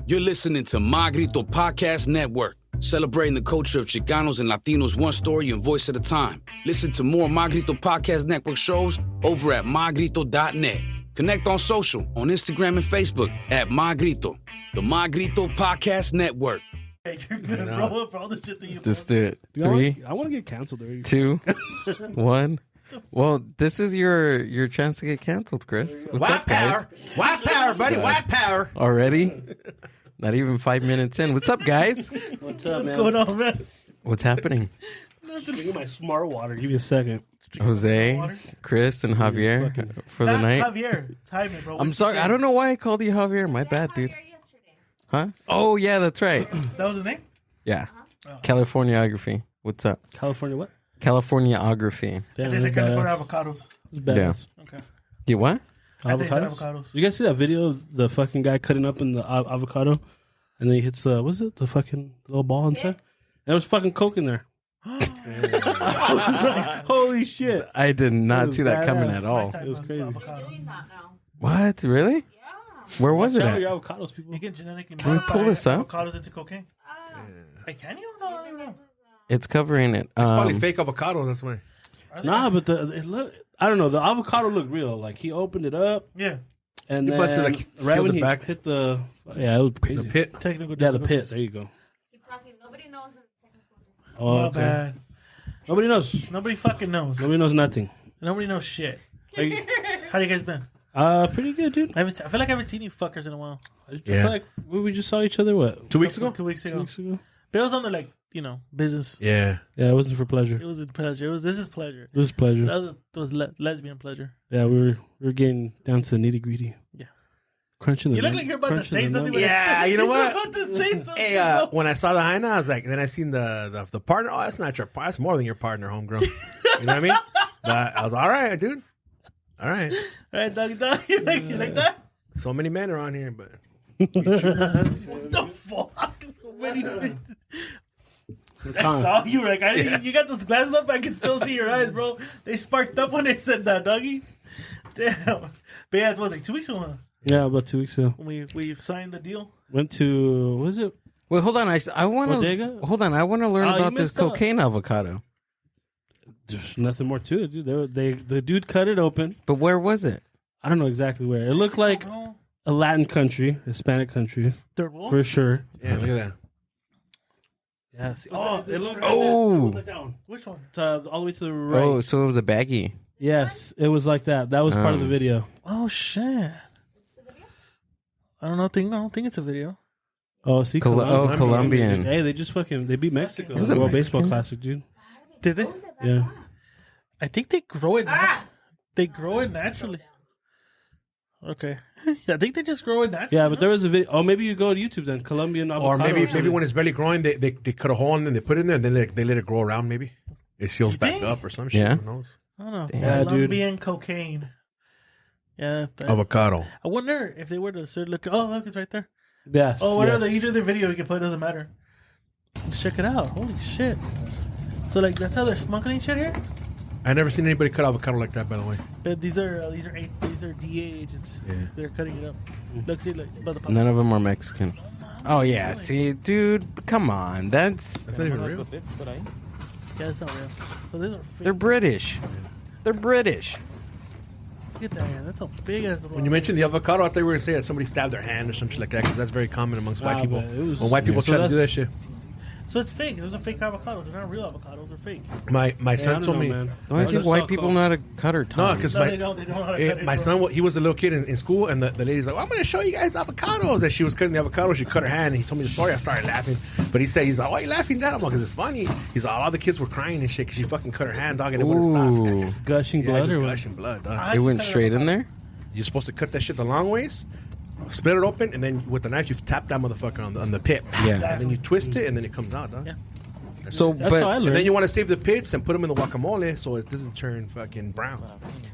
You're listening to My Grito Podcast Network, celebrating the culture of Chicanos and Latinos one story and voice at a time. Listen to more My Grito Podcast Network shows over at mygrito.net. Connect on social, on Instagram and Facebook at My Grito, the My Grito Podcast Network. Hey, you're good, bro, for all the shit that you Just do it. Dude, 3, I want to get canceled already. 2, 1. Well, this is your chance to get canceled, Chris. What's White up, guys? power. White power, buddy. White power. Already? Not even 5 minutes in. What's up, guys? What's up, What's man? going on, man? What's happening? Drink my smart water. Give me a second. Jose, Chris, and Javier for the Not night. Javier. Time it, bro. I'm sorry. I don't know why I called you Javier. My bad, dude. Huh? Oh, yeah, that's right. That was his name? Yeah. Californiography. What's up? California what? Californiography. Damn, They say that's California badass. avocados. That's badass. Okay. You what? I think it's Avocados? avocados. You guys see that video of the fucking guy cutting up in the avocado? And then he hits the, what's it? The fucking little ball inside? And there was fucking Coke in there. I was like, holy shit. I did not was see that coming badass. at all. Type It was of crazy. avocado. What? Really? Where was it Shout out at? your avocados, people. You can genetically Can we pull modify this up? avocados into cocaine. Hey, can you? I don't even know. It's covering it. It's probably fake avocado. That's why. Are they? Nah, but it look, I don't know. The avocado looked real. Like he opened it up Yeah. and He then must have, like, right sealed when the he back. hit the, yeah, it was crazy. The pit. Technical Yeah, the pit. difficulties. There you go. Nobody knows in the second quarter. Oh, My okay. bad. Nobody knows. Nobody fucking knows. Nobody knows nothing. Nobody knows shit. Like, How you guys been? pretty good, dude. I feel like I haven't seen you fuckers in a while. I Yeah. feel like we just saw each other, what? 2 weeks ago? 2 weeks 2 ago. weeks ago? But it was on the, like, business. Yeah. Yeah, it wasn't for pleasure. It was a pleasure. This is pleasure. It was pleasure. The other was lesbian pleasure. Yeah, we were getting down to the nitty gritty. Yeah. Crunching the You look nut- like you're about to crunching say the something. nuts. Yeah, you know what? You're about to say something. Hey, when I saw the hyena, I was like, then I seen the partner. Oh, that's not your partner. That's more than your partner, homegrown. You know what I mean? But I was all right, dude. All right. All right, doggy dog. You like that? So many men are on here, but What the fuck? So many. I saw you, like, you got those glasses up. I can still see your eyes, bro. They sparked up when they said that, doggy. Damn. But yeah, it was like 2 weeks ago Yeah, about 2 weeks ago. when we signed the deal. Went to, what was it? Wait, hold on. I want Bodega? to hold on. I want to learn Oh, you about this missed out. cocaine avocado. There's nothing more to it, dude. The dude cut it open. But where was it? I don't know exactly where. It looked like Bro, a Latin country, Hispanic country, third world? for sure. yeah, look at that. Yeah. Oh, it looked Oh. it was like that one. Which one? It's, all the way to the right. Oh, so it was a baggie. Yes, it was like that. That was part of the video. Oh, shit. I don't think it's a video. Oh, see, Colombian. Hey, they just they beat Mexico. Was it World Baseball Mexican? Classic, dude. Did they? Yeah. I think they grow it. They grow it naturally. Okay. I think they just grow it naturally. Yeah, but there was a video. Oh, maybe you go to YouTube then. Colombian avocado. Or maybe something. when it's barely growing, they cut a hole and then they put it in there and then they let it grow around. Maybe it seals You back think? up or some shit. Yeah. Who knows? I don't know. Yeah, dude. Colombian cocaine. Yeah. Avocado. I wonder if they were to sort of look. Oh, look, it's right there. Yes. Oh, whatever. yes. You do the video, you can put it. Doesn't matter. Let's check it out. Holy shit. So, like, that's how they're smuggling shit here? I never seen anybody cut avocado like that. By the way. But these are DA agents. Yeah. They're cutting it up. Look, see, look. It's about the None of them are Mexican. Oh yeah, see, dude, come on. That's That's not even real. Yeah, it's not real. So these are fake. they're British. They're British. Look at that. That's a big ass. When you mentioned the avocado, I thought you were going to say that somebody stabbed their hand or something like that because that's very common amongst white Nah, people. but it was- When white people so try to do that that's- shit. So it's fake. Those are fake avocados. They're not real avocados. They're fake. My Hey, I son don't told know, me. man. Don't you think just white saw people Coke. know how to cut or No, tongue? because No, they don't. They don't know how to cut it. my bro. son, he was a little kid in school, and the lady's like, well, "I'm going to show you guys avocados." And she was cutting the avocado. She cut her hand, and he told me the story. I started laughing, but he said, "He's like, why are you laughing, Dad?" I'm like, "Because it's funny." He's like, all the kids were crying and shit because she fucking cut her hand, dog, and it wouldn't Ooh, stop. Gushing Yeah, blood just or what? gushing blood, dog. How it do you went cut an straight in avocado? there. You're supposed to cut that shit the long ways, split it open, and then with the knife you tap that motherfucker on the pit. Yeah. And then you twist it, and then it comes out, dog. Yeah. So, That's how I but learned. And then you want to save the pits and put them in the guacamole so it doesn't turn fucking brown.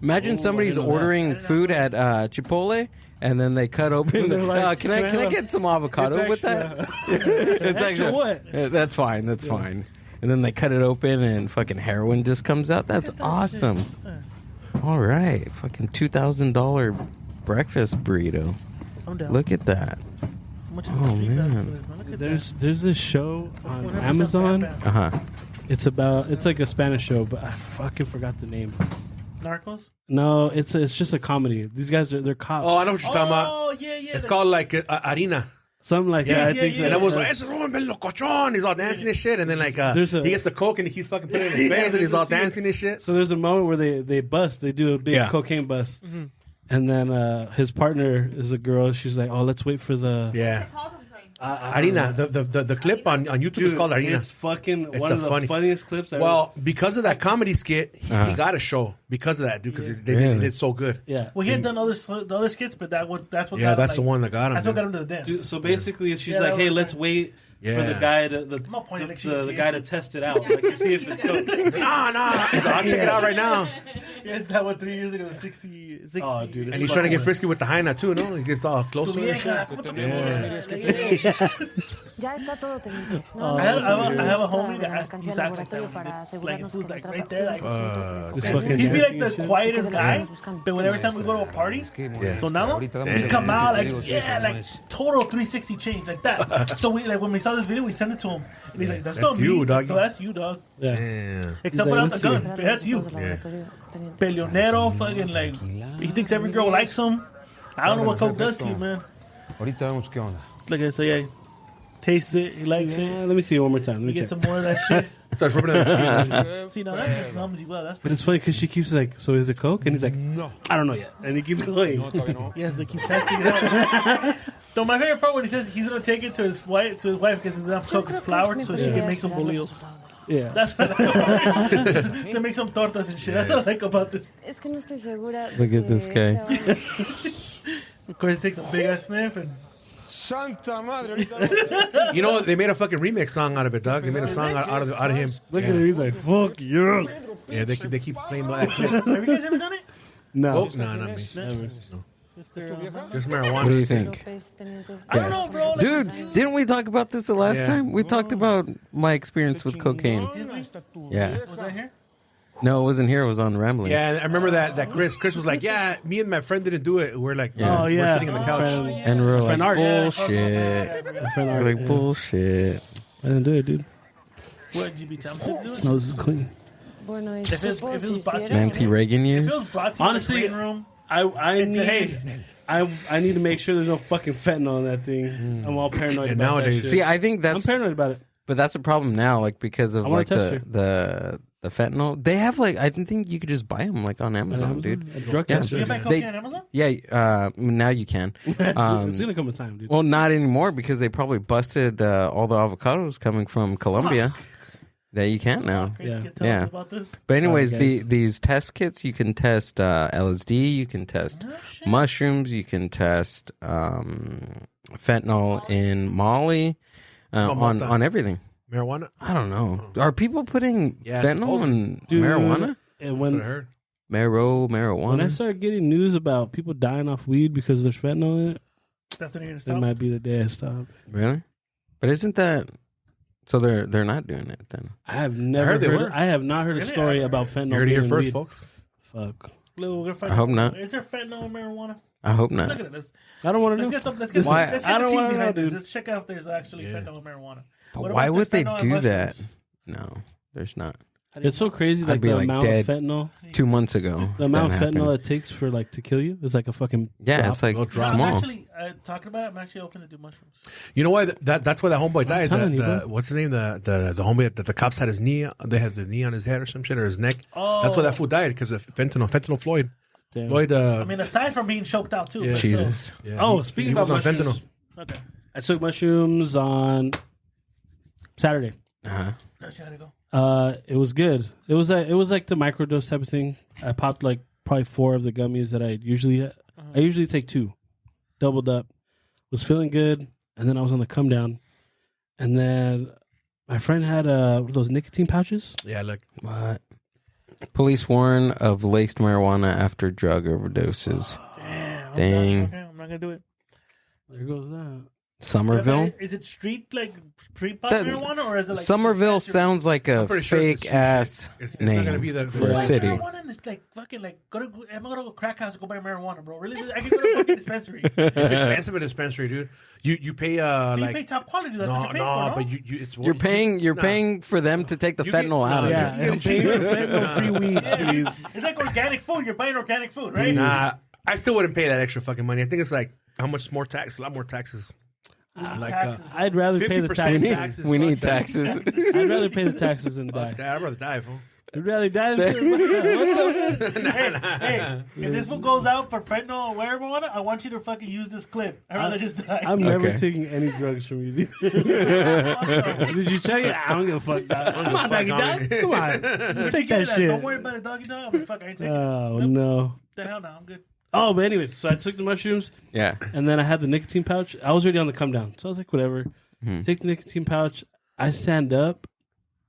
imagine somebody's didn't know that. ordering food at Chipotle, and then they cut open. They're like, Can I get some avocado It's with that? It's Extra what? Yeah, that's fine. That's fine. And then they cut it open, and fucking heroin just comes out. That's awesome. All right, fucking $2,000 breakfast burrito. I'm down. Look at that. much is Oh, the street value man. for this, man? Look at There's this show on 100% Amazon. Batman. It's like a Spanish show, but I fucking forgot the name. Narcos? No, it's just a comedy. These guys they're cops. Oh, I know what you're talking about. Oh, yeah, yeah. It's called like Harina. Something like Yeah, that. I think yeah, And that was yeah. "Eso rompe locochón." He's all dancing and shit, and then like There's a- he gets the coke and he keeps fucking putting it in his face, and he's all dancing and shit. So there's a moment where they bust. They do a big Yeah. cocaine bust, and then his partner is a girl. She's like, "Oh, let's wait for the Yeah, Called him, sorry. Harina. The clip on YouTube is called Harina. It's fucking It's one a of the funny- funniest clips. Well, because of that comedy skit, he got a show because of that, dude. Because they did so good. yeah. Well, he had done the other skits, but that's what Yeah, got him, that's the one that got him. That's what dude. got him to the dance. Dude, so basically, she's Yeah, like, that "Hey, was let's nice. wait for Yeah. the guy to the not pointing like she can see guy it. to test it out, like to see if it's dope." Nah. He's like, I'll check it out right now. Yeah, it's that one 3 years ago, the 60. Oh, dude, And he's trying to get frisky with the hyena too, no? He gets all close to her. and Vieja, shit. ¿cómo te Yeah. Ya está todo tenido. I have a homie that asked he's act like that. Like, he was like right there. Like, This fucking he'd be like dancing the and shit. quietest guy, but whenever time we go to a party, so now he come out like, yeah, like total 360 change like that. So we like when we saw this video, we sent it to him, and he's like, "That's not you, me, doggy." So that's you, dog." Yeah. Yeah. Except He's like, without the "Let's gun, see." but that's you. Peleonero, fucking like, he thinks every girl likes him. I don't know what coke does to you, man. Ahorita vemos qué onda. Like I say, yeah, tastes it, he likes Yeah, it. let me see it one more time. Let We me get check. some more of that shit. Starts rubbing it on his teeth. See, now that just numbs you well. That's But pretty. it's funny because she keeps like, "So is it coke?" And he's like, "No, I don't know yet." And he keeps going. Yes, they keep testing it out. No, my favorite part when he says he's gonna take it to his wife because it's not coke, it's flour, so she can make some bolillos. Yeah. That's what I like. To make some tortas and shit. That's what I like about this. Es que no estoy segura. Look at this guy. Of course, he takes a big ass sniff and Santa madre, ahorita You know, they made a fucking remix song out of it, dog. They made a song out of him. Look yeah. at it. He's like, "Fuck you." Yeah, they keep playing that clip. have you guys ever done it? No. Oh, no, not me. Never. There's What do marijuana. you think? I don't know, bro. Like, Dude, didn't we talk about this the last Yeah. time? We talked about my experience with cocaine. Yeah. was that here? No, it wasn't here. It was on Rambling. Yeah, and I remember that Chris was like, yeah, me and my friend didn't do it. We're like, Yeah. Oh we're yeah. sitting on the couch. And we were like, Friend Art. bullshit. Friend We're Art, like, yeah. bullshit. I didn't do it, dude. Would you be tempted to do it? Smells clean. Bueno, y If it supo was si brought to hiciera- you- Nancy Reagan If years? it was brought to you Honestly, in the green room, I it's need a hey. I need to make sure there's no fucking fentanyl in that thing. I'm all paranoid And about nowadays- that shit. See, I think I'm that's, paranoid about it. but that's a problem now, like because of I wanna like test the fentanyl. They have like, I think you could just buy them like on Amazon, dude. A drug Yeah. tester. You buy They- cocaine on Amazon? Yeah, now you can. It's gonna come a time, dude. Well, not anymore because they probably busted all the avocados coming from Colombia. That you can't now. Chris, Yeah. can tell Yeah. us about this? But anyways, Sorry, guys. these test kits, you can test LSD, you can test mushrooms, you can test fentanyl in Molly, on everything. Marijuana? I don't know. Are people putting Yeah, fentanyl in marijuana? And That's what I when heard. Marijuana? I start getting news about people dying off weed because there's fentanyl in it, That's when you're gonna that stop. might be the day I stop. Really? But isn't that so? They're not doing it then. I have never heard they heard. were. I have not heard a Really? story about fentanyl. You heard it here being in first, weed. folks. Fuck. Lou, we're gonna find I hope out. not. Is there fentanyl in marijuana? I hope Look not. at it. I don't want to Let's know. get some. Let's get, Why- let's I get the don't team wanna know, behind this. dude. Let's check out if there's actually fentanyl in marijuana. But What why about would they fentanyl in do that? mushrooms? No, there's not. It's so crazy, I'd like be, the like, amount dead. of fentanyl. 2 months ago, The amount of that fentanyl happened. it takes for like to kill you is like a fucking Yeah, drop. it's like Little drop. I'm small. actually talking about it. I'm actually open to do mushrooms. You know why? That's why that homeboy died. telling you, bro. What's the name? The homeboy that the cops had his knee. They had the knee on his head or some shit or his neck. Oh. That's why that fool died because of fentanyl. Floyd. Damn. Floyd. I mean, aside from being choked out too. Yeah. but Jesus. yeah, Oh, he- speaking he was about on fentanyl. mushrooms. still. Okay. I took mushrooms on Saturday. Uh-huh. There's gotta go. It was good. It was like the microdose type of thing. I popped like probably 4 of the gummies that I usually take 2, doubled up. Was feeling good, and then I was on the come down, and then my friend had what are those nicotine pouches. Yeah, look. What? Police warn of laced marijuana after drug overdoses. Damn. Dang. Okay, I'm not gonna do it. There goes that. Somerville. Is it street marijuana or is it like Somerville sounds like a pretty sure it's a fake ass It's name not gonna be the for a city. Marijuana in this fucking I'm gonna go to a crack house and go buy marijuana, bro. Really? I can go to a fucking dispensary. It's expensive at a dispensary, dude. You pay You pay top quality. That's what you're paying for, no? but it's You're paying for them to take the fentanyl out of it. Yeah, I'm paying for fentanyl-free weed, please. It's like organic food. You're buying organic food, right? Nah, I still wouldn't pay that extra fucking money. I think it's like how much more tax? A lot more taxes. I'd rather pay the 50% taxes. taxes. We need Fuck that. taxes. I'd rather pay the taxes than die. I'd rather die, fool. I'd rather die than Hey, if this one goes out for fentanyl or marijuana, I want you to fucking use this clip. I'd rather just die. I'm never Okay. taking any drugs from you. Did you check it? I don't give a fuck. Come on, doggy dog. Come on. Take that shit. Don't worry about it, doggy dog. I mean, fuck, I ain't taking it. Oh, Nope. no. The hell no, I'm good. Oh, but anyways, so I took the mushrooms, Yeah. and then I had the nicotine pouch. I was already on the come down, so I was like, whatever. Take the nicotine pouch. I stand up.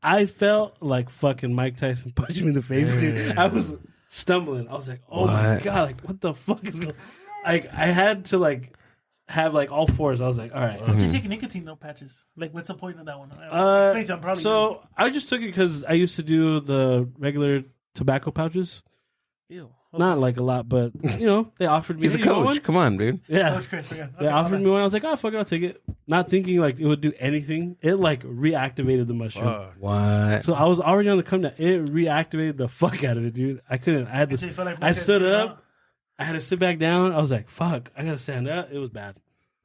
I felt like fucking Mike Tyson punched me in the face, dude. I was stumbling. I was like, oh my What? God, like, what the fuck is going on? Like, I had to, like, have, like, all fours. I was like, all right. Did you take nicotine no patches? Like, what's the point of that one? Explain to him, probably. So I just took it because I used to do the regular tobacco pouches. Ew. Not like a lot, but you know, they offered me. He's a "Hey, you want coach. one?" Come on, dude. Yeah, Coach Chris, okay, they offered me one. I was like, oh fuck it, I'll take it. Not thinking like it would do anything. It like reactivated the mushroom. What? So I was already on the come down. It reactivated the fuck out of it, dude. I couldn't. I had So to. you felt like I stood Mike Tyson up. I had to sit back down. I was like, fuck, I gotta stand up. It was bad.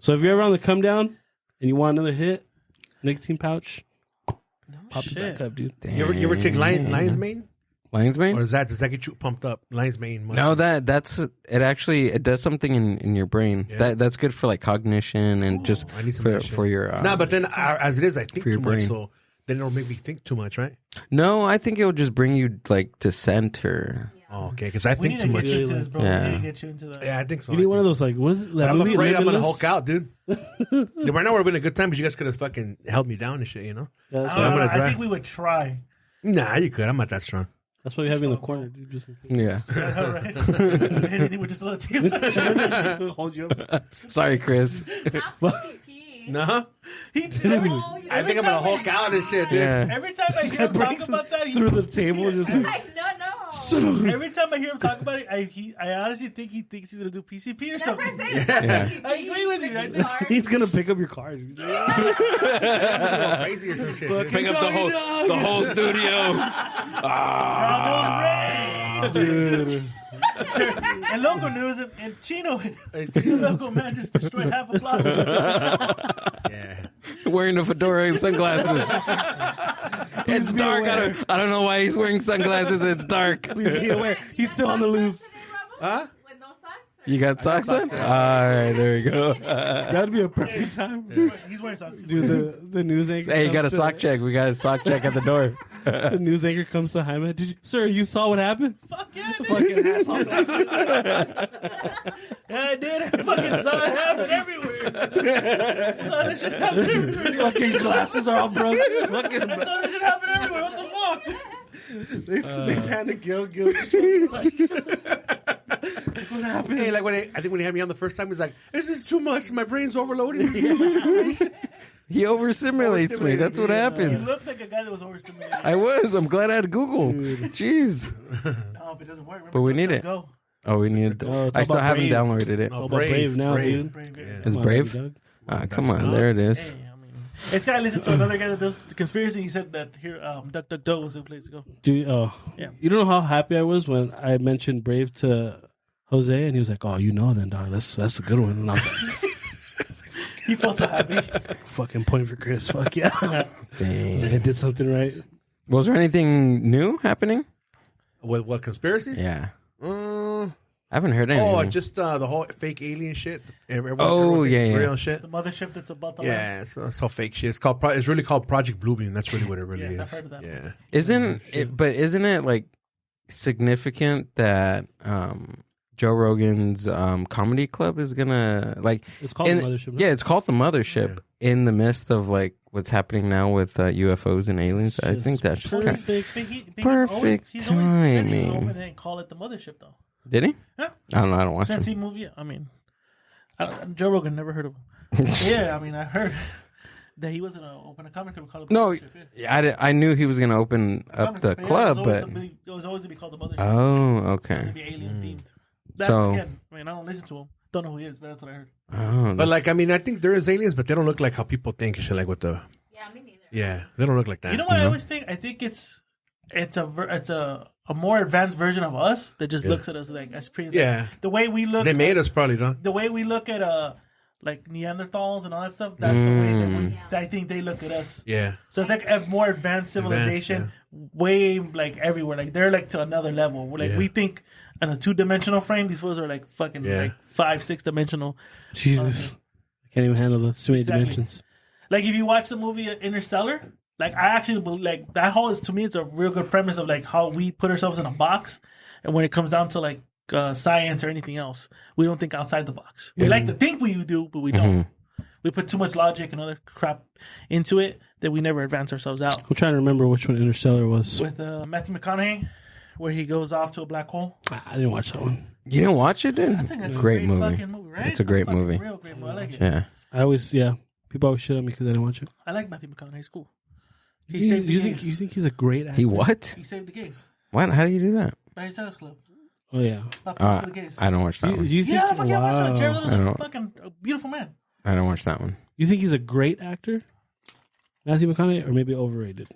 So if you're ever on the come down and you want another hit, nicotine pouch, pop it back up, dude. You ever take lion's mane? Lion's mane? Or does that get you pumped up? Lion's mane. No, that's it. Actually, it does something in your brain. Yeah. That's good for like cognition and just I need some of that shit. for your. No, but then as it is, I think for your too much. brain. So then it'll make me think too much, right? No, I think it will just bring you like to center. Oh, okay, because I We think need too to much. get you into this, bro. Yeah. We need to get you into that. Yeah, I think so. You need one of those like what is it? But That I'm movie, afraid I'm gonna Limitless? Hulk out, dude. Yeah, right now we're having a good time, but you guys could have fucking held me down and shit, you know? That's I why, don't know. gonna I try. think we would try. Nah, you could. I'm not that strong. that's why you have me in the corner, dude. Just in case. Yeah. All right. Anything with just a little team. Hold you up. Sorry, Chris. No? He did. I think I'm gonna Hulk out and shit, dude. Yeah. Every time I hear him talk about that, through the table, just like, Like, no. every time I hear him talk about it, I honestly think he thinks he's gonna do PCP or That's what something. I'm saying. Yeah. I agree with you. I think he's gonna pick up your card. He's going crazy or some shit. dude. Pick up the whole studio. Dude. And local news in Chino, the local man just destroyed half a block. Yeah. Wearing a fedora and sunglasses. It's dark. I don't know why he's wearing sunglasses. It's dark. Please be aware. He's still on the loose. Huh? With no socks? You got socks on? All right, there we go. That'd be a perfect time. He's wearing socks. Dude, the news anchor. Hey, you got a comes sock to- check. We got a sock check at the door. The news anchor comes to Jaime. Sir, you saw what happened? Fuck yeah, dude. Fucking hats off. Yeah, I did. I fucking saw it happen everywhere. I saw that shit happen everywhere. Fucking glasses are all broken. Fucking, I saw that shit happen everywhere. What the fuck? they pan to Gil. What happened? Hey, like I think when he had me on the first time, he was like, "This is too much. My brain's overloaded." This is too much information. He overstimulates me. That's what You happens. look like a guy that was overstimulated. I was. I'm glad I had Google. Jeez. No, but it doesn't work. Remember, But we need it. Go. Oh, we need. Oh, it's I all still about haven't Brave. downloaded it. All about Brave now, dude. Brave, yeah. It's Come on, Brave. Doug. Come on, there it is. Hey, I mean, this guy listened to another guy that does the conspiracy. He said that here, Duck Duck Doe was the place to go. Dude, oh, Yeah. You don't know how happy I was when I mentioned Brave to Jose, and he was like, "Oh, you know, then, dog, that's a good one." And I was like, He felt so happy. "Fucking point for Chris, fuck yeah, Dang. I did something right." Was there anything new happening? What conspiracies? Yeah. Uh, I haven't heard anything. oh, just the whole fake alien shit. Everyone Oh, thinks yeah, it's yeah. real shit. The mothership that's about to land. Yeah, it's all fake shit. It's really called Project Bluebeam. That's really what it really Yes, is. I've heard of that. Yeah. Isn't it like significant that Joe Rogan's comedy club is gonna like It's called the Mothership, right? Yeah, it's called the Mothership in the midst of like what's happening now with UFOs and aliens. I think that's just kind of, perfect. Perfect He's always said he timing. over there and call it the mothership, though. did he? Huh? I don't know. I don't watch Since him. he moved, yeah. I mean, Joe Rogan, never heard of him. Yeah, I mean, I heard that he was going to open a comic club called the No, Mothership. Yeah. I knew he was going to open up the club, but It was always to be called the Mothership. oh, It was okay. to be alien themed. That, So- again, I mean, I don't listen to him. Don't know who he is, but that's what I heard. Oh, But like, I mean, I think there is aliens, but they don't look like how people think. And shit, like with the Yeah, me neither. they don't look like that. You know what I always think? I think it's a more advanced version of us that just looks at us like as pretty. Yeah. The way we look. They made us probably, done. The way we look at like Neanderthals and all that stuff. That's the way that I think they look at us. Yeah. So it's like a more advanced civilization, way like everywhere. Like they're like to another level. Like we think in a 2-dimensional frame, these fools are like fucking like 5-6 dimensional. Jesus. I can't even handle this. Too many dimensions. Like if you watch the movie Interstellar, like I actually believe like that whole is to me it's a real good premise of like how we put ourselves in a box, and when it comes down to like science or anything else, we don't think outside the box. We like to think we do, but we don't. We put too much logic and other crap into it that we never advance ourselves out. I'm trying to remember which one Interstellar was. With Matthew McConaughey, where he goes off to a black hole. I didn't watch that one. you didn't watch it, dude? I think that's Great a movie. fucking movie, right? It's a great fucking movie. Real great movie. I like it. Yeah. I always, people always shit on me because I didn't watch it. I like Matthew McConaughey. He's cool. He You, saved the you gays. think you think he's a great actor? He what? He saved the gays. What? How do you do that? By his Shadows Club. Oh yeah. Stop for the gays. I don't watch that one. You think? Yeah, fucking watch that. Jared I Leto's don't- a fucking beautiful man. I don't watch that one. You think he's a great actor? Matthew McConaughey, or maybe overrated?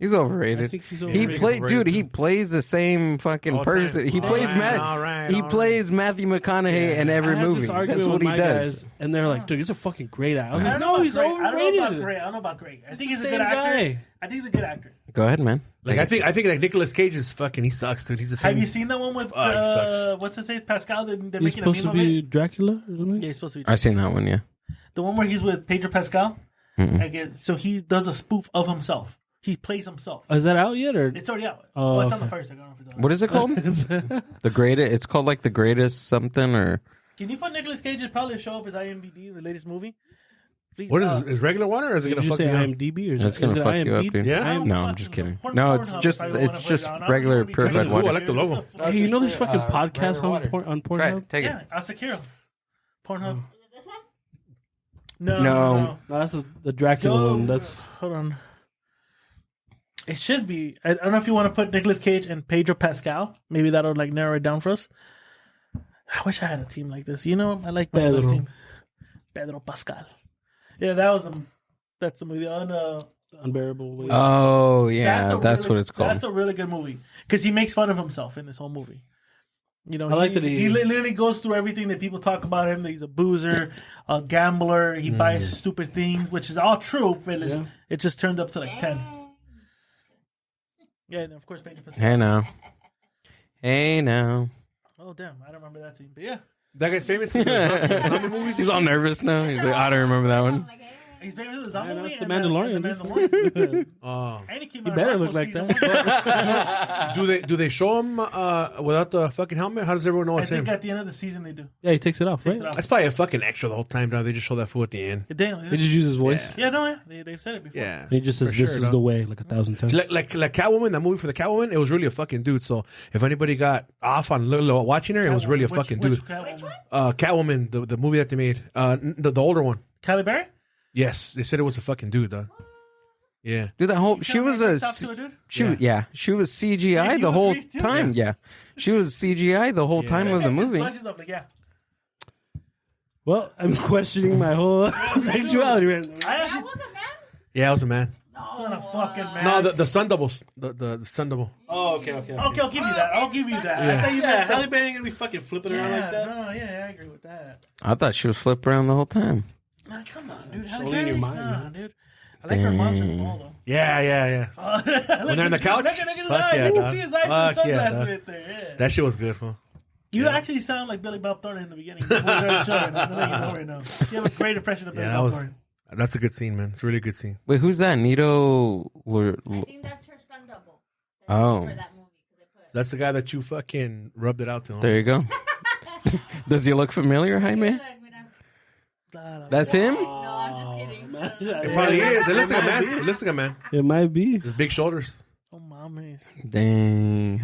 He's overrated. I think he's He overrated. dude. He plays the same fucking All the person. time. He All plays right, He plays Matthew McConaughey in every I had movie. this argument That's what with he my does. guys, and they're like, "Dude, he's a fucking great actor." I'm I like, don't know no, about he's great. I don't know overrated. about great. I don't know about great. I think he's a Same good actor. guy. I think he's a good actor. Go ahead, man. Like I think like Nicolas Cage is fucking. He sucks, dude. He's the same. Have you seen the one with he sucks. what's his name? Pascal? They're He's making a supposed meme to of be it. Dracula or something. Yeah, he's supposed to be. I've seen that one. Yeah. The one where he's with Pedro Pascal. I guess so. He does a spoof of himself. He plays himself. Is that out yet? Or It's already out. Oh, Well, it's on the okay. first. I don't know if it's on. What is it called? The greatest. It's called like the greatest something or. Can you put Nicolas Cage? It'd probably show up his IMDb, the latest movie. Please, What is regular water or is it did gonna you fuck say you up? IMDb or is That's it- gonna is it fuck you up, IMDb? dude. Yeah? I don't No, fucking I'm just kidding. Porn- No, it's Pornhub just if I wanna put it on. I don't regular know. purified Cool, water. I like the logo. Hey, you know there's fucking podcasts on water. on Try Pornhub? it. Take Yeah, it. Asakura. Pornhub. This one? No. No. No, that's the Dracula Yo, one. That's hold on. It should be. I don't know if you want to put Nicolas Cage and Pedro Pascal. Maybe that'll like narrow it down for us. I wish I had a team like this. You know, I like my Pedro. other team. Pedro Pascal. Yeah, that's the movie. unbearable. Weight. Oh yeah, that's really, what it's called. That's a really good movie because he makes fun of himself in this whole movie. You know, I like that he he's- literally goes through everything that people talk about him. That he's a boozer, a gambler. He buys stupid things, which is all true, but it just turned up to like 10. Yeah, and of course, Pedro Pascal. Hey now. Hey now. Oh damn, I don't remember that scene, but yeah, That guy's famous for the zombie movies. He's all nervous now. He's like, I don't remember that one. Like, hey. he's famous for the zombie Yeah, movie. that's the and Mandalorian. The Mandalorian. Oh. And he came He out better of look Narcos like season that. one. Do they show him without the fucking helmet? How does everyone know I it's him? think at the end of the season they do. Yeah, he takes it off, Takes right? it off. That's probably a fucking extra the whole time. Now they just show that fool at the end. Damn, He just uses his voice. yeah, no, yeah, they've said it before. Yeah, He just says, for "This sure, is dog. the way," like 1,000 times. Like Catwoman, that movie for the Catwoman, it was really a fucking dude. So if anybody got off on watching her, it was really a fucking dude. Catwoman, the movie that they made, the older one. Halle Berry? Yes, they said it was a fucking dude, dog. Yeah, Dude, that whole she was a Talk to her, dude? she was she was CGI Yeah, the you whole agree, too? time. Yeah, she was CGI the whole time of the movie. Flashes up, like, yeah. Well, I'm questioning my whole sexuality right now. I That actually was a man? yeah, it was a man. not a fucking man. No, the sun doubles, the sun double. Oh, okay. Okay, I'll give you that. I'll give you that. I Yeah. thought you Yeah, meant Halle Berry ain't gonna be fucking flipping around like that. No, yeah, I agree with that. I thought she was flipped around the whole time. Nah, come on, dude. Halle only in Berry? your mind, Nah, man. dude. I like her monster ball, though. Yeah. When they're on the couch? Look at his Fuck eyes. yeah, You can dog. see his eyes in the Fuck yeah, sunglasses dog. right there. Yeah. That shit was good, fool. You actually sound like Billy Bob Thornton in the beginning. Before we started showing. I'm letting you know right now. You have a great impression of Billy Yeah, that Bob was. Thornton. That's a good scene, man. It's a really good scene. Wait, who's that? Nito? I think that's her stunt double. Oh. For that movie. 'Cause they put- That's the guy that you fucking rubbed it out to. Huh? There you go. Does he look familiar, Jaime? Look, mira. That's him? No, I'm just kidding. It probably is. It looks like a man. It looks like a man. It might be. His big shoulders. Oh, mames. Dang.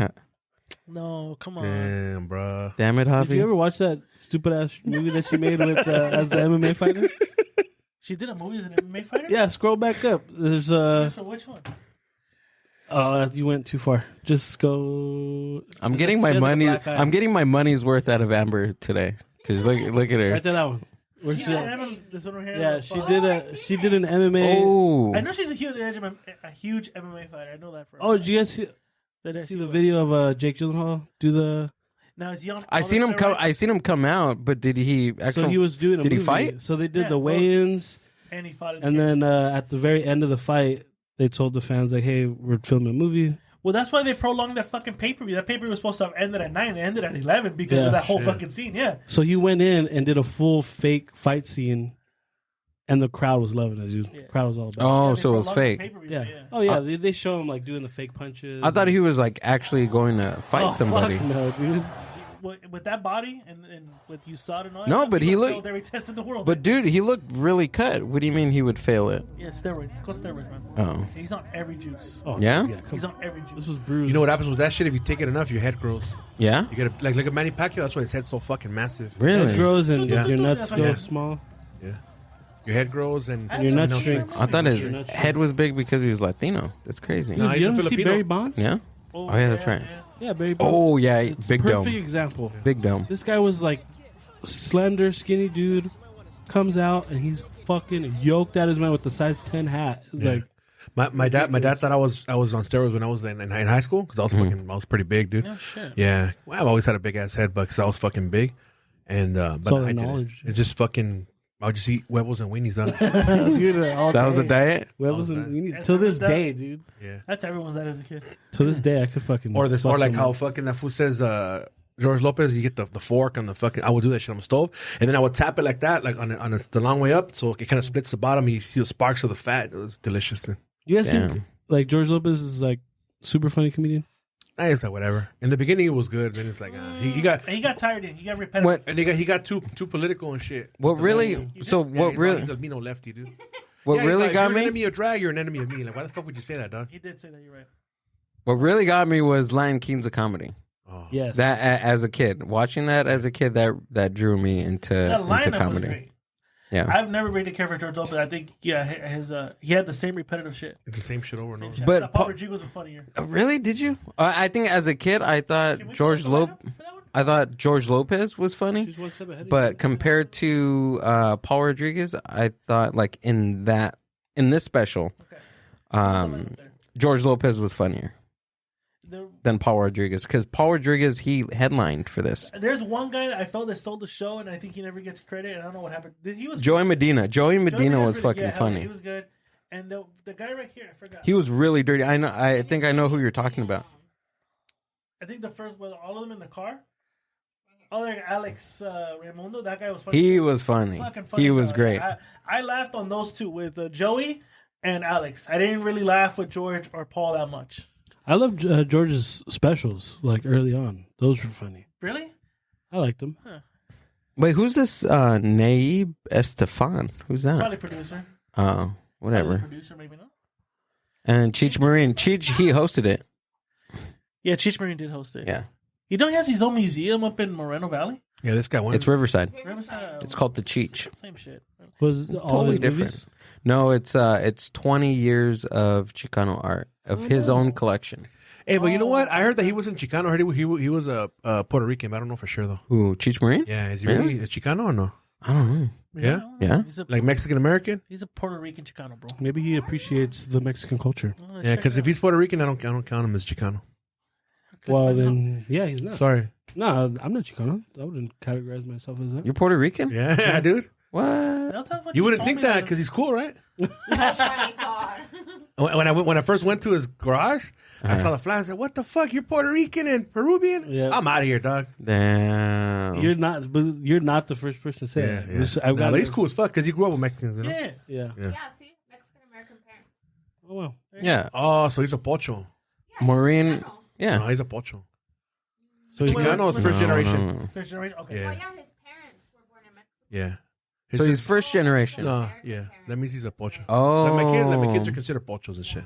No, come on. Damn, bro. Damn it, Did you Javi. ever watch that stupid ass movie that she made with as the MMA fighter? She did a movie as an MMA fighter? Yeah, scroll back up. There's Which one? oh, you went too far. Just go. I'm getting my She has like a money. black eye. I'm getting my money's worth out of Amber today. Cause look at her. Right there, that one. Where's she Yeah, at? this one right here. Yeah, she did an MMA. Oh, I know she's a huge MMA fighter. I know that for. Oh, did you guys see the video of Jake Gyllenhaal do the? Now is he on? I seen him come. I seen him come out, but did he actually? So he was doing a Did he movie. fight? So they did Yeah, the weigh-ins, and he fought. and then at the very end of the fight, they told the fans like, "Hey, we're filming a movie." Well, that's why they prolonged that fucking pay-per-view. That pay-per-view was supposed to have ended at 9. It ended at 11 because Yeah, of that whole shit. fucking scene. Yeah. So he went in and did a full fake fight scene, and the crowd was loving it, dude. The crowd was all about it. Oh, Yeah, so it was prolonged the fake. pay-per-view, Yeah. Oh yeah, they show him like doing the fake punches. I thought he was like actually going to fight Oh, somebody. fuck no, dude. With that body and with USADA and all that. No, stuff, but he was looked- every test in the world. But dude, he looked really cut. What do you mean he would fail it? Yeah, steroids. It's called steroids, man. Oh, He's on every juice. Oh, Yeah? come He's on every This juice. was bruised. You know what happens with that shit? If you take it enough, your head grows. yeah, You get like look at Manny Pacquiao. That's why his head's so fucking massive. really? It grows and Yeah. your nuts That's go right. small. Yeah, your head grows and Your nuts know, shrink. I thought his Your nuts head was big because he was Latino. That's crazy. No, Dude, he's you a ever see Filipino. Barry Bonds? Yeah. Oh yeah, that's right. Yeah, Barry Bonds. Oh yeah, It's big a perfect dome. example. Big dome. This guy was like slender, skinny dude. Comes out and he's fucking yoked out his mind with the size 10 hat. Yeah. Like my dad thought I was on steroids when I was in high school because I was fucking I was pretty big, dude. Oh, shit. Yeah, well, I've always had a big ass head, but because I was fucking big, and but all the I didn't. knowledge. It's just fucking. I would just eat huevos and weenies, done. dude, all That was a day. diet. Huevos That and- was you need- That's till this that- day, dude. Yeah. That's everyone's that as a kid. To this day, I could fucking Or fuck like someone. how fucking that fool says, George Lopez, you get the fork on the fucking. I would do that shit on the stove, and then I would tap it like that, like the long way up, so it kind of splits the bottom. And you see the sparks of the fat. It was delicious. Then. You guys Damn. think like George Lopez is like super funny comedian? It's like whatever. In the beginning, it was good. Then it's like he got And he got tired and he got repetitive. What? and he got too political and shit. What really? So Yeah, what he's really? He's a Mino lefty, dude. What Yeah, he's really like, got you're an me? enemy of drag. You're an enemy of me. Like, why the fuck would you say that, dog? He did say that. You're right. What really got me was Lion King's a comedy. Oh. Yes. That as a kid, watching that as a kid, that drew me into That lineup was comedy. great. Yeah. I've never really cared for George Lopez. I think his he had the same repetitive shit. It's the same shit over and Same over. shit. But But Paul Pa- Rodriguez was funnier. Really? Did you? I think as a kid, I thought Can we George go to the Lopez. lineup for that one? I thought George Lopez was funny, She's one step ahead of but compared to Paul Rodriguez, I thought like in this special, Okay. um, George Lopez was funnier than Paul Rodriguez because Paul Rodriguez he headlined for this. There's one guy that I felt that stole the show, and I think he never gets credit. And I don't know what happened. He was Joey Medina. Joey Joey Medina was really- fucking yeah, hell, funny. He was good. And the guy right here, I forgot. He was really dirty. I know. I think I know who you're talking about. I think the first with all of them in the car. Oh, like Alex Raimundo. That guy was funny. He was funny. Fucking funny. He was though. great. I laughed on those two with Joey and Alex. I didn't really laugh with George or Paul that much. I loved George's specials like early on. Those were funny. Really? I liked them. Wait, who's this? Naib Estefan. Who's that? Probably producer. Oh, Probably whatever. producer, maybe not. And Cheech Marine. Cheech, he hosted it. Yeah, Cheech Marine did host it. Yeah. You know he has his own museum up in Moreno Valley? Yeah, this guy won. It's Riverside. Riverside, It's called the Cheech. Same shit. Was all Totally his different. movies? No, it's 20 years of Chicano art of his own collection. Hey, but you know what? I heard that he wasn't Chicano. I heard he was a Puerto Rican. But I don't know for sure though. Who, Cheech Marine? Yeah, is he Really? really a Chicano or no? I don't know. Yeah? Yeah? Like Mexican American? He's a Puerto Rican Chicano, bro. Maybe he appreciates the Mexican culture. Yeah, because if he's Puerto Rican, I don't count him as Chicano. Well, then, yeah, he's not. Sorry. No, I'm not Chicano. I wouldn't categorize myself as that. You're Puerto Rican? Yeah, dude. What? You wouldn't think that because he's cool, right? When I first went to his garage, I saw the flag. I said, "What the fuck? You're Puerto Rican and Peruvian? Yeah. I'm out of here, dog." Damn. You're not, but you're not the first person to say Yeah, that. yeah. Which I've Nah, got but he's cool as fuck because he grew up with Mexicans, you know? Yeah. Yeah. Yeah. Yeah, see? Mexican American parents. Oh wow. Yeah. Oh, so he's a pocho. Maureen. No, Yeah. he's a pocho. So he's Chicano is first No, generation. no. First generation? Okay. Oh, Yeah, yeah, his parents were born in Mexico. yeah. So he's first generation. No, yeah. That means he's a pocho. Oh. Like my kids are considered pochos and shit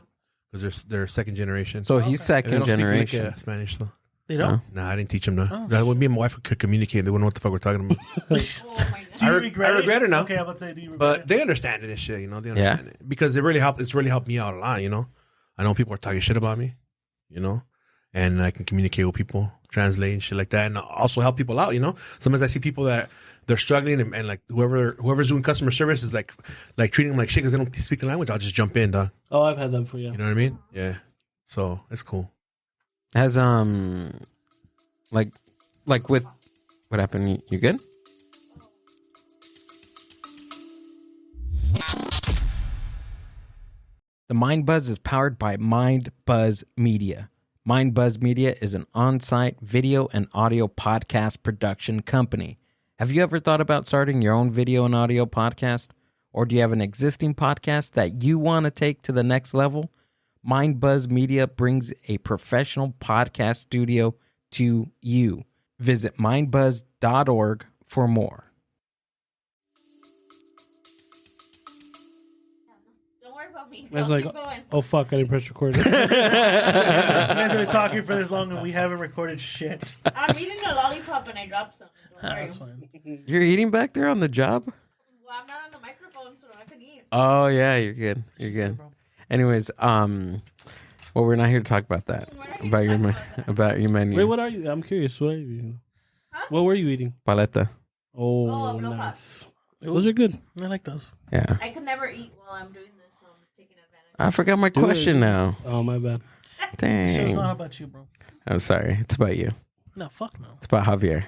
because they're second generation. So he's And they second don't speak generation. Spanish though. They don't. Nah, I didn't teach them. That would me and my wife could communicate. They wouldn't know what the fuck we're talking about. Oh my god. Do you I regret it now. Okay, I would say, do you regret But it? they understand it and shit. You know, they understand it because it really helped. It's really helped me out a lot. You know, I know people are talking shit about me. You know, and I can communicate with people, translate and shit like that, and also help people out. You know, sometimes I see people that they're struggling and like whoever's doing customer service is like treating them like shit because they don't speak the language. I'll just jump in, dog. Oh, I've had that before. Yeah. You know what I mean? Yeah. So it's cool. Has like with what happened? You good? The Mind Buzz is powered by Mind Buzz Media. Mind Buzz Media is an on-site video and audio podcast production company. Have you ever thought about starting your own video and audio podcast? Or do you have an existing podcast that you want to take to the next level? Mind Buzz Media brings a professional podcast studio to you. Visit mindbuzz.org for more. Don't worry about me. I was Go, like, keep going. oh fuck, I didn't press record. You guys have been talking for this long and we haven't recorded shit. I'm eating a lollipop and I dropped some. Don't worry. That's fine. You're eating back there on the job? Well, I'm not on the microphone, so I can eat. Oh yeah, you're good. You're good. Anyways, well, we're not here to talk about that. We're not here About to your talk me- about that. about your menu. Wait, what are you? I'm curious. What are you eating? Huh? What were you eating? Paleta. Oh, Oh, real nice. Those are good. I like those. Yeah. I can never eat while I'm doing this, so I'm taking advantage. I forgot my Do it. question now. Oh, my bad. Show's Dang. not about you, bro. I'm sorry. It's about you. No, fuck no. It's about Javier.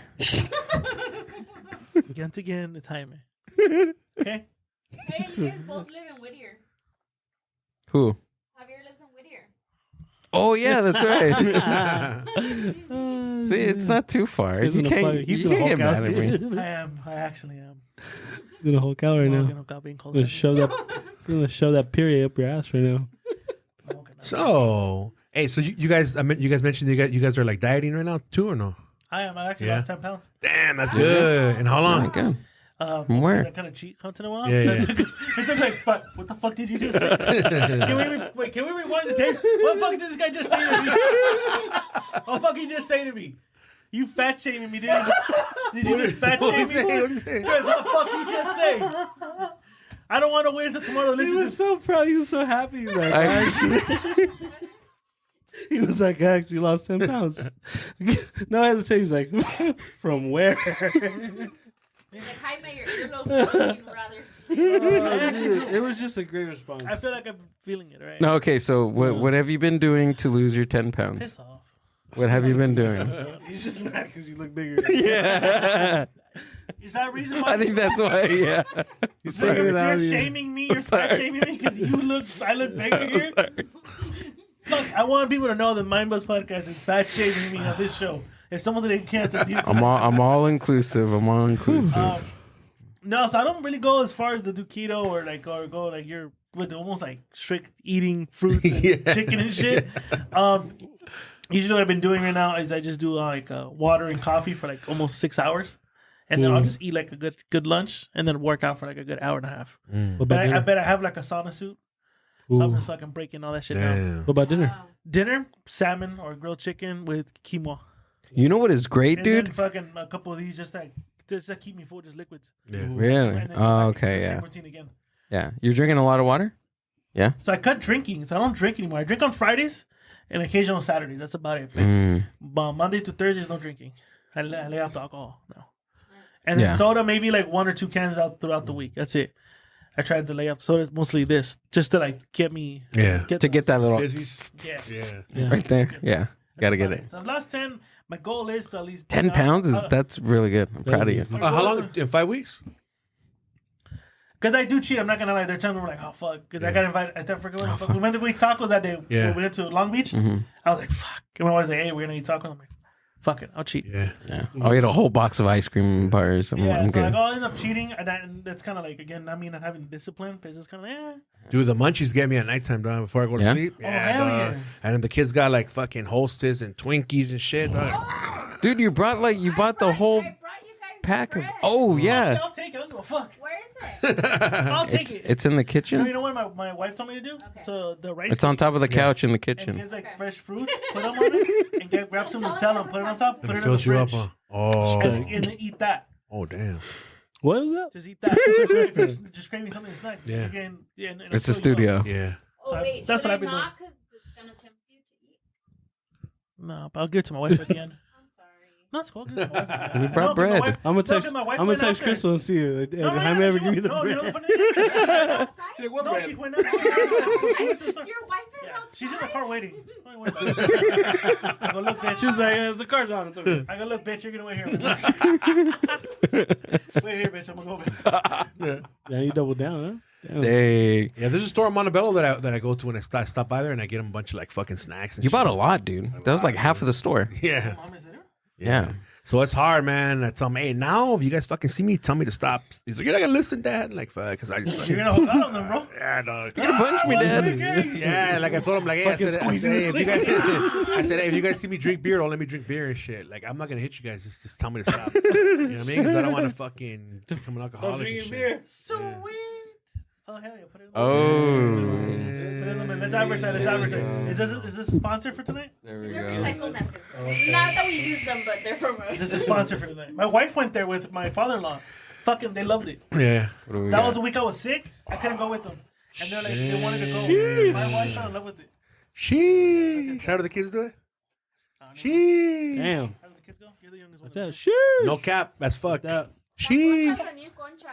Again, it's Jaime. Okay? Hey, you guys both live in Whittier. Who? Javier lives in Whittier. Oh yeah, that's right. See, it's not too far. He's You gonna can't, fuck- he's you gonna can't get Hulk out, mad at me. dude. I am. I actually am. He's gonna Hulk out right I'm now. gonna stop being cold. He's gonna shove that period up your ass right now. So, hey, so you guys, you guys mentioned you guys are like dieting right now too, or no? I am. I actually Yeah. lost 10 pounds. Damn, that's Did you? good. And how Oh my long? god. From where? I kind of cheat once in a while. Yeah, So yeah. It took like, fuck, what the fuck did you just say? Can we rewind the tape? What the fuck did this guy just say to me? What the fuck did he just say to me? You fat shaming me, dude. Did you just fat shame me? What did he say? Guys, what the fuck did he just say? I don't want to wait until tomorrow to He listen was to so proud. He was so happy. He's like, I- actually, he was like, I actually lost 10 pounds. No hesitation. He's like, from where? Like, Jaime, your earlobe is looking rather sleep. It was just a great response. I feel like I'm feeling it, right? No, okay. So what have you been doing to lose your 10 pounds? Piss off. What have you been doing? He's just mad because you look bigger. Yeah. Is that a reason why? I think that's why. Yeah. He's Like, taking if it out you're of you. shaming me, you're sorry. fat shaming me because I look bigger here. Fuck, I want people to know that Mind Buzz Podcast is fat shaming me on this show. If someone didn't cancel, I'm all inclusive. I'm all inclusive. no, so I don't really go as far as to do keto or go like you're with almost like strict eating fruits and Yeah. chicken and shit. Usually what I've been doing right now is I just do like water and coffee for like almost 6 hours, and then I'll just eat like a good lunch and then work out for like a good hour and a half. What But about I dinner? bet I have like a sauna suit, so I'm Ooh. just fucking breaking all that shit down. Damn. What about dinner? Wow. Dinner, salmon or grilled chicken with quinoa. You know what is great, And dude? then fucking a couple of these just to keep me full, just liquids. Yeah. Really? And then Oh, go back okay. into the same Yeah. routine again. Yeah. You're drinking a lot of water? So I cut drinking. So I don't drink anymore. I drink on Fridays and occasional Saturdays. That's about it. Mm. But Monday to Thursdays, no drinking. I lay off the alcohol now. And then Yeah. soda, maybe like 1 or 2 cans out throughout the week. That's it. I tried to lay off soda, mostly this, just to like get me. Yeah. To get that little Fizzies. Yeah. right there. Yeah. Gotta get it. So I've lost 10. My goal is to at least 10 pounds that's really good. I'm proud of you. How long? In 5 weeks? Because I do cheat. I'm not gonna lie. There are times where we're like, oh fuck, because I got invited. I forgot what the fuck. We went to eat tacos that day. Yeah. We went to Long Beach. I was like, fuck. And my wife's like, hey, we're gonna eat tacos. I'm like, fuck it, I'll cheat. Yeah. Yeah. I'll eat a whole box of ice cream bars. I'm Yeah, so good. like, I'll end up cheating, and that's kind of like, again, I mean, not having discipline, but it's just kind of like, Dude, the munchies get me at nighttime, dog, before I go to Yeah? sleep. hell dog. yeah. And then the kids got like fucking Hostess and Twinkies and shit. Dog. Dude, you bought the whole I brought you guys pack of. bread. Oh, yeah. I'll take it. I'll go. the fuck? Where is it? I'll take it. It's in the kitchen. You know what my wife told me to do? Okay. So the rice. It's on top of the couch in the And kitchen. get like fresh fruits, put them on it, and grab some Nutella and put it on top. Put It it in the fills you up, fridge. huh? Oh. And then eat that. Oh, damn. What was that? Just eat that. If you're just craving something to snack. Yeah. And it'll It's the fill you up. studio. Yeah. Oh, So wait. that's should what I I've been doing. not? Because it's going to tempt you to eat. No, but I'll give it to my wife at the end. I'm sorry. No, it's cool. I'll give it to my wife at the We end. brought No, 'cause my bread. wife- I'm no, gonna 'cause text. my wife I'm gonna went out text there. Crystal and see you. No, Hey, no, how no, ever she give you went- the no, you know bread? the funny thing? Outside? No, she went out. She went to the store. Your wife is Yeah, outside? she's in the car waiting. Don't worry about it. I go, look, bitch. She was like, "The car's on." It's okay. I go, look, bitch, you're gonna wait here. Wait here, bitch. I'm gonna go back. Yeah, you double down, huh? Damn. Dang. Yeah, there's a store in Montebello that I go to when I stop by there and I get them a bunch of like fucking snacks. And You shit. bought a lot, dude. That was like half of the store. Yeah. Mom, is it her? Yeah. So it's hard, man. I tell him, hey, now if you guys fucking see me, tell me to stop. He's like, you're not gonna listen, Dad. Like, fuck, because I just. You're gonna hold out on them, bro. Yeah, dog. You're gonna punch me, Dad. Yeah, like I told him, like, hey, I said, hey, if you guys, I said, hey, if you guys see me drink beer, don't let me drink beer and shit. Like, I'm not gonna hit you guys. Just tell me to stop. You know what I mean? Because I don't want to fucking become an alcoholic. And shit. Sweet. Oh hell yeah! Put it in the Oh. Put it in the Let's advertise. Let's advertise. Is this a sponsor for tonight? There we They're go. recycled napkins. Not that we use them, but they're from us. This is a sponsor for tonight. My wife went there with my father-in-law. Fucking, they loved it. Yeah. What do we That got? was the week I was sick. I couldn't go with them, and they're like, they wanted to go. My wife fell in love with it. Sheesh. How do the kids do it? Sheesh. Damn. How did the kids go? You're the youngest one. What's that? Shit. No cap. That's fuck. That. Sheesh. That's a new concha.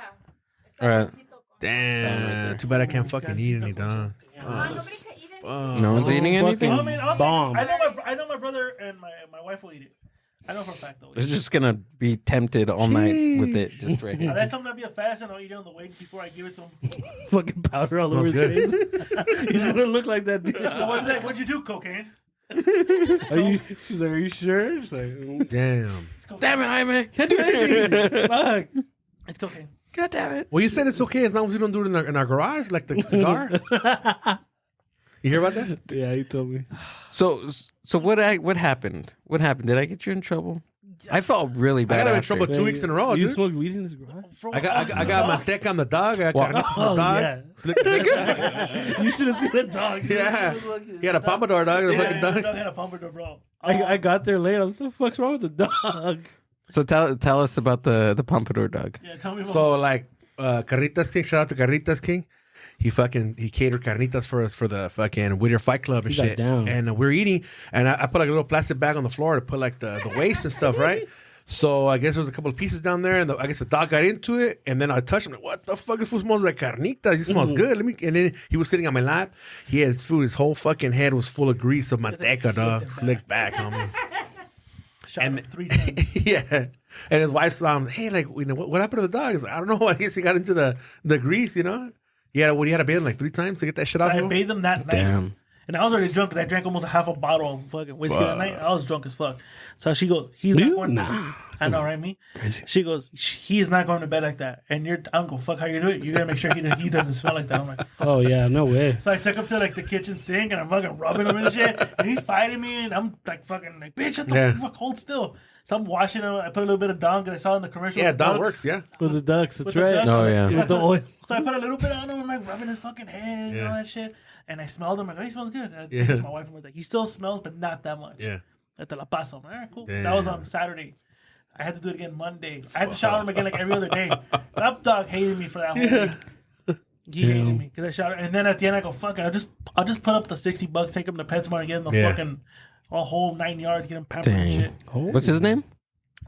It's All right. pancito con- Damn. Too bad I can't fucking eat any, dog. Nobody can eat it. No one's eating anything? Well, I mean, I'll take, Bomb. I know my brother and my wife will eat it. I know for a fact though. They're just gonna be tempted all night with it, just right here. Unless I'm gonna be a fast and I'll eat it on the way before I give it to him. Fucking powder all over his Smells face. He's gonna look like that dude. What's that? What'd you do? Cocaine? Are you? She's like, "Are you sure?" She's like, Damn. It's cocaine. Damn it, Jaime! "Can't do anything." Fuck. It's cocaine. God damn it! Well, you said it's okay as long as we don't do it in our garage, like the cigar. You hear about that? Yeah, he told me. So what happened? What happened? Did I get you in trouble? I felt really I bad. got him in after. trouble 2 weeks in a row, You dude. smoke weed in his garage? I got manteca on the dog. I got carnitas on the dog. yeah. Slick- You should have seen the dog. yeah. He had a pompadour dog. The fucking The dog dog. had a pompadour, bro. I got there late. I was like, "What the fuck's wrong with the dog?" So tell us about the pompadour dog. Yeah, tell me about So like Carnitas King, shout out to Carnitas King. He catered carnitas for us for the fucking Whittier Fight Club and He got shit. down. And we're eating, and I put like a little plastic bag on the floor to put like the waste and stuff, right? So I guess there was a couple of pieces down there, and I guess the dog got into it, and then I touched him. Like, what the fuck? This food smells like carnitas. He smells good. And then he was sitting on my lap. He had his food. His whole fucking head was full of grease of manteca, dog. Slick back, homie. shot and- him 3 times. Yeah. And his wife saw him. Hey, like, you know, what happened to the dog? He's like, I don't know. I guess he got into the grease, you know? Yeah, what, he had to bathe him like 3 times to get that shit So off I him? bathed him that night. Damn. And I was already drunk because I drank almost a half a bottle of fucking whiskey that night. I was drunk as fuck. So she goes, he's not You? going Nah. I know, right? Me? Crazy. She goes, he is not going to bed like that. And I don't go, fuck how you do it. You got to make sure he doesn't smell like that. I'm like, fuck. Oh yeah, no way. So I took him to like the kitchen sink and I'm fucking rubbing him and shit. And he's fighting me and I'm like fucking like, bitch, shut the Yeah. fuck, hold still. So I'm washing him. I put a little bit of Dawn because I saw in the commercial. Yeah, with the Don ducks. works, yeah. With the ducks, that's With the right. ducks, Oh, I'm like, yeah. dude, With the oil. So I put a little bit on him and like rubbing his fucking head and Yeah. all that shit. And I smelled him. Like, oh, he smells good. And I Yeah. took it to my wife and was like, he still smells, but not that much. Yeah. Te la paso. All right, cool. Damn. That was on Saturday. I had to do it again Monday. I had to shower him again like every other day. That dog hated me for that whole week. He hated me because I showered. And then at the end, I go, fuck it. I'll just put up the $60, take him to PetSmart, and get him the Yeah. fucking a whole 9 yards, get him pampered and Dang. shit. What's his name?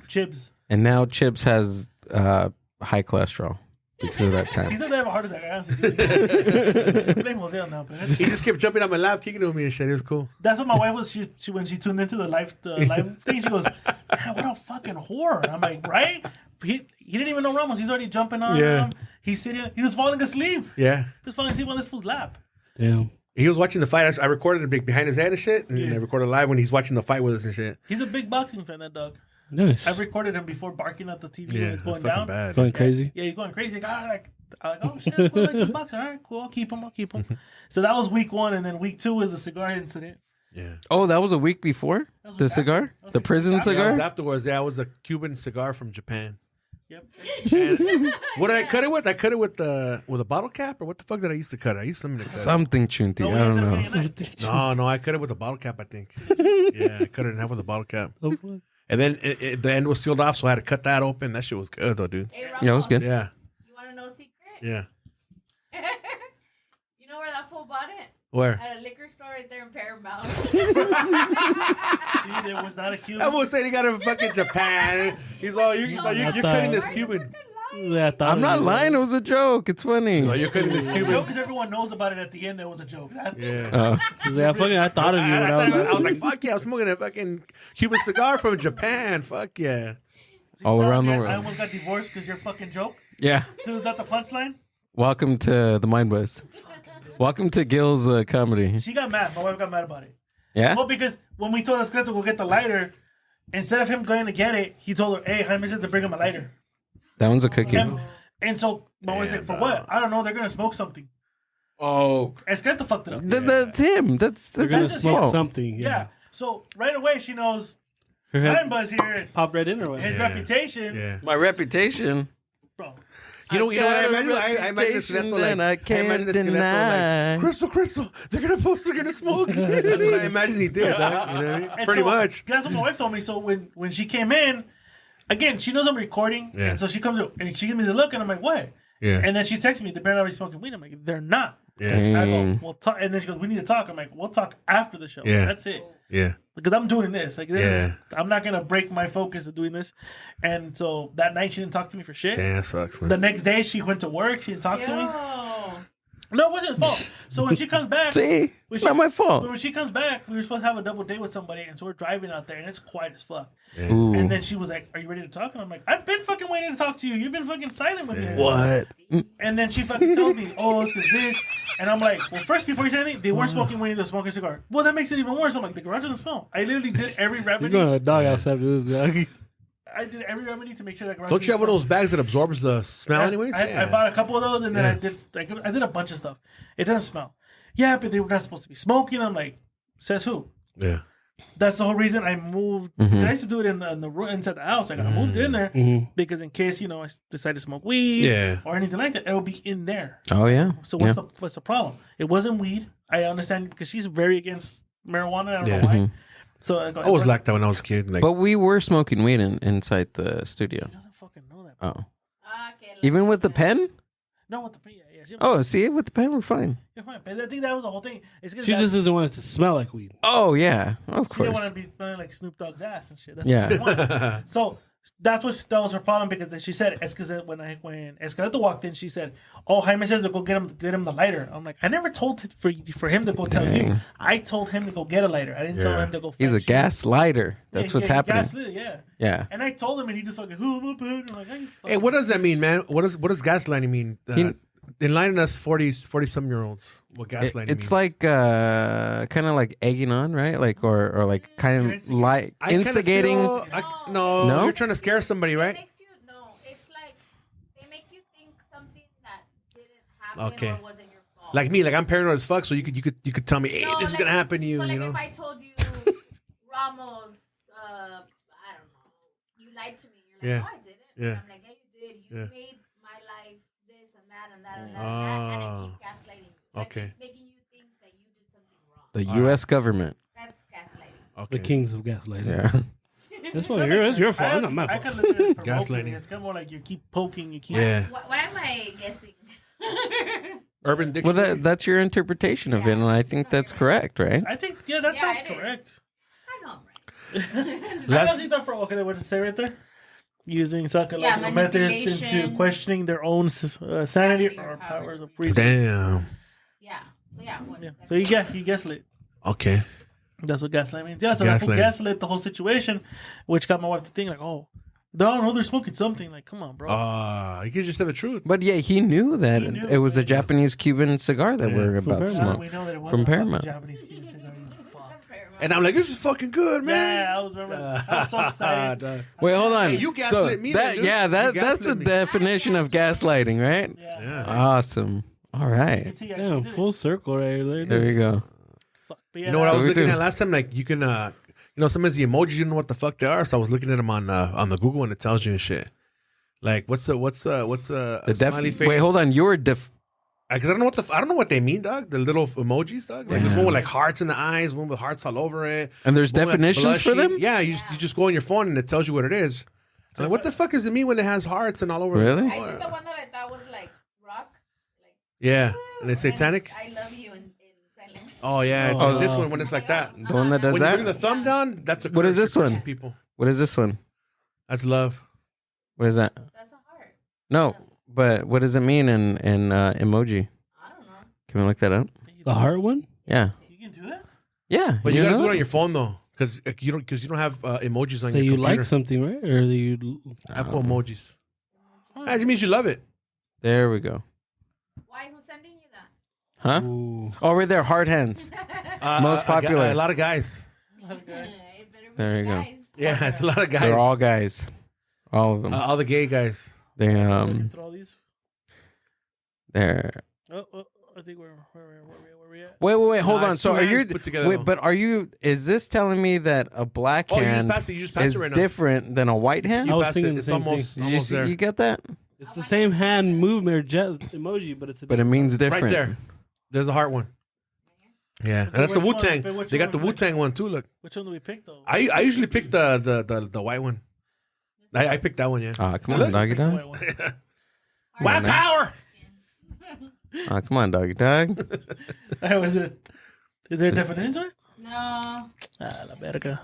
Chibs. And now Chips has high cholesterol because of that He's time. not gonna have a heart attack. I honestly. Blame Jose on that, but He just kept jumping on my lap, kicking to me and shit. It was cool. that's what my wife was. She when she tuned into the live thing, she goes, "Man, what a fucking whore!" I'm like, right? He didn't even know Ramos. He's already jumping on Yeah. him. He's sitting. He was falling asleep. Yeah. He was falling asleep on this fool's lap. Damn. He was watching the fight. I recorded it behind his head and shit. And I recorded live when he's watching the fight with us and shit. He's a big boxing fan. That dog. Nice. I've recorded him before barking at the TV Yeah, when it's that's going fucking down. bad. Going crazy. Yeah, he's going crazy. I'm like, oh shit, cool, like this boxer. All right, cool. I'll keep him. So that was week 1, and then week 2 was the cigar incident. Yeah. Oh, that was a week before was the week cigar, after. That was the week prison after. Yeah, it was cigar. afterwards. Yeah, it was a Cuban cigar from Japan. Yep. What did I cut it with? I cut it with a bottle cap, or what the fuck did I used to cut it? I used something to cut it. Something chunty. No, I don't know. No, I cut it with a bottle cap, I think. Yeah, I cut it in half with a bottle cap. Oh, fuck. And then the end was sealed off, so I had to cut that open. That shit was good, though, dude. Hey, Yeah, it was good. Yeah, You want to know a secret? yeah. You know where that fool bought it? Where? At a liquor store right there in Paramount. Dude, it was not a Cuban. I was saying he got it in fucking Japan. He's all, you're cutting this Cuban. Yeah, I thought I'm not lying. It was a joke. It's funny. Oh, you're cutting this The Cuban. joke is everyone knows about it at the end. There was a joke. That's Yeah. Yeah, fucking, I thought of you when I was like, fuck yeah, I'm smoking a fucking Cuban cigar from Japan. Fuck yeah. All around the I world. almost got divorced because your fucking joke. Yeah. So is that the punchline? Welcome to the Mind Buzz. Welcome to Gill's comedy. She got mad. My wife got mad about it. Yeah? Well, because when we told Escreto to go get the lighter, instead of him going to get it, he told her, "Hey, Jaime says to bring him a lighter." That one's a cookie. And so my wife's like, "For what?" I don't know. They're gonna smoke something. Oh. Escreto fucked it up. That's him. That's They're gonna his smoke fault. something. Yeah. Yeah. So right away she knows Her Mind head Buzz here, popped right in or what? his reputation, Yeah. My reputation. bro. You know what I got a imagine? I imagine reputation Esqueleto that I can't imagine Esqueleto deny. like, Crystal, they're gonna smoke. That's what I imagine he did, dog. You know what I mean? And Pretty so, much. That's what my wife told me. So when she came in, again, she knows I'm recording. Yeah. And so she comes up and she gives me the look, and I'm like, "What?" Yeah. And then she texts me, "They're not already smoking weed." I'm like, "They're not." Yeah. I go, Dang. "We'll talk." And then she goes, "We need to talk." I'm like, "We'll talk after the show." Yeah. That's it. Yeah. Because I'm doing this. Like this, Yeah. I'm not gonna break my focus of doing this. And so that night she didn't talk to me for shit. Damn, that sucks, man. The next day she went to work. She didn't talk to me. No, it wasn't his fault. So when she comes back, See? It's not my fault. when she comes back, we were supposed to have a double date with somebody, and so we're driving out there, and it's quiet as fuck. Ooh. And then she was like, "Are you ready to talk?" And I'm like, "I've been fucking waiting to talk to you. You've been fucking silent with me." What? And then she fucking told me, "Oh, it's because this." And I'm like, "Well, first, before you say anything, they weren't smoking weed. They were smoking a cigar." Well, that makes it even worse. I'm like, "The garage doesn't smell." I literally did every You're remedy. going to a doghouse after this, dog. I did every remedy to make sure that garage. Don't you have one of those bags that absorbs the smell, Yeah, anyways? I bought a couple of those, and then Yeah. I did a bunch of stuff. It doesn't smell. Yeah, but they were not supposed to be smoking. I'm like, says who? Yeah. That's the whole reason I moved. I used to do it in the room inside the house. Like I moved it in there because in case I decide to smoke weed Yeah. or anything like that, it'll be in there. Oh, yeah. So Yeah. what's the problem? It wasn't weed. I understand because she's very against marijuana. I don't Yeah. know why. So I go, I was like that when I was a kid. Like, But we were smoking weed inside the studio. She doesn't fucking know that. Bro. Oh. Even with the pen? No, what the yeah. Oh, see, with the pen, we're fine. You're fine. But I think that was the whole thing. It's because She just doesn't want it to smell like weed. Oh, yeah. Of she didn't course. want to be smelling like Snoop Dogg's ass and shit. That's Yeah. what she wanted. So that was her problem because then she said it's because when Escaleto walked in, she said, "Oh, Jaime says to go get him the lighter." I'm like, I never told for him to go tell you. Dang. I told him to go get a lighter. I didn't tell him to go. He's a fetch you. gaslighter. That's what's happening. Gaslit it, yeah. Yeah. And I told him, and he just fucking. I'm like, hey, fucking what does that mean, man? What does gaslighting mean? Enlighten us 40-some-year-olds. What gaslighting It's means. like kind of like egging on, right? Like or like kind of like I kinda instigating. feel- no, No? you're trying to scare somebody, right? It's like they make you think something that didn't happen Okay. or wasn't your fault. Like me, like I'm paranoid as fuck. So you could tell me, hey, No, this is like- gonna happen to you. So like You know? if I told you Ramos, I don't know, you lied to me. You're like, Yeah. no, I didn't. Yeah. And I'm like, yeah, you did. You Yeah. made my life this and that and that and that and I keep gaslighting you. So Okay. I keep making you think that you did something wrong. The U.S. government. That's gaslighting. Okay. The kings of gaslighting. Yeah. That's what it's your fault. Not my I fault. kind of look at it provoking. Gaslighting. It's kind of more like you keep poking. You keep. Yeah. Why am I guessing? Urban Well, Dictionary. that's your interpretation of it, and I think that's correct, right? I think that Yeah, sounds it is. correct. I know I'm right. I also thought for what to say right there. Using psychological methods into manipulation. questioning their own sanity or powers of reason. Damn. Yeah. So yeah. What, Yeah. So you gaslit. Okay. That's what gaslight means. Yeah. So that fool Gaslighting. gaslit the whole situation, which got my wife to think like, oh, no, they're smoking something. Like, come on, bro. You could just say the truth. But yeah, he knew that He knew it was a that. Japanese Cuban cigar that we're about to Paramount. smoke. we know that it From wasn't Paramount. Japanese Cuban cigar. You fuck. And I'm like, this is fucking good, man. Yeah, I was so excited. Wait, hold on. Hey, you gaslit me then, That, dude. yeah, You that's gaslit the me. definition of gaslighting, right? Yeah. Yeah. Awesome. All right. See, I Damn, actually did full it. circle right there. There you go. Fuck. But yeah, You know what I So was we looking do. at last time? Like you can, sometimes the emojis you don't know what the fuck they are. So I was looking at them on the Google and it tells you and shit. Like, what's a smiley face? Wait, hold on. You're Because I don't know I don't know what they mean, dog. The little emojis, dog. Like there's one with like hearts in the eyes, one with hearts all over it. And there's one that's definitions for blushy. them? Yeah, you just go on your phone and it tells you what it is. I'm like, what the fuck does it mean when it has hearts and all over? Really? I think the one that I thought was like rock. Like, Yeah, and it's satanic. I love you in silent. Oh yeah, it's this one when it's like that. The one that does When you bring the that? thumb down, that's a What is curse this you're cursing one? People, What is this one? that's love. What is that? That's a heart. No, but what does it mean in emoji? I don't know. Can we look that up? The heart one? Yeah. You can do that? Yeah. But you gotta know do it that? on your phone though, because you don't have emojis on That your you computer. like something, right? Or that you... Apple emojis. That just means you love it. There we go. Why? Who's sending you that? Huh? Ooh. Oh, right there. Hard hands. Most popular. A lot of guys. It better be There you the go. guys. Yeah, it's a lot of guys. They're all guys. All of them. all the gay guys. They Through all these. they're. I think where we at? Wait. Hold Nah, on. it's So two are you? hands put together, Wait, though. but are you? Is this telling me that a black Oh, you just hand passed it. You just passed is it right now. different than a white hand? I was Passed thinking it. the It's same almost, thing. Did you almost see? there. You get that? It's the same hand movement or jet emoji, but it's a But it means different. Right there. There's a heart one. Yeah, and that's the which Wu one? Tang. But which They got the one? Wu Tang one too. Look, Which one do we pick though? I usually pick the white one. I picked that one. Yeah. Ah, come on, doggy Pick the dog. white one. White man. power. Ah, come on, doggy dog. Was it? Is there a definition to it? No. Ah, la verga.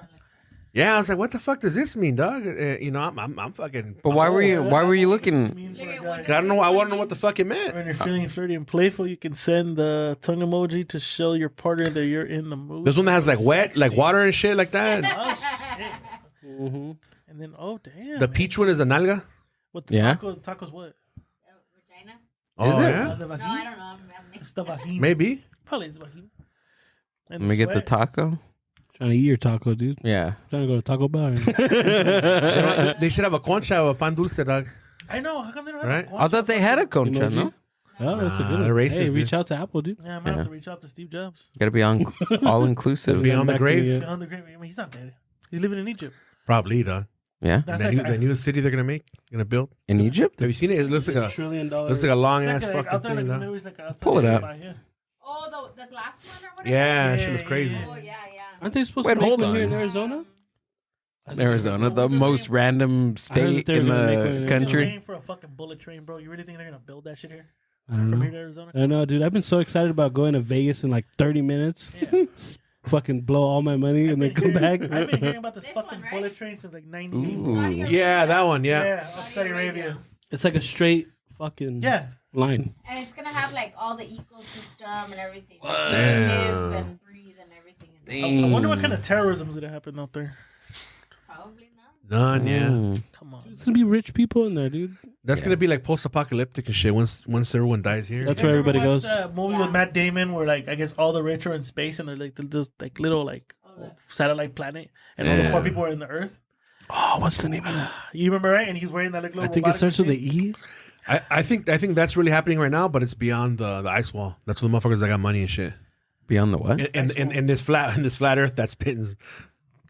Yeah, I was like, what the fuck does this mean, dog? I'm fucking. But why were you looking? Mean for a Look at guy. what- I don't know. I want to know what the fuck it meant. When you're feeling flirty and playful, you can send the tongue emoji to show your partner that you're in the mood. There's one that has like wet, like Sexting. water and shit like that. Oh shit! Mm-hmm. And then damn. The peach one is a nalga. What the Yeah. tacos what? Vagina? Oh it? yeah, The No, I vagina. don't know. I'm mixed. It's the vagina. maybe. Probably it's vagina. Let And me get the sweat. taco. Trying to eat your taco, dude. Yeah. Trying to go to Taco Bell. They should have a concha or a pan dulce, dog. I know. How come they don't have Right? a I thought they had a concha. Emoji? No, Oh, that's a Nah, good they're one. racist, Hey, dude. reach out to Apple, dude. Yeah, I might have to reach out to Steve Jobs. gotta be all inclusive. Be on the Back to grave. you. Beyond the grave. I mean, he's not dead. He's living in Egypt. Probably, dog. Yeah, That's The like new city they're gonna build. in Egypt. Have you seen it? It looks like $1 a trillion. looks like a long ass Like, fucking out there, thing. like, dog. it was like outside Pull it the- up. Yeah. Oh, the glass one or whatever? Yeah, she was crazy. Oh, yeah. Aren't they supposed Wait, to make hold one on. here in Arizona? Arizona, the most random state they were in gonna make one the in They're country. waiting for a fucking bullet train, bro. You really think they're gonna build that shit here I don't from know. here to Arizona? I know, dude. I've been so excited about going to Vegas in like 30 minutes. Yeah. Fucking blow all my money and then come back. I've been hearing about this This fucking one, right? bullet train since like '98. Ooh. Yeah, that one. Yeah. Yeah, of Saudi Arabia. It's like a straight fucking Yeah, line. And it's going to have like all the ecosystem and everything. Damn. Live and breathe and everything. I wonder what kind of terrorism is gonna happen out there. Probably not. None. Yeah. Mm. Come on. There's gonna be rich people in there, dude. That's gonna be like post-apocalyptic and shit. Once everyone dies here. That's You where guys ever everybody watched goes. that movie with Matt Damon, where like I guess all the rich are in space and they're like this like little like satellite planet, and all the poor people are in the Earth. Oh, what's the name of that? You remember, right? And he's wearing that like little. I think it robotic starts with the machine. E. I think that's really happening right now, but it's beyond the ice wall. That's for the motherfuckers that got money and shit. Beyond the what? And in this flat Earth that spins.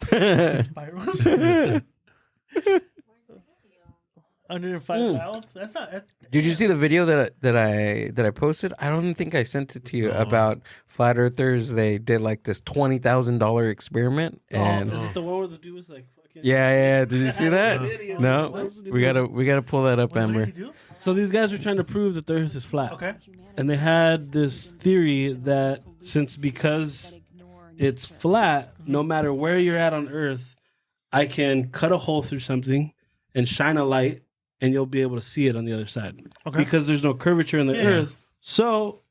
Spirals. 105 miles. That's not. Did you see the video that I posted? I don't think I sent it to you about flat earthers. They did like this $20,000 experiment, and Is it the one where the dude was like fucking? yeah. Did you see that? Idiot. No, we gotta pull that up, What did Amber. he do? So these guys were trying to prove that the Earth is flat. Okay. And they had this theory that because it's flat, no matter where you're at on Earth, I can cut a hole through something and shine a light, and you'll be able to see it on the other side. Okay. Because there's no curvature in the Yeah. Earth. So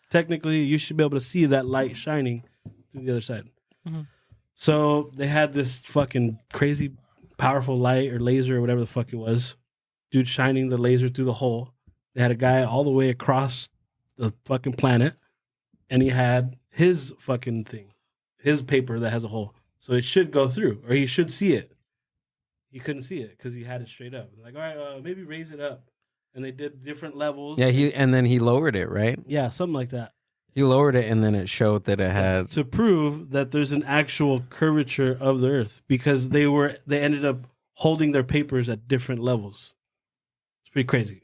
technically, you should be able to see that light shining through the other side. Mhm. So they had this fucking crazy powerful light or laser or whatever the fuck it was. Dude shining the laser through the hole. They had a guy all the way across the fucking planet, and he had his fucking thing, his paper that has a hole. So it should go through, or he should see it. He couldn't see it because he had it straight up. They're like, all right, maybe raise it up. And they did different levels. Yeah, then he lowered it, right? Yeah, something like that. He lowered it, and then it showed that it had. To prove that there's an actual curvature of the Earth, because they ended up holding their papers at different levels. pretty crazy.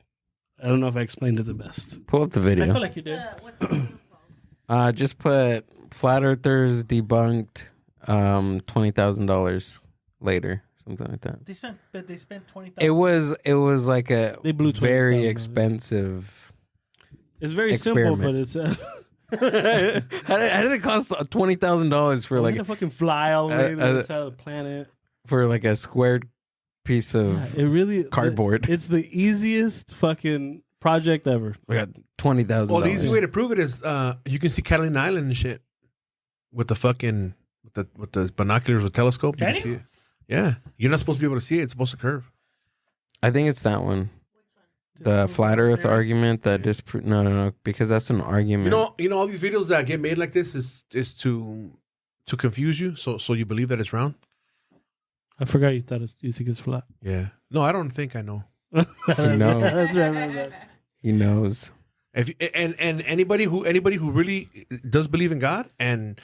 I don't know if I explained it the best. Pull up the I video. feel like you did. What's the name called? Just put flat earthers debunked $20,000 later, something like that. They spent $20,000. It was like a They blew very $20,000. expensive. It's very simple, but it's How did it cost $20,000 for like like a fucking fly all the way to the other side of the planet. for like a squared piece of It really cardboard? It's the easiest fucking project ever. We got $20,000. Well, the easy way to prove it is you can see Catalina Island and shit with the fucking with the binoculars with telescope. You Can can see you? it. Yeah, you're not supposed to be able to see it. It's supposed to curve. I think it's that one. The flat Earth argument that no, because that's an argument. You know, all these videos that get made like this is to confuse you, so you believe that it's round. I forgot you think it's flat. Yeah. No, I don't think I know. He knows. That's right. He knows. If and anybody who really does believe in God and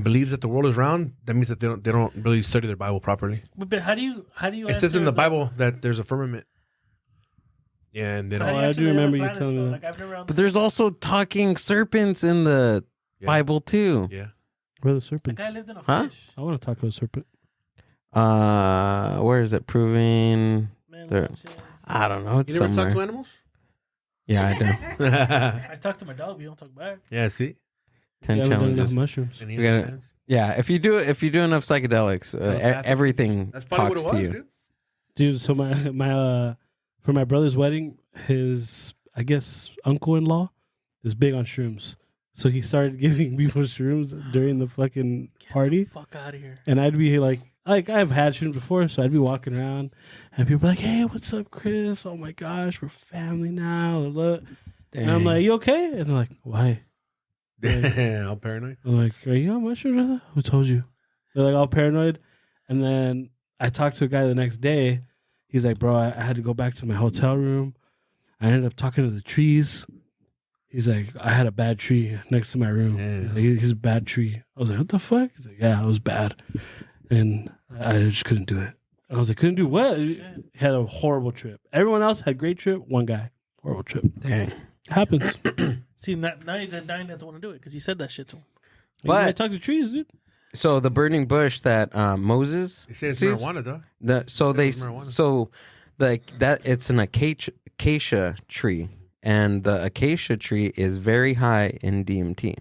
believes that the world is round, that means that they don't really study their Bible properly. But how do you? It says in the Bible that there's a firmament. Yeah, and they don't. I do remember you telling me that. Like, I've never But there's also talking serpents in the Yeah. Bible too. Yeah. Where are the The serpents? guy lived in a Huh? fish. I want to talk about a serpent. Where is it? Proving Man, there. shit. I don't know. It's You never somewhere. talk to animals? Yeah, I do. I talked to my dog, but you don't talk back. Yeah, see? 10 You haven't done enough challenges. mushrooms. And he We gotta- understands. Yeah, if you do enough psychedelics, Telepathic. everything That's probably talks what to it you. was, dude. Dude, so my for my brother's wedding, his I guess uncle-in-law is big on shrooms. So he started giving people shrooms during the fucking party. Fuck out of here. And I'd be like I've had shrooms before, so I'd be walking around and people were like, "Hey, what's up, Chris? Oh my gosh, we're family now." And I'm like, "You okay?" And they're like, "Why?" All paranoid. I'm like, "Are you on mushrooms, brother? Who told you?" They're like all paranoid. And then I talked to a guy the next day. He's like, "Bro, I had to go back to my hotel room. I ended up talking to the trees." He's like, "I had a bad tree next to my room." Yeah. He's like, "He's a bad tree." I was like, "What the fuck?" He's like, "Yeah, it was bad. And I just couldn't do it." I was like, "Couldn't do what?" He had a horrible trip. Everyone else had great trip. One guy, horrible trip. Dang. Happens. See, now he doesn't want to do it because you said that shit to him. What? I talk to trees, dude. So the burning bush that Moses They say it's sees- marijuana, though. It's an acacia tree, and the acacia tree is very high in DMT.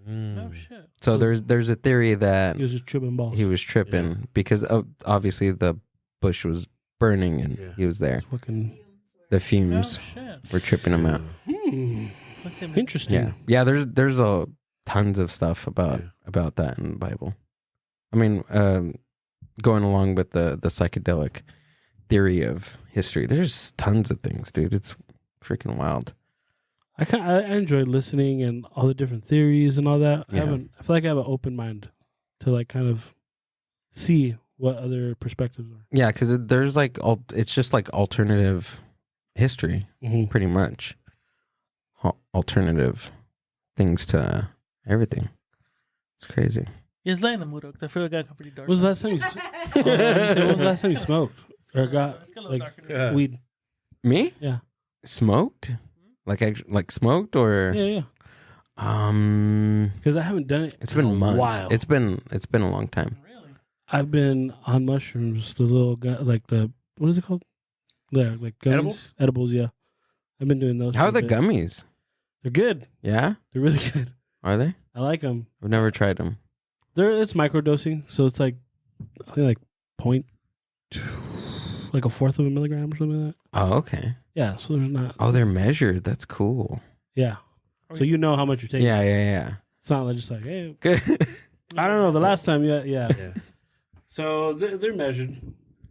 Oh shit. So there's a theory that He was just tripping balls. he was tripping because obviously the bush was burning and Yeah. he was there. Fucking The Oh fumes shit. were tripping him out. What's him? interesting. Yeah. There's tons of stuff about that in the Bible. I mean, going along with the psychedelic theory of history, there's tons of things, dude. It's freaking wild. I enjoyed listening and all the different theories and all that. Yeah. I feel like I have an open mind to like kind of see what other perspectives are. Yeah, because there's like it's just like alternative history, Mm-hmm. pretty much. Alternative things to everything. It's crazy. He's laying the mood because I feel like I got pretty dark. When was the last time you? When was the last time you smoked or got It's got a little like darker than that. weed? Me? Yeah. Smoked? Like smoked or Yeah. Because I haven't done it. It's been in a months. while. It's been a long time. Really? I've been on mushrooms. The little like the what is it called? Yeah, like gummies. Edibles? Edibles. Yeah. I've been doing those. How for are the a bit. gummies? They're good. Yeah? They're really good. Are they? I like them. I've never tried them. It's microdosing, so it's like I think like point, like a fourth of a milligram or something like that. Oh, okay. Yeah, so there's not. Oh, they're measured. That's cool. Yeah, so you know how much you're taking. Yeah. It's not like just like hey. Good. I don't know. The last time, yeah. Yeah. So they're measured.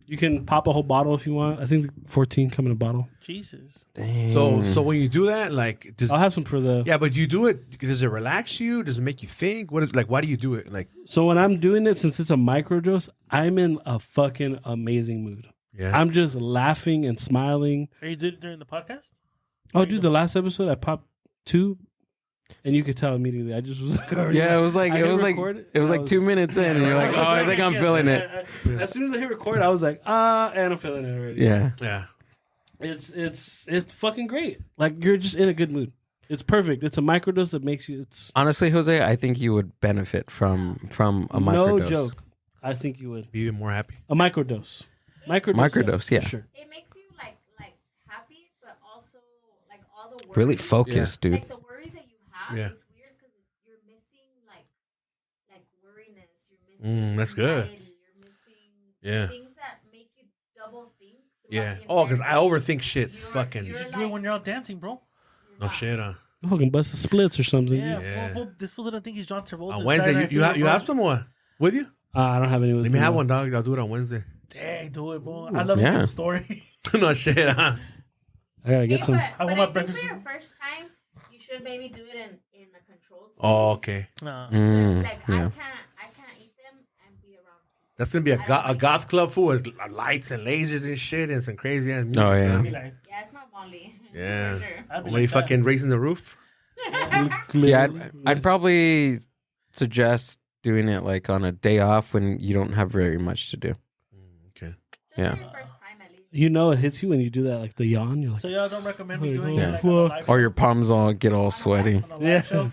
You can pop a whole bottle if you want. I think 14 come in a bottle. Jesus. Dang. So when you do that, like, I'll have some for the. yeah, but you do it. Does it relax you? Does it make you think? What is like? Why do you do it? Like, So when I'm doing it, since it's a microdose, I'm in a fucking amazing mood. yeah, I'm just laughing and smiling. Are you doing it during the podcast? Oh, dude, the last episode I popped 2, and you could tell immediately. I just was like, already yeah, it was like I it hit was like record, it was and I like 2 minutes in, and you're like, oh, I think I'm feeling it. As soon as I hit record, I was like, and I'm feeling it already. Yeah. yeah. It's fucking great. Like you're just in a good mood. It's perfect. It's a microdose that makes you. It's Honestly, Jose, I think you would benefit from a microdose. no joke. I think you would. Be even more happy. A microdose. Microdose, yeah. for sure. It makes you like happy, but also like all the worries. Really focused, dude. Like the worries that you have. Yeah. It's weird because you're missing like worriness. You're missing. That's good. anxiety, You're missing Yeah. things that make you double think. Yeah. throughout the Oh, because I entire overthink shit. It's You're- fucking. You you're should do it when you're out dancing, bro. No shit. You fucking bust the splits or something. Yeah, Yeah. This fool doesn't think he's John Travolta. On Wednesday, you have someone with you? I don't have any. Let me have one, dog. I'll do it on Wednesday. Dang, do it, bro. I love Yeah. the story. No shit. Huh? I gotta get some. But I want I my think breakfast- for your first time, you should maybe do it in a controlled space. Oh, okay. Nah. Mm, Like yeah. I can't eat them and be around people. That's gonna be I don't a like goth club full with lights and lasers and shit and some crazy ass music. Oh, yeah. Be like, Yeah, it's not Molly. Yeah. For sure. I'd be When you like that. fucking raising the roof. Yeah, I'd probably suggest doing it like on a day off when you don't have very much to do. Okay. Just Yeah. for your first time at least. You know, it hits you when you do that, like the yawn. You're like, So y'all don't recommend me Holy doing fuck. it like on a live Or your palms all get all sweaty. on a live Yeah. show? No.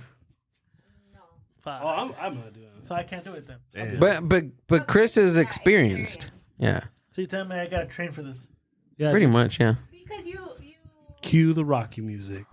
Fuck. oh, I'm gonna do it. So I can't do it then. Damn. But Chris is experienced. Yeah, So you tell me I gotta train for this. Yeah, pretty much. Yeah. Because you Cue the Rocky music.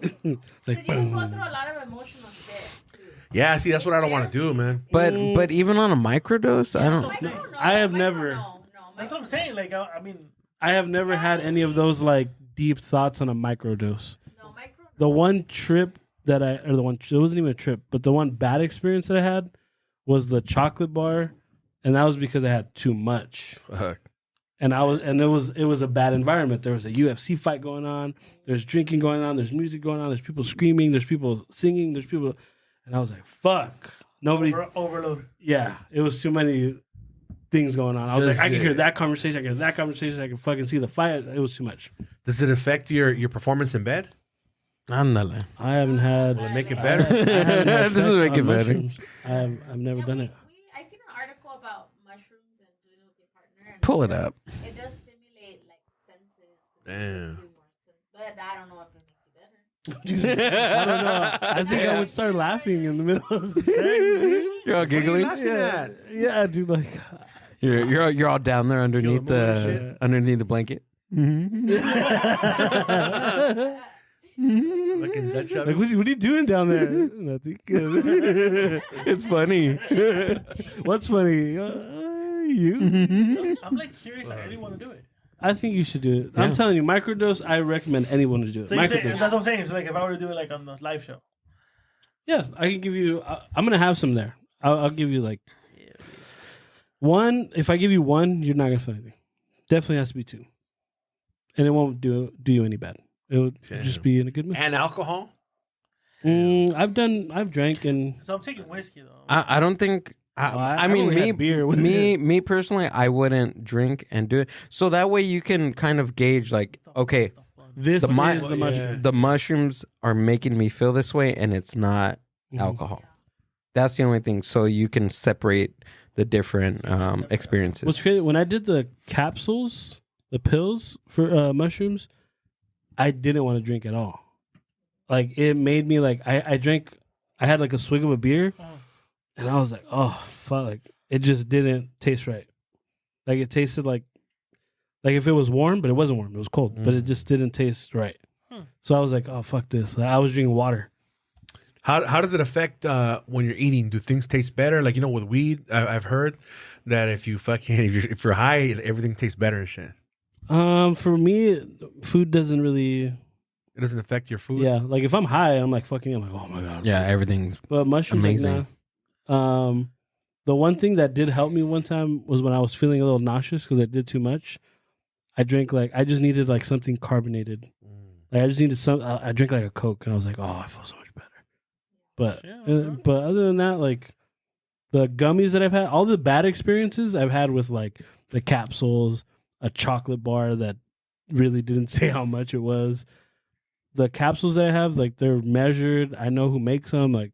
It's like, you can go boom. through a lot of emotional shit too. Yeah, see, that's what I don't want to do, man. But even on a microdose, I don't. Like, I don't know. I have Like, never- No, That's what I'm saying. Like, I mean, I have never had any of those like deep thoughts on a microdose. no micro. The one trip that it wasn't even a trip, but the one bad experience that I had was the chocolate bar, and that was because I had too much. Fuck. And it was a bad environment. There was a UFC fight going on. There's drinking going on. There's music going on. There's people screaming. There's people singing. There's people, and I was like, "Fuck!" Nobody. overload. Yeah, it was too many things going on. I was Does like, I can it- hear that conversation. I can hear that conversation. I can fucking see the fight. It was too much. Does it affect your performance in bed? Ándale. I haven't had. Will it make it I better? haven't had This sex is making on better. mushrooms. I've never done it. I seen an article about mushrooms and doing it with your partner. And Pull it up. It does stimulate like senses. Damn. But I don't know if it makes you better. I don't know. I think I would start laughing in the middle of sex. Dude. You're all What are you giggling. laughing at? Yeah, dude. Like, You're all down there underneath moon and the blanket. Fucking Dutch oven. like, what are you doing down there? Nothing. It's funny. What's funny? You. I'm like curious. I really want to do it. I think you should do it. Yeah. I'm telling you, microdose. I recommend anyone to do it. So you say, Microdose. that's what I'm saying. So like, if I were to do it like on the live show, Yeah, I can give you. I'm gonna have some there. I'll give you like one. If I give you one, you're not gonna feel anything. Definitely has to be two, and it won't do you any bad. It would just be in a good mood. And alcohol? I've drank and so I'm taking whiskey though. I don't think. I I've mean, only me, had beer with me personally, I wouldn't drink and do it. So that way you can kind of gauge, like, okay, this the is the mushroom. the mushrooms are making me feel this way, and it's not Mhm. alcohol. That's the only thing. So you can separate the different experiences. What's crazy when I did the capsules, the pills for mushrooms, I didn't want to drink at all. Like it made me like I drank. I had like a swig of a beer, and I was like, oh fuck! Like it just didn't taste right. Like it tasted like if it was warm, but it wasn't warm. It was cold, but it just didn't taste right. So I was like, oh fuck this! Like, I was drinking water. How does it affect when you're eating? Do things taste better? Like, with weed, I've heard that if you're high, everything tastes better and shit. For me, food doesn't really. It doesn't affect your food. Yeah, like if I'm high, I'm like fucking. I'm like, oh my god. Yeah, everything's But mushrooms, amazing. like, nah. The one thing that did help me one time was when I was feeling a little nauseous because I did too much. I drank I just needed like something carbonated. Like I just needed I drank like a Coke and I was like, oh, I feel so much better. But other than that, like the gummies that I've had, all the bad experiences I've had with like the capsules, a chocolate bar that really didn't say how much it was. The capsules that I have, like they're measured. I know who makes them. Like,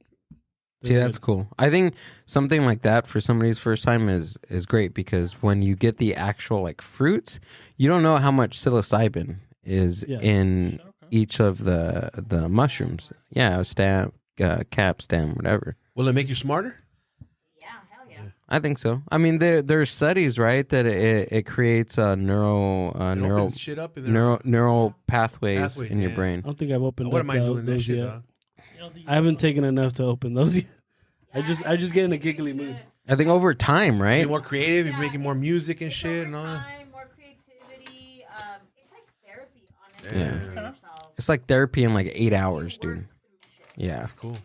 See, that's cool. I think something like that for somebody's first time is great because when you get the actual like fruits, you don't know how much psilocybin is Yeah. in each of the mushrooms. Yeah, stem, cap, stem, whatever. Will it make you smarter? Yeah, hell yeah. I think so. I mean, there's studies, right, that it creates neural Opens shit up in there. neural pathways in your yeah. brain. I don't think I've opened What up am I doing this those shit, yet. dog? You don't think I haven't taken enough to open those yet. I just get in a giggly mood. I think over time, You're right? more creative. You're making more it's- music and it's shit over and all that. time, more creativity. It's like therapy, honestly. Yeah. For yourself. It's like therapy in like 8 hours, You work dude. through shit. Yeah, That's cool.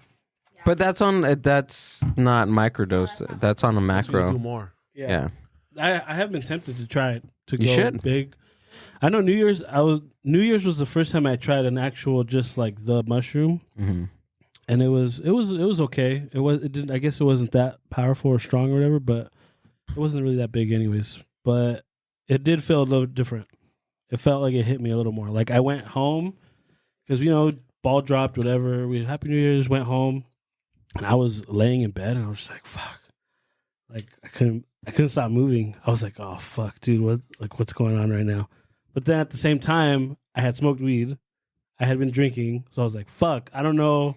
but that's not microdose. That's on a So you do macro. more. Yeah. I have been tempted to try it to You go should. big. I know New Year's was the first time I tried an actual just like the mushroom, hmm and it was okay. It didn't. I guess it wasn't that powerful or strong or whatever, but it wasn't really that big anyways. But it did feel a little different. It felt like it hit me a little more. Like I went home because ball dropped, whatever. We Happy New Year's, went home, and I was laying in bed and I was just like, fuck. Like I couldn't stop moving. I was like, oh fuck, dude, what's going on right now? But then at the same time, I had smoked weed. I had been drinking, so I was like, fuck, I don't know.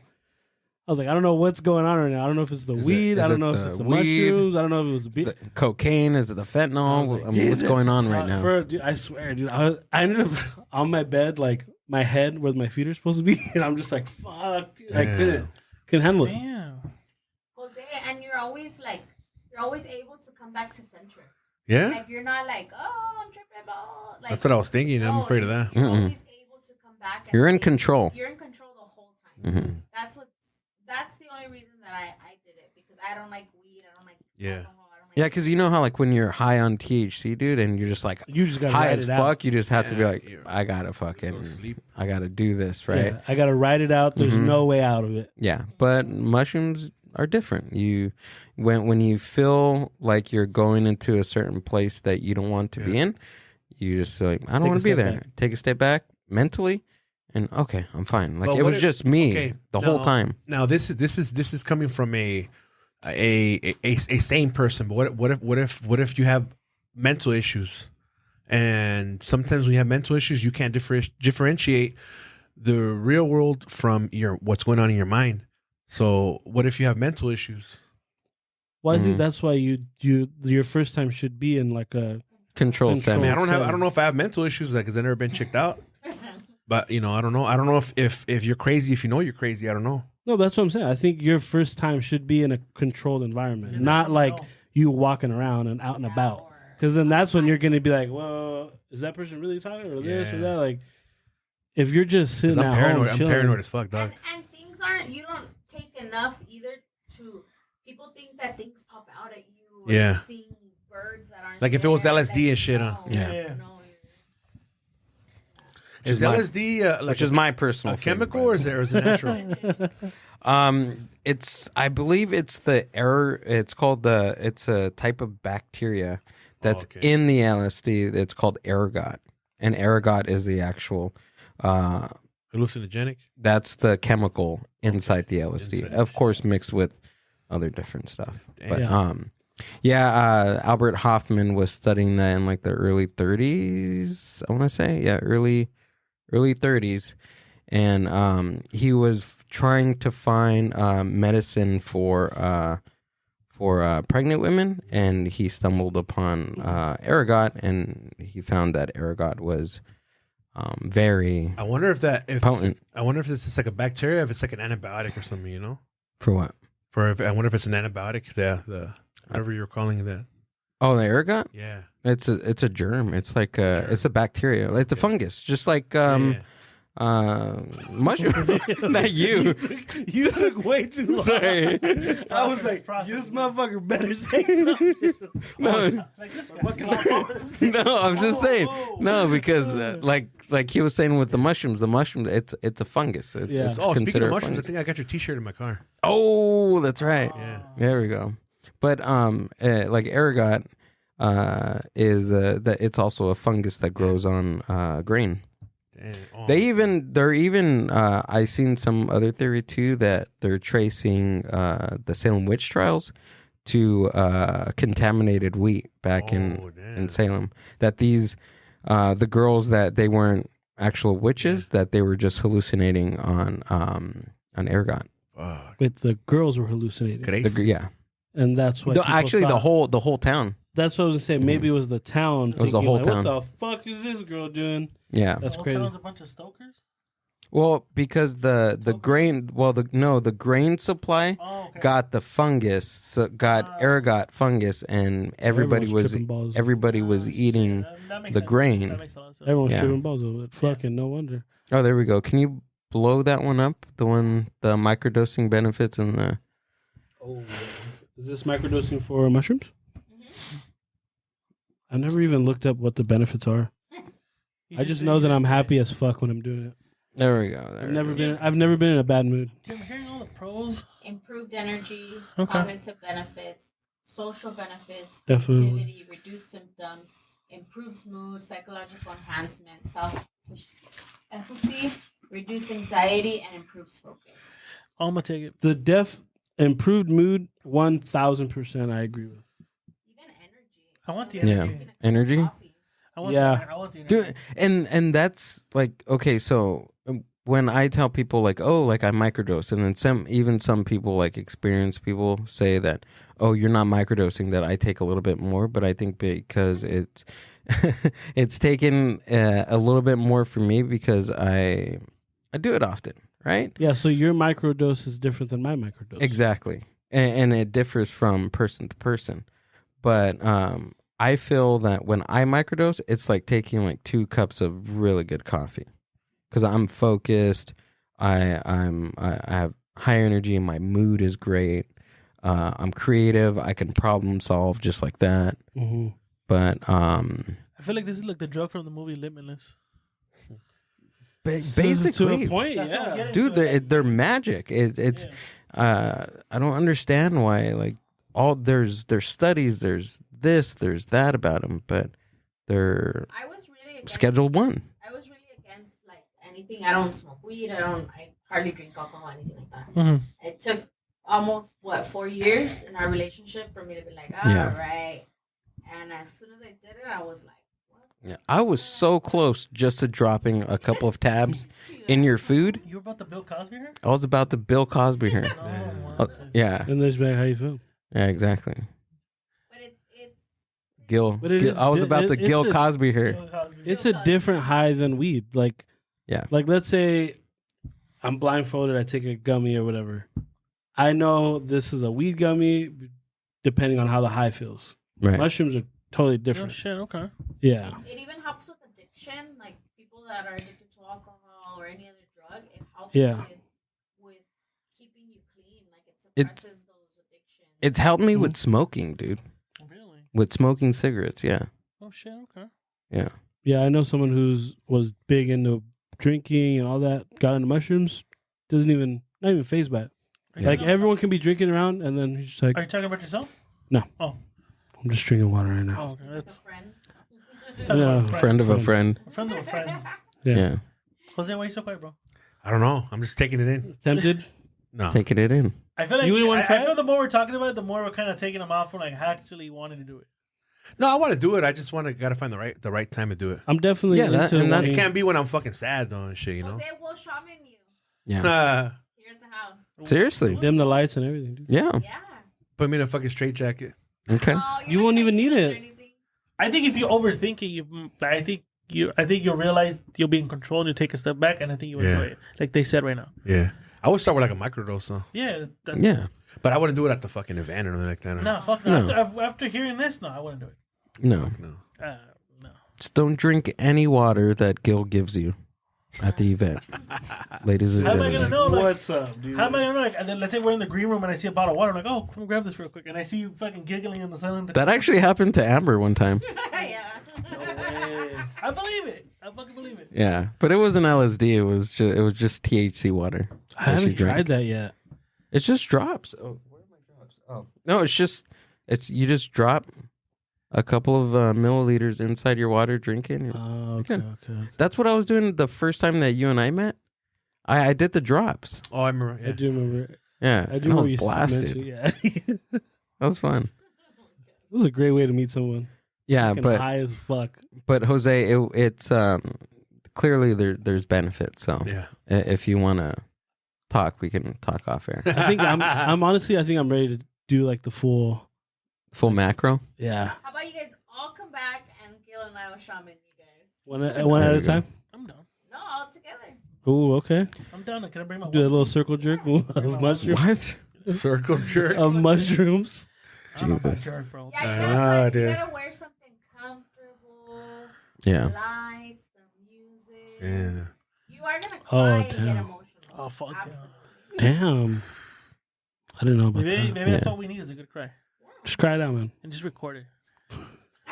I was like, I don't know what's going on right now. I don't know if it's the weed. I don't know if it's the mushrooms. I don't know if it was the The cocaine? Is it the fentanyl? like, I mean, what's Jesus. going on right now? Dude, I swear, dude, I ended up on my bed, like my head where my feet are supposed to be, and I'm just like, fuck, dude, I couldn't handle it. Damn. Jose, and you're always able to come back to center. Yeah? Like you're not like, oh, I'm tripping, ball. Like, That's what I was thinking. I'm no, afraid of that. You're Mm-mm. always able to come back. And You're in say- control. You're in control the whole time. Mhm. That's the only reason that I did it, because I don't like weed. I don't like Yeah. alcohol. I don't like Yeah, because you know how like when you're high on THC, dude, and you're just like You just got to high ride as it fuck, out. you just have to be Yeah, like, you're- I gotta Go fucking, to sleep. I gotta do this, right? Yeah, I got to ride it out. There's Mhm. no way out of it. Yeah, but mushrooms are different. When you feel like you're going into a certain place that you don't want to be in, you just like, I don't Take want a to be step there. back. Take a step back mentally, and okay, I'm fine. Like But it what was if- just me okay, the whole now- time. Now this is coming from a sane person. But what if you have mental issues, and sometimes when you have mental issues, you can't differentiate the real world from what's going on in your mind. So what if you have mental issues? Well, I Mhm. think that's why your first time should be in like a Control I semi. mean, I don't know if I have mental issues because I've never been checked out. But I don't know if you're crazy. If you know you're crazy, I don't know. no. That's what I'm saying. I think your first time should be in a controlled environment, not like you walking around and out and about. Because then that's when you're going to be like, well, is that person really talking or this or Yeah. that? Like, if you're just 'Cause sitting I'm at paranoid. home, I'm chilling, paranoid as fuck, dog. And things aren't. You don't take enough either to. People think that things pop out at you. Or Yeah. you're seeing birds that aren't. Like if it was there, LSD like, and shit, huh? no, Yeah. no. Is is my- LSD like Which is my personal a chemical favorite, or is it natural? I believe it's the error. It's called it's a type of bacteria that's Okay. in the LSD. It's called ergot, and ergot is the actual. Hallucinogenic. That's the chemical inside the LSD, Inside. of course, mixed with other different stuff. But Yeah. Albert Hoffman was studying that in like the early 30s. I want to say, early 30s, and he was trying to find medicine for pregnant women, and he stumbled upon ergot, and he found that ergot was very I wonder if potent. I wonder if it's just like a bacteria, if it's like an antibiotic or something, you know? For what? I wonder if it's an antibiotic, the whatever you're calling that. Oh, the ergot? Yeah. It's a germ. It's like it's a bacteria. It's a fungus, just like Yeah. mushroom. Not you. You took way too long. Sorry. I was like, this motherfucker better say something. No, Like this guy. no, I'm just saying. No, because like he was saying with the mushrooms, it's a fungus. It's, Yeah. it's Oh, speaking considered of a mushrooms, I fungus. think I got your T-shirt in my car. Oh, that's right. Yeah. There we go. But like ergot is that it's also a fungus that grows on grain. Damn. Oh, They're even I seen some other theory too that they're tracing the Salem witch trials to contaminated wheat back in damn. Salem. That these the girls that they weren't actual witches that they were just hallucinating on ergot. Fuck. Wait, the girls were hallucinating, Crazy. Yeah. and that's what Actually, the whole town. That's what I was gonna say. Maybe it was the town. was the thinking, whole like, town. What the fuck is this girl doing? Yeah. That's Old crazy. Town's a bunch of stokers. Well, because the grain, the grain supply Oh, okay. got the fungus, ergot fungus, and everybody Everyone's was tripping balls. eating That makes the sense. grain. That makes a lot of sense. Everyone's Yeah. tripping balls over it. Fucking no wonder. Oh, there we go. Can you blow that one up? The microdosing benefits and the. Oh, is this microdosing for mushrooms? I never even looked up what the benefits are. I just know that I'm happy as fuck when I'm doing it. There we go. I've never been in a bad mood. I'm hearing all the pros. Improved energy, Okay. cognitive benefits, social benefits, Definitely. creativity, reduced symptoms, improves mood, psychological enhancement, self-efficacy, reduce anxiety, and improves focus. I'm gonna take it. The improved mood, 1,000% I agree with. Even energy. I want the Yeah. energy. Energy? Coffee. I want Yeah. I want the energy. Dude, and that's like, okay, so when I tell people like, oh, like I microdose, and then some people, like experienced people, say that, oh, you're not microdosing, that I take a little bit more, but I think because it's it's taken a little bit more for me because I do it often, right? Yeah, so your microdose is different than my microdose. Exactly, and it differs from person to person, but I feel that when I microdose, it's like taking like 2 cups of really good coffee. Because I'm focused, I have high energy, and my mood is great. I'm creative. I can problem solve just like that. Mm-hmm. But I feel like this is like the drug from the movie Limitless. basically, to a point, That's what I'm yeah. getting dude, to. they're magic. It's I don't understand why. Like there's studies, there's this, there's that about them, but they're I was really against, Schedule 1. I was really against like anything. I don't smoke weed. I hardly drink alcohol, anything like that. Mhm. It took almost 4 years in our relationship for me to be like, all Yeah. right. And as soon as I did it, I was like, what? Yeah, I was so close just to dropping a couple of tabs in your food. You were about the Bill Cosby here? I was about to Bill Cosby here. No. Yeah, And there's like, how you feel? yeah, exactly. But it's Gil, But it Gil- is I was di- about to it's Gil a- Cosby here. Bill Cosby. It's a different high than weed. Like, Yeah. Like, let's say I'm blindfolded, I take a gummy or whatever. I know this is a weed gummy, depending on how the high feels. Right. Mushrooms are totally Oh, different. shit, okay. Yeah. It even helps with addiction, like people that are addicted to alcohol or any other drug. It helps Yeah. with keeping you clean. Like it It's- suppresses those addictions. It's helped me Mm-hmm. with smoking, dude. Really? With smoking cigarettes, yeah. Oh, shit, okay. Yeah. Yeah, I know someone was big into drinking and all that, got into mushrooms, not even phased by it. Are you Like, talking- everyone can be drinking around, and then he's just like, Are you talking about yourself? no. Oh. I'm just drinking water right now. Oh, okay. It's That's a friend. talking about Yeah. a Friend of a friend. A friend of a friend. Yeah. Jose, why are you so quiet, bro? I don't know. I'm just taking it in. Tempted? No. Taking it in. I feel like You wouldn't wanna try I feel it? the more we're talking about it, the more we're kind of taking them off from like actually wanting to do it. No, I want to do it. I just gotta find the right time to do it. I'm definitely Yeah, that- into and that's- It wanting- can't be when I'm fucking sad though and shit, you know. Jose will shaman you Yeah. here at the house. Seriously. dim the lights and everything, dude. Yeah. Yeah. Put me in a fucking straitjacket. Okay. Oh, You you're won't not even gonna need use it. or anything. I think if you overthink it, I think you'll realize you'll be in control and you take a step back, and I think you enjoy Yeah. it, like they said right now. Yeah. I would start with like a microdose, though. Yeah, that's, Yeah. But I wouldn't do it at the fucking event or anything like that. No, fuck no. No. After hearing this, no, I wouldn't do it. No. No. No. Just don't drink any water that Gil gives you at the event. Ladies and How am I gentlemen. gonna know? Like, What's up, dude? how am I gonna know? Like, and then let's say we're in the green room and I see a bottle of water. I'm like, oh, come grab this real quick, and I see you fucking giggling in the silent. That actually happened to Amber one time. Yeah. I believe it. I fucking believe it. Yeah. But it wasn't LSD. It was just THC water. I that she haven't drank. tried that yet. It's just drops. Oh, where are my drops? Oh, no, you just drop a couple of milliliters inside your water, drink it. Oh, okay, good. okay. That's what I was doing the first time that you and I met. I did the drops. Oh, I remember. I do remember. Yeah, I and do remember was you blasted. mentioned- Yeah, it That was fun. was a great way to meet someone. Yeah, Fucking but high as fuck. Jose, it's clearly there's benefits. So Yeah. if you want to talk, we can talk off air. I think I'm honestly, I think I'm ready to do like the full macro. Yeah. How about you guys all come back and Gil and I will shaman you guys? One at There a you time. I'm down. No, all together. Ooh, okay. I'm down. Can I bring my Do a little onesie? circle jerk of mushrooms. What? Circle jerk. Of mushrooms. I don't know about Jesus. jerk, bro. Yeah, you Ah, gotta, you dude. gotta wear something comfortable. Yeah. The lights, the music. Yeah. You are gonna Oh, cry and get damn. emotional. Oh, fuck yeah. Absolutely. Damn. I didn't know about Maybe that. that's Yeah. all we need is a good cry. Just cry it out, man. And just record it.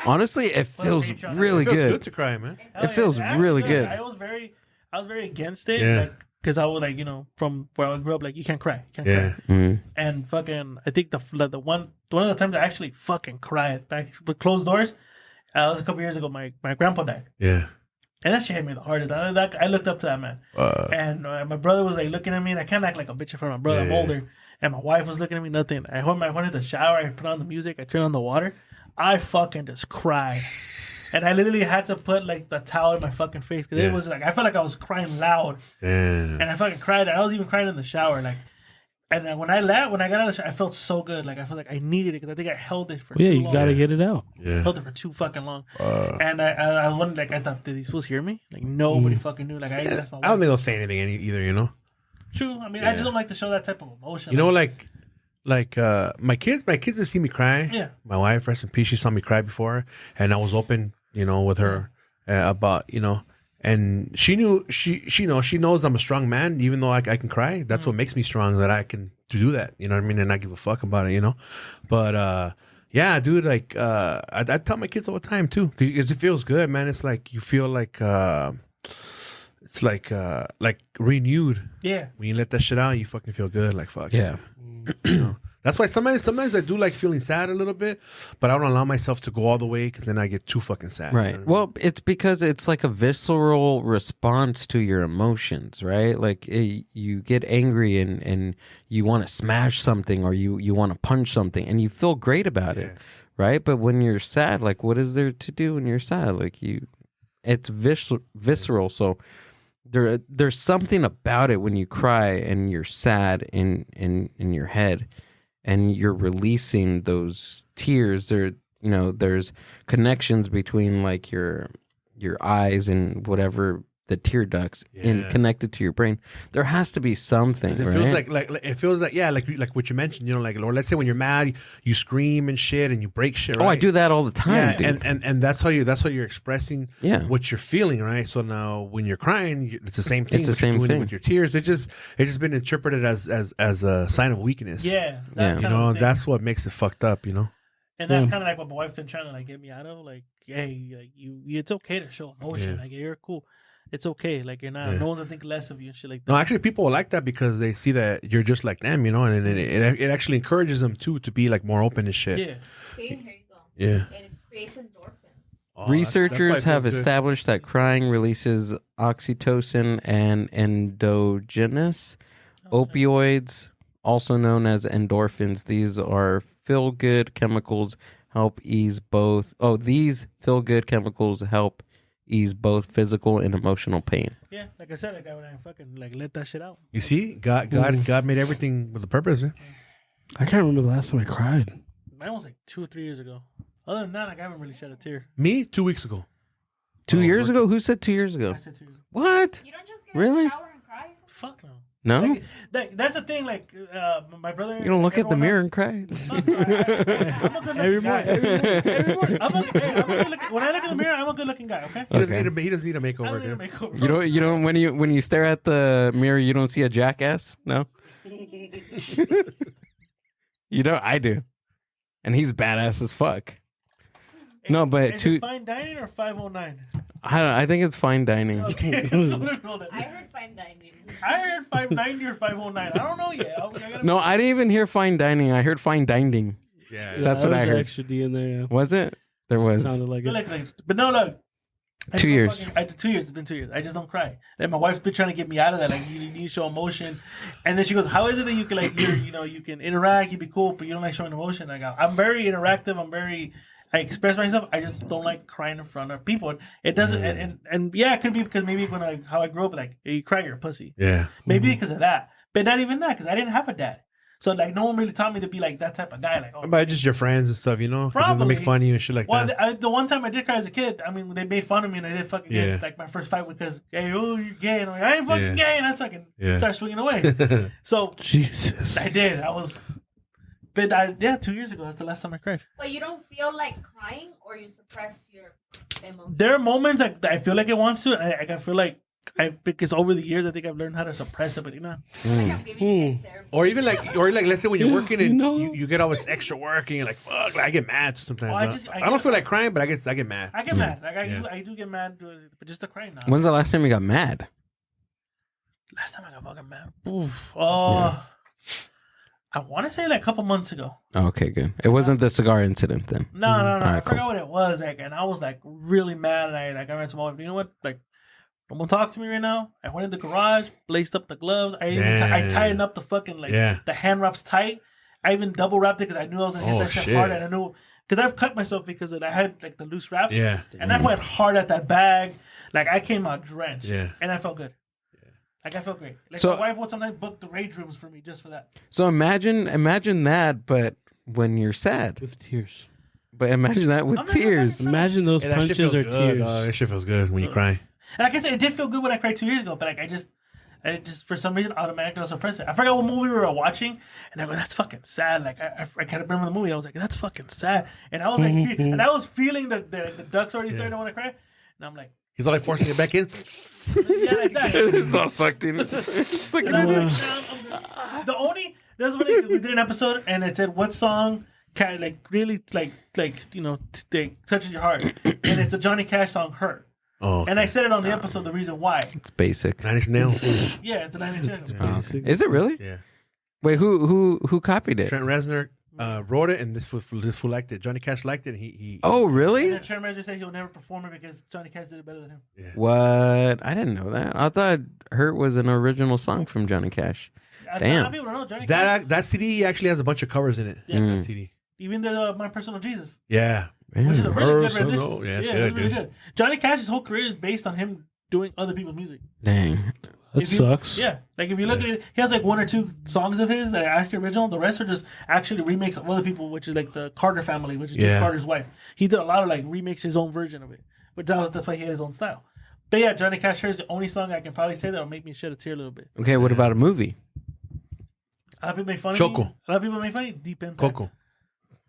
Honestly, it feels Patreon. really It feels good. good to cry, man. Hell It feels yeah. really Actually, good. I was very against it. Yeah. Like, because I was like, from where I grew up, like, you can't cry. You can't Yeah. cry. Mhm. And fucking, I think the one of the times I actually fucking cried back with closed doors, was a couple years ago. My grandpa died. Yeah. And that shit hit me the hardest. I looked up to that man. And my brother was like looking at me, and I can't act like a bitch in front of my brother. I'm Yeah. older. And my wife was looking at me, nothing. I went in the shower, I put on the music, I turned on the water. I fucking just cried. And I literally had to put like the towel in my fucking face because Yeah. it was like, I felt like I was crying loud. Damn. And I fucking cried. I was even crying in the shower. Like, and then when I got out of the shower, I felt so good. Like, I felt like I needed it because I think I held it for Yeah, too you long. gotta get it out. Yeah. Held it for too fucking long. And I wondered, like, I thought, did these fools hear me? Like, nobody fucking knew. Like, that's my I don't wife. think they'll say anything either, you know? True. I mean, I just don't like to show that type of emotion. You know, like my kids have seen me cry. Yeah. My wife, rest in peace, she saw me cry before, and I was open, with her about, and she knew she knows I'm a strong man, even though I can cry. That's what makes me strong, that I can do that. You know what I mean? And not give a fuck about it. But yeah, dude, like I tell my kids all the time too, because it feels good, man. It's like you feel like it's like renewed. Yeah. When you let that shit out, you fucking feel good. Like fuck. Yeah. That's why sometimes I do like feeling sad a little bit, but I don't allow myself to go all the way because then I get too fucking sad. Right. You know what Well, it's because it's like a visceral response to your emotions, right? Like you get angry and you want to smash something or you want to punch something and you feel great about it, right? But when you're sad, like what is there to do when you're sad? Like it's visceral. So there's something about it when you cry and you're sad in your head. And you're releasing those tears. There's connections between like your eyes and whatever the tear ducts connected to your brain. There has to be something. It right? feels like it feels like like what you mentioned. Or let's say when you're mad, you scream and shit, and you break shit. Right? Oh, I do that all the time, Yeah, dude. and that's how you're expressing what you're feeling, right? So now when you're crying, it's the same thing. It's the but you're same doing it thing. with your tears. It's just been interpreted as a sign of weakness. Yeah. That's kind of the thing. That's what makes it fucked up. And that's kind of like what my wife's been trying to like get me out of. Like, hey, like it's okay to show emotion. Yeah. Like, you're cool. It's okay. Like, you're not. No one's gonna think less of you and shit like that. No, actually, people like that because they see that you're just like them, and it actually encourages them too to be like more open and shit. Yeah. See, here you go. Yeah. And it creates endorphins. Researchers have established that crying releases oxytocin and endogenous opioids, also known as endorphins. These are feel-good chemicals these feel-good chemicals help ease both physical and emotional pain. Yeah, like I said, like when I fucking like let that shit out. You see, God made everything with a purpose. Eh? I can't remember the last time I cried. Mine was like 2 or 3 years ago. Other than that, like, I haven't really shed a tear. Me, 2 weeks ago. 2 years ago? Who said 2 years ago? I said 2 years ago. What? You don't just get in Really? the shower and cry. Fuck no. No? Like, that's the thing. Like, my brother. You don't look at the everyone mirror else- and cry? I'm a good looking guy. Every morning. I'm a good looking. When I look in the mirror, I'm a good looking guy. Okay. He doesn't need a I makeover. don't need a dude. makeover. You don't when you stare at the mirror, you don't see a jackass? No? You don't? I do. And he's badass as fuck. No, but Is two. it fine dining or 509? I think it's fine dining. Okay. I just wanna know that. I heard fine dining. I heard 590 or 509. I don't know yet. gotta No, I didn't even hear fine dining. I heard fine dining. Yeah. That's there what I was an heard. Extra D in there. Yeah. Was it? There was. Sounded like it. Like, but no, look. I 2 don't years. 2 years. It's been 2 years. I just don't cry. And my wife's been trying to get me out of that. Like, you need to show emotion. And then she goes, "How is it that you can you can interact, you be cool, but you don't like showing emotion?" I'm very interactive. I'm very I express myself. I just don't like crying in front of people. It doesn't, and yeah, it could be because maybe when how I grew up, like you cry, you're a pussy. Yeah. Maybe because of that, but not even that because I didn't have a dad. So like no one really taught me to be like that type of guy. Like But just your friends and stuff, you know? 'Cause Probably. They make fun of you and shit like that. The one time I did cry as a kid, I mean, they made fun of me and I did fucking get like my first fight because, hey, oh, you're gay. And I'm like, I ain't fucking gay. And I fucking started swinging away. So Jesus. I did. But 2 years ago, that's the last time I cried. But you don't feel like crying, or you suppress your emotions? There are moments that I feel like it wants to. And I feel like, because over the years, I think I've learned how to suppress it, but you know. I'm giving you guys therapy. Or like, let's say when you're working and No. you get all this extra work and you're like, fuck, like, I get mad sometimes. I I don't feel like crying, but I get mad. I get mad. Like I do get mad, but just to cry now. When's the last time you got mad? Last time I got fucking mad. Oof. Oh. I want to say like a couple months ago. Okay, good. It wasn't the cigar incident then. No. All right, I forgot cool. what it was. Like, and I was like really mad. And I ran to my wife. You know what? Like, don't want to talk to me right now. I went in the garage, laced up the gloves. I tightened up the fucking the hand wraps tight. I even double wrapped it because I knew I was gonna hit that shit hard. And I knew because I've cut myself because I had like the loose wraps. Yeah. And I went hard at that bag. Like I came out drenched. Yeah. And I felt good. Like I felt great. Like So- my wife would sometimes book the rage rooms for me just for that. So imagine that, but when you're sad. With tears. But imagine that with I'm not tears. fucking- Imagine those Hey, that shit punches feels or good, tears. dog. That shit feels good when you cry. And like I said, it did feel good when I cried 2 years ago, but like I just for some reason automatically was suppressed it. I forgot what movie we were watching, and I go, "That's fucking sad." Like I can't remember the movie. I was like, "That's fucking sad," and I was like, and I was feeling the ducks already starting to want to cry, and I'm like, He's all like forcing it back in. "Yeah, like that." It's all sucked in. And I'm like, there's when we did an episode, and it said, "What song kind of like really like touches your heart?" And it's a Johnny Cash song, "Hurt." Oh, And I said it on the episode, the reason why. It's basic. 9 Inch Nails. Yeah, it's the 9 Inch Nails. Oh, okay. Is it really? Yeah. Wait, who copied it? Trent Reznor wrote it, and this fool liked it. Johnny Cash liked it. And he Oh, And really? then Trent Reznor said he'll never perform it because Johnny Cash did it better than him. What? I didn't know that. I thought "Hurt" was an original song from Johnny Cash. A Damn. lot of people don't know Johnny Cash. that CD actually has a bunch of covers in it. Yeah. That CD. Even My Personal Jesus, Yeah. which is a really good rendition. Personal. Yeah, it's good, it's really dude. good. Johnny Cash's whole career is based on him doing other people's music. Dang. That If you- sucks. Yeah, like if you look at it, he has like 1 or 2 songs of his that are actually original. The rest are just actually remakes of other people, which is like the Carter family, which is Jimmy Yeah. Carter's wife. He did a lot of like remakes his own version of it, but that's why he had his own style. But yeah, Johnny Cash is the only song I can probably say that'll make me shed a tear a little bit. Okay, what about a movie? A lot of people make fun of Choco. me. A lot of people make fun of me. Deep Impact. Coco.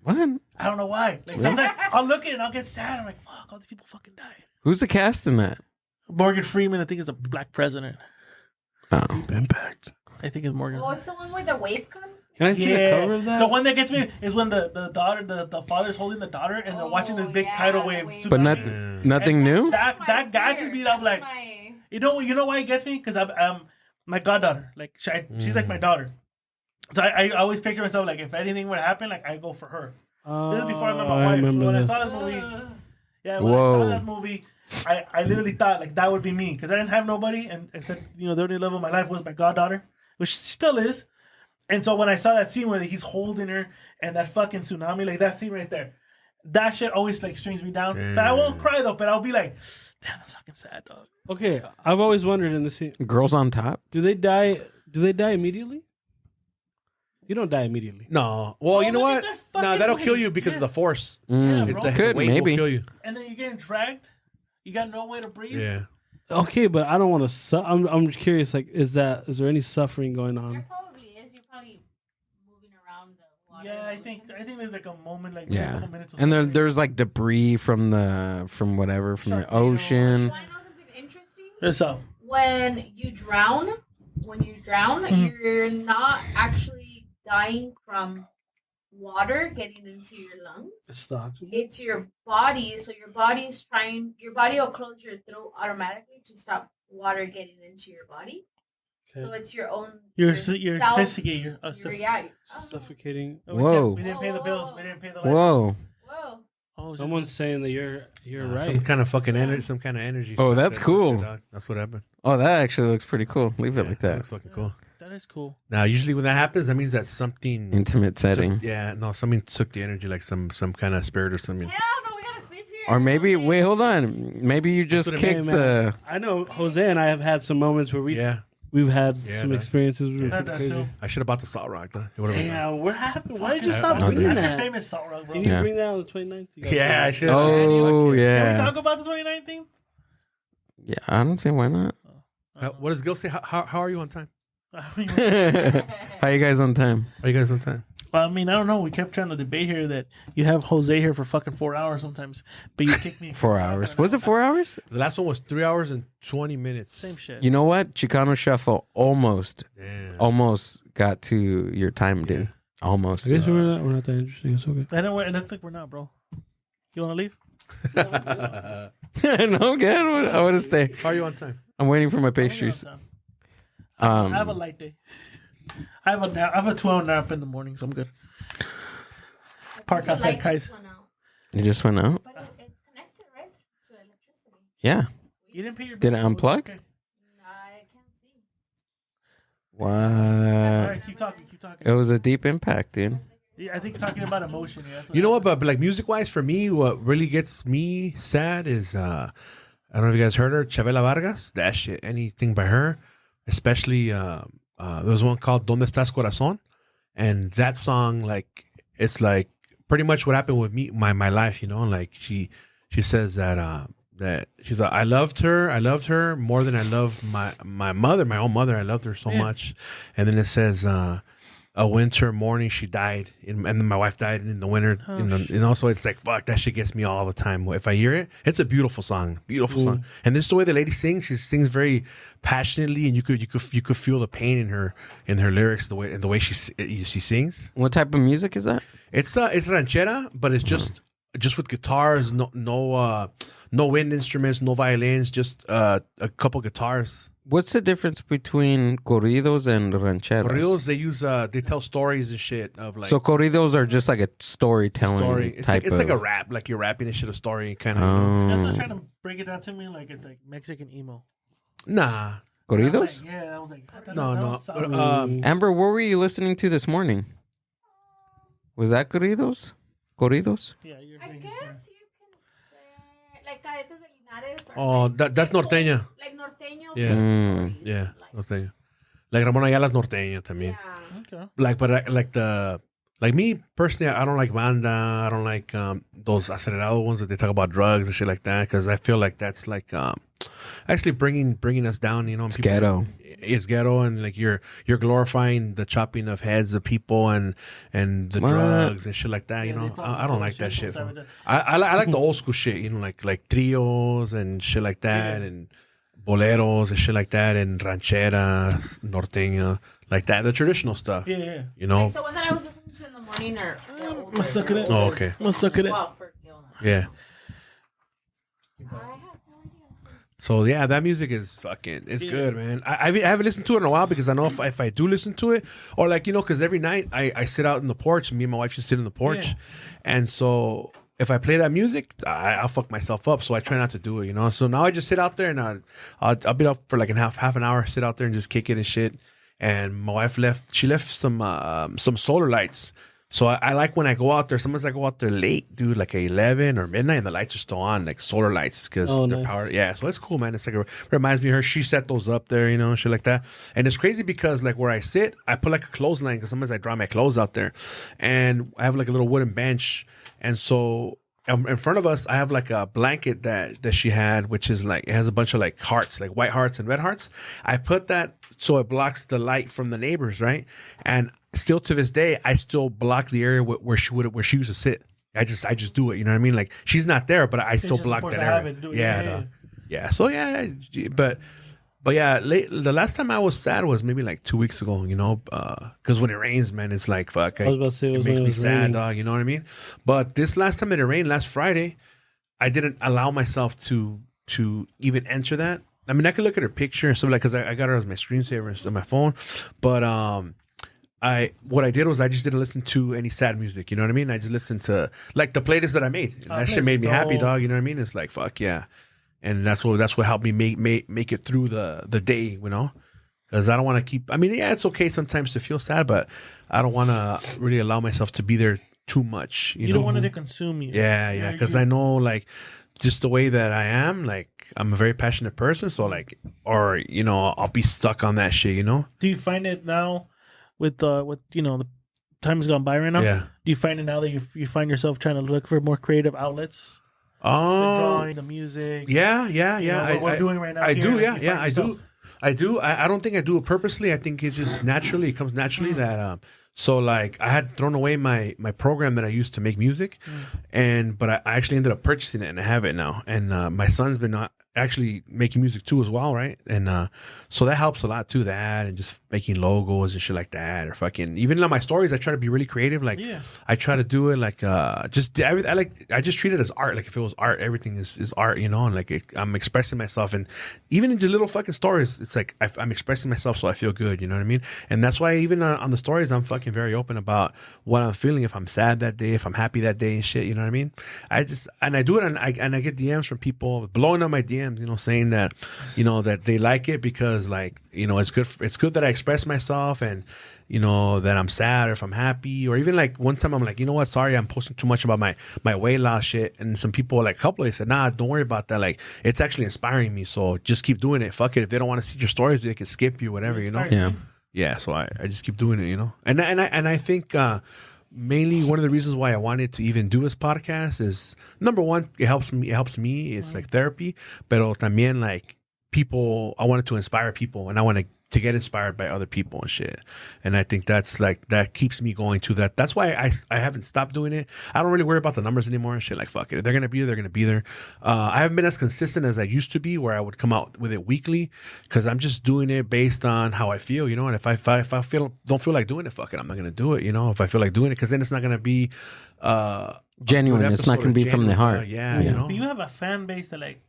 What? I don't know why. Like sometimes I'll look at it and I'll get sad. I'm like, fuck, all these people fucking died. Who's the cast in that? Morgan Freeman, I think, is the black president. Oh. Impact. I think it's Morgan. Oh, it's the one where the wave comes? Can I see the cover of that? The one that gets me is when the daughter, the father's holding the daughter and they're watching this big yeah, tidal the wave. wave. But tsunami. nothing new? That got to be. I'm like, you know why it gets me? Because I'm my goddaughter. Like she's like my daughter. So I always picture myself like if anything would happen, like I go for her. This is before I met my wife. remember When this. I saw this movie, when I saw that movie, I literally thought like that would be me because I didn't have nobody, and except the only love of my life was my goddaughter, which still is. And so when I saw that scene where he's holding her and that fucking tsunami, like that scene right there, that shit always like strings me down. But I won't cry though. But I'll be like, damn, that's fucking sad, dog. Okay, I've always wondered in the scene, Girls on Top? do they die immediately? You don't die immediately. No. Well, you know look at what? that No, fucking that'll wave. kill you because of Yeah. the force. Yeah, It's bro. the Could, weight maybe. will kill you. And then you're getting dragged. You got no way to breathe. Yeah. Okay, but I don't want to. I'm just curious. Like, is there any suffering going There on? probably is. You're probably moving around the water. Yeah, I the think ocean. there's like a moment, like a Yeah. couple minutes. Of And suffering. there's like debris from the Sharknado. ocean. Do I know something interesting? So When you drown, you're not actually dying from water getting into your lungs. It's your body. So your body will close your throat automatically to stop water getting into your body. Okay. So it's your own. you're self- suffocating. Suffocating. Whoa. We didn't pay the bills. We didn't pay the light Whoa. bills. Whoa. Oh, Someone's saying that you're right. Some kind of fucking energy. Some kind of energy. Oh, sucked that's it, cool. sucked it, dog. That's what happened. Oh, that actually looks pretty cool. Leave it like that. That's fucking cool. that it's cool. Now, usually when that happens, that means that something Intimate setting. something took the energy, like some kind of spirit or something. Hell no, we gotta sleep here. Or maybe, wait, hold on. Maybe you just what it kicked Hey, man, the. I know Jose and I have had some moments where we've had some man. experiences. I had that too. I should have bought the salt rock. Though. It would've been- Yeah, what happened? Why did you I- stop I- bringing That's your that? famous salt rock, bro. Can you Yeah. bring that on the 29th? You guys Yeah, I should. Oh, Can we yeah. talk about the 2019? Yeah, I don't see why not. What does Gil say? How are you on time? How you guys on time? Are you guys on time? I mean, I don't know. We kept trying to debate here that you have Jose here for fucking 4 hours sometimes, but you kicked me. 4 hours. Was it 4 hours? The last one was 3 hours and 20 minutes. Same shit. You know what? Chicano Shuffle almost got to your time, dude. Almost. I guess we're not that interesting. It's okay. I don't. It looks like we're not, bro. You want to leave? No, good. I want to stay. How are you on time? I'm waiting for my pastries. I have a light day. I have a 12-hour nap in the morning, so I'm good. Park outside Light Kai's. went out. You just went out? But it's connected, right? To electricity. Yeah. You didn't pay your Did bill. it unplug? Okay. I can't see. All What? right, keep talking. It was a deep impact, dude. Yeah, I think you're talking about emotion. Yeah, that's You know what? happened. But like music wise, for me, what really gets me sad is I don't know if you guys heard her, Chavela Vargas. That shit, anything by her, especially there's one called "Donde Estás Corazón," and that song, like, it's like pretty much what happened with me, my life. You know, like she says that she's like, I loved her more than I loved my mother, my own mother. I loved her so much, and then it says. A winter morning, she died, and then my wife died in the winter. So it's like, fuck, that shit gets me all the time. If I hear it, it's a beautiful song, song. And this is the way the lady sings. She sings very passionately, and you could feel the pain in her lyrics, the way she sings. What type of music is that? It's ranchera, but it's just with guitars, no wind instruments, no violins, just a couple guitars. What's the difference between corridos and rancheros? Corridos, they tell stories and shit of like. So corridos are just like a storytelling It's type like, of... a rap, like you're rapping a shit, a story kind of. That's what trying to break it down to me like it's like Mexican emo. Nah, Corridos? Like, yeah, I was like, no. Amber, what were you listening to this morning? Was that corridos? Corridos? Yeah, you're I drinking, guess you can say like Cadetes de Linares. Or Oh, that's norteña. Like norteño. Yeah. Mm. Yeah, norteña. Like Ramon Ayala's norteña también. Yeah. Okay. Like me personally, I don't like banda. I don't like those acelerado ones that they talk about drugs and shit like that, because I feel like that's like actually bringing us down. You know, It's ghetto. It's ghetto, and like you're glorifying the chopping of heads of people and the What? drugs and shit like that. You Yeah, know, they talk I don't about like that shit shit. sometimes. Bro. I like the old school shit. You know, like trios and shit like that, and boleros and shit like that, and rancheras, norteña, like that, the traditional stuff. Yeah. You know. Like the one that I was listening to in the morning or. I'm gonna suck it. Oh, okay. I'm gonna suck it. Well, for Gil. Yeah. I have no idea. So yeah, that music is fucking. It's good, man. I haven't listened to it in a while because I know if I do listen to it, or like because every night I sit out in the porch. Me and my wife just sit in the porch, and so if I play that music, I'll fuck myself up. So I try not to do it, So now I just sit out there and I'll be up for like half an hour, sit out there and just kick it and shit. And my wife left some solar lights. So I like when I go out there. Sometimes I go out there late, dude, like at 11 or midnight, and the lights are still on, like solar lights, because they're nice. powered. Yeah, so it's cool, man. It's like reminds me of her. She set those up there, shit like that. And it's crazy because like where I sit, I put like a clothesline because sometimes I dry my clothes out there, and I have like a little wooden bench, and so in front of us, I have like a blanket that she had, which is like, it has a bunch of like hearts, like white hearts and red hearts. I put that so it blocks the light from the neighbors, right? And still to this day, I still block the area where she used to sit. I just do it. You know what I mean? Like she's not there, but I still just block forced that to have area. it, do it. Yeah, Yeah. So yeah, but yeah, the last time I was sad was maybe like 2 weeks ago. Because when it rains, man, it's like fuck. I was about to say, it was makes when it me was sad, raining. dog. You know what I mean? But this last time it rained, last Friday, I didn't allow myself to even enter that. I mean, I could look at her picture and stuff like, because I got her as my screensaver on my phone, but what I did was I just didn't listen to any sad music. You know what I mean? I just listened to like the playlist that I made. And that shit made me happy, dog. You know what I mean? It's like fuck yeah, and that's what helped me make it through the day. because I don't want to keep. I mean, yeah, it's okay sometimes to feel sad, but I don't want to really allow myself to be there too much. You know? don't want it to consume you. Yeah, because I know like just the way that I am, like I'm a very passionate person, so like, or I'll be stuck on that shit. Do you find it now with the time's gone by right now? Yeah. Do you find it now that you find yourself trying to look for more creative outlets? The drawing, the music. Yeah. What we're doing right now. I here, do. like, Yeah, you yeah. find I do. yourself- I do. I don't think I do it purposely. I think it's just naturally. It comes naturally that. So like I had thrown away my program that I used to make music, but I actually ended up purchasing it and I have it now. And my son's been actually making music too as well, right? And so that helps a lot too. That and just making logos and shit like that, or fucking even on my stories, I try to be really creative. Like I try to do it like I just treat it as art. Like if it was art, everything is art, and like I'm expressing myself. And even in just little fucking stories, it's like I'm expressing myself, so I feel good. You know what I mean? And that's why even on the stories, I'm fucking very open about what I'm feeling. If I'm sad that day, if I'm happy that day, and shit. You know what I mean? I do it, and I get DMs from people blowing up my DMs, saying that, that they like it because like, it's good that I express myself and, that I'm sad or if I'm happy, or even like one time I'm like, sorry, I'm posting too much about my weight loss shit. And some people, like a couple, they said, nah, don't worry about that. Like, it's actually inspiring me. So just keep doing it. Fuck it. If they don't want to see your stories, they can skip you, whatever, Yeah. Yeah. So I just keep doing it, and I think, mainly one of the reasons why I wanted to even do this podcast is, number one, it helps me. It's like therapy, pero también like people, I wanted to inspire people and I want to get inspired by other people and shit. And I think that's like, that keeps me going to that. That's why I haven't stopped doing it. I don't really worry about the numbers anymore and shit. Like, fuck it. If they're going to be there, they're going to be there. I haven't been as consistent as I used to be, where I would come out with it weekly, because I'm just doing it based on how I feel, And if I don't feel like doing it, fuck it. I'm not going to do it, If I feel like doing it, because then it's not going to be Genuine. It's not going to be from the heart. Yeah. But you have a fan base that like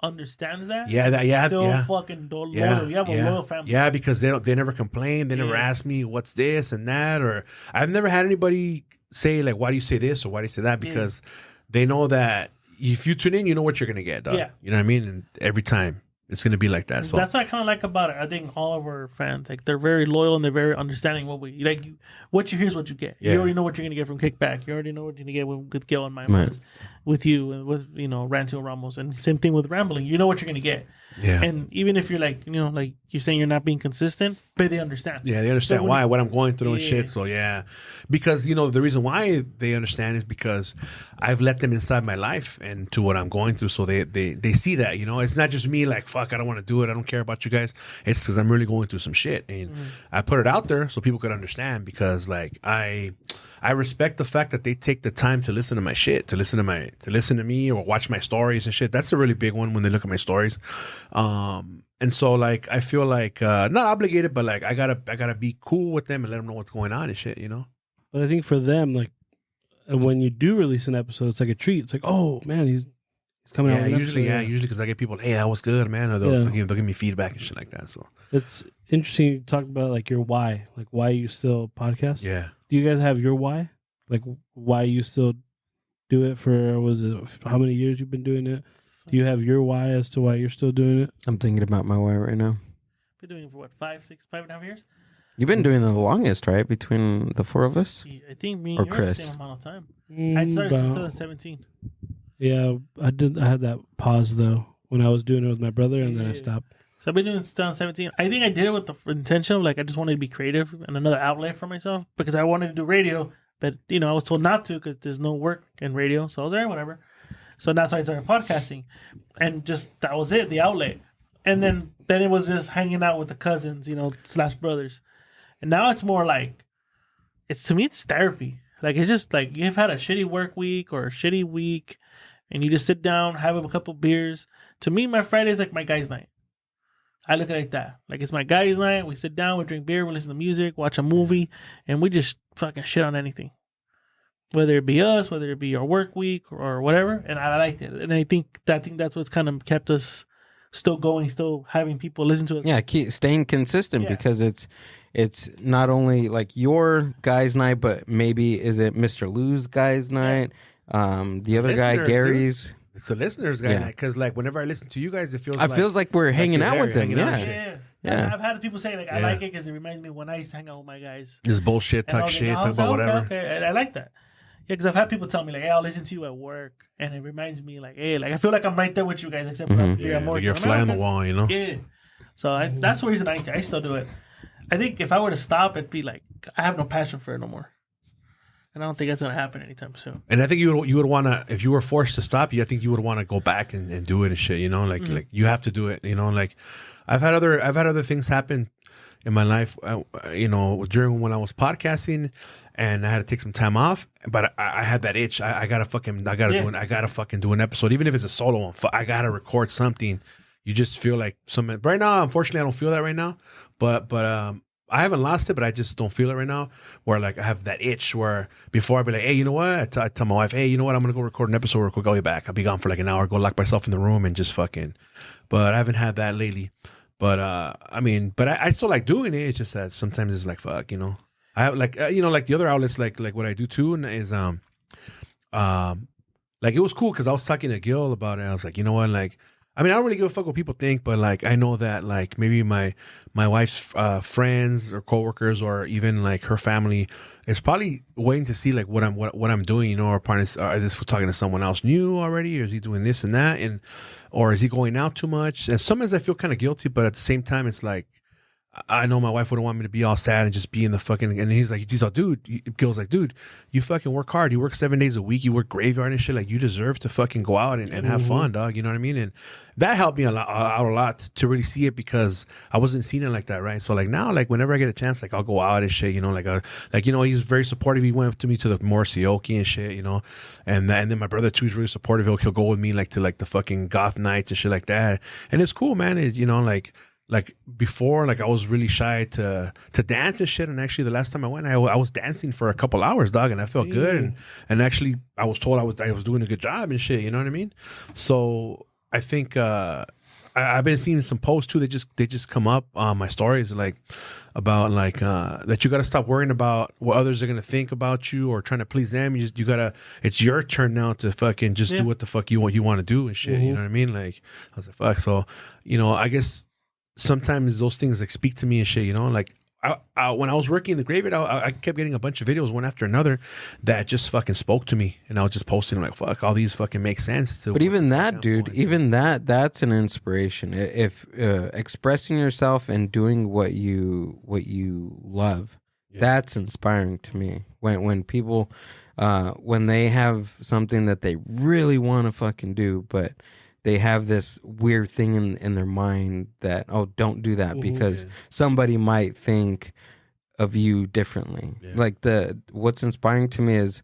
understands that. Yeah, Fucking loyal. Yeah, You have a loyal family. Yeah, because they never complain. They never ask me what's this and that, or I've never had anybody say like, why do you say this or why do you say that? Because they know that if you tune in, you know what you're gonna get, dog. Yeah. You know what I mean? And every time it's gonna be like that. So that's what I kind of like about it. I think all of our fans, like, they're very loyal and they're very understanding. What you hear is what you get. Yeah. You already know what you're gonna get from Kickback. You already know what you're gonna get with Gil and my minds, with you and with Rancio Ramos, and same thing with Rambling. You know what you're gonna get. Yeah. And even if you're like, like you're saying you're not being consistent, but they understand. Yeah, they understand So what I'm going through and Yeah. shit. So yeah, because the reason why they understand is because I've let them inside my life and to what I'm going through. So they see that, it's not just me like, fuck, I don't want to do it. I don't care about you guys. It's because I'm really going through some shit, and I put it out there so people could understand, because like I respect the fact that they take the time to listen to my shit, to listen to me or watch my stories and shit. That's a really big one when they look at my stories. And so like, I feel like, not obligated, but like I gotta be cool with them and let them know what's going on and shit, But I think for them, like, when you do release an episode, it's like a treat. It's like, oh man, he's coming out. Usually because I get people, hey, that was good, man. Or they'll give me feedback and shit like that. So it's interesting to talk about like your why, like why you still podcast. Yeah. Do you guys have your why? Like why you still do it for, was it how many years you've been doing it? Do you have your why as to why you're still doing it? I'm thinking about my why right now. Been doing it for what, 5.5 years? You've been doing the longest, right? Between the four of us? I think me Or and you are the Chris. same amount of time. I started since 2017. Yeah, I had that pause though when I was doing it with my brother, and then I stopped. So I've been doing it since 2017. I think I did it with the intention of like, I just wanted to be creative and another outlet for myself, because I wanted to do radio, but I was told not to because there's no work in radio. So I was like, whatever. So that's why I started podcasting, and just that was it, the outlet. And then it was just hanging out with the cousins, / brothers. And now it's more like, to me, it's therapy. Like, it's just like, you've had a shitty work week or a shitty week, and you just sit down, have a couple beers. To me, my Friday's like my guys' night. I look at it like that. Like, it's my guys' night. We sit down, we drink beer, we listen to music, watch a movie, and we just fucking shit on anything. Whether it be us, whether it be our work week or whatever. And I liked it. And I think that's what's kind of kept us still going, still having people listen to us. Yeah, keep staying consistent, because it's not only like your guys' night, but maybe is it Mr. Lou's guys' night? The other guy, Gary's. It's a listeners guy night, because like whenever I listen to you guys, it feels like we're hanging out with them. hanging out Yeah. and shit. Yeah. I've had people say like I like it because it reminds me when I used to hang out with my guys. Just bullshit, talk shit, talk about whatever. Okay. And I like that. Yeah, because I've had people tell me like, "Hey, I'll listen to you at work," and it reminds me like, "Hey, like I feel like I'm right there with you guys, except for up here, I'm more." Like you're a fly on the wall, you know. Yeah. So that's the reason I still do it. I think if I were to stop, it'd be like I have no passion for it no more, and I don't think that's gonna happen anytime soon. And I think you would want to, if you were forced to stop, I think you would want to go back and do it and shit, you know, like you have to do it, you know. Like I've had other things happen in my life, you know, during when I was podcasting, and I had to take some time off, but I had that itch. I gotta fucking do an episode, even if it's a solo one. I gotta record something. You just feel like something right now. Unfortunately, I don't feel that right now, but I haven't lost it, but I just don't feel it right now. Where like I have that itch where before I'd be like, hey, you know what? I tell my wife, hey, you know what? I'm gonna go record an episode real quick. I'll be back. I'll be gone for like an hour. Go lock myself in the room and just fucking. But I haven't had that lately. But I mean, but I still like doing it. It's just that sometimes it's like fuck, you know. I have like you know, like the other outlets, like what I do too, is like it was cool because I was talking to GILL about it. I was like, you know what, like. I mean, I don't really give a fuck what people think, but like I know that like maybe my wife's friends or coworkers or even like her family is probably waiting to see like what I'm doing, you know, or partners is this talking to someone else new already, or is he doing this and that, and or is he going out too much? And sometimes I feel kind of guilty, but at the same time, it's like I know my wife wouldn't want me to be all sad and just be in the fucking. And he's like, GILL's like, dude, you fucking work hard. You work 7 days a week. You work graveyard and shit. Like, you deserve to fucking go out and have fun, dog. You know what I mean? And that helped me out a lot to really see it because I wasn't seeing it like that, right? So like now, like whenever I get a chance, like I'll go out and shit. You know, like you know, he's very supportive. He went to me to the Morrissey and shit. You know, and then my brother too is really supportive. He'll go with me like to like the fucking goth nights and shit like that. And it's cool, man. You know, like before, like I was really shy to dance and shit. And actually, the last time I went, I was dancing for a couple hours, dog, and I felt good. And actually, I was told I was doing a good job and shit. You know what I mean? So I think I've been seeing some posts too. They just come up on my stories like about like that you got to stop worrying about what others are gonna think about you or trying to please them. You gotta. It's your turn now to fucking just do what the fuck you want to do and shit. You know what I mean? Like I was like, fuck. So you know, I guess. Sometimes those things like speak to me and shit, you know, like when I was working in the graveyard, I kept getting a bunch of videos one after another that just fucking spoke to me, and I was just posting like, fuck, all these fucking make sense. But even that, dude, that's an inspiration. If expressing yourself and doing what you love, that's inspiring to me. When people, when they have something that they really want to fucking do, but they have this weird thing in their mind that, oh, don't do that because somebody might think of you differently. Yeah. Like what's inspiring to me is,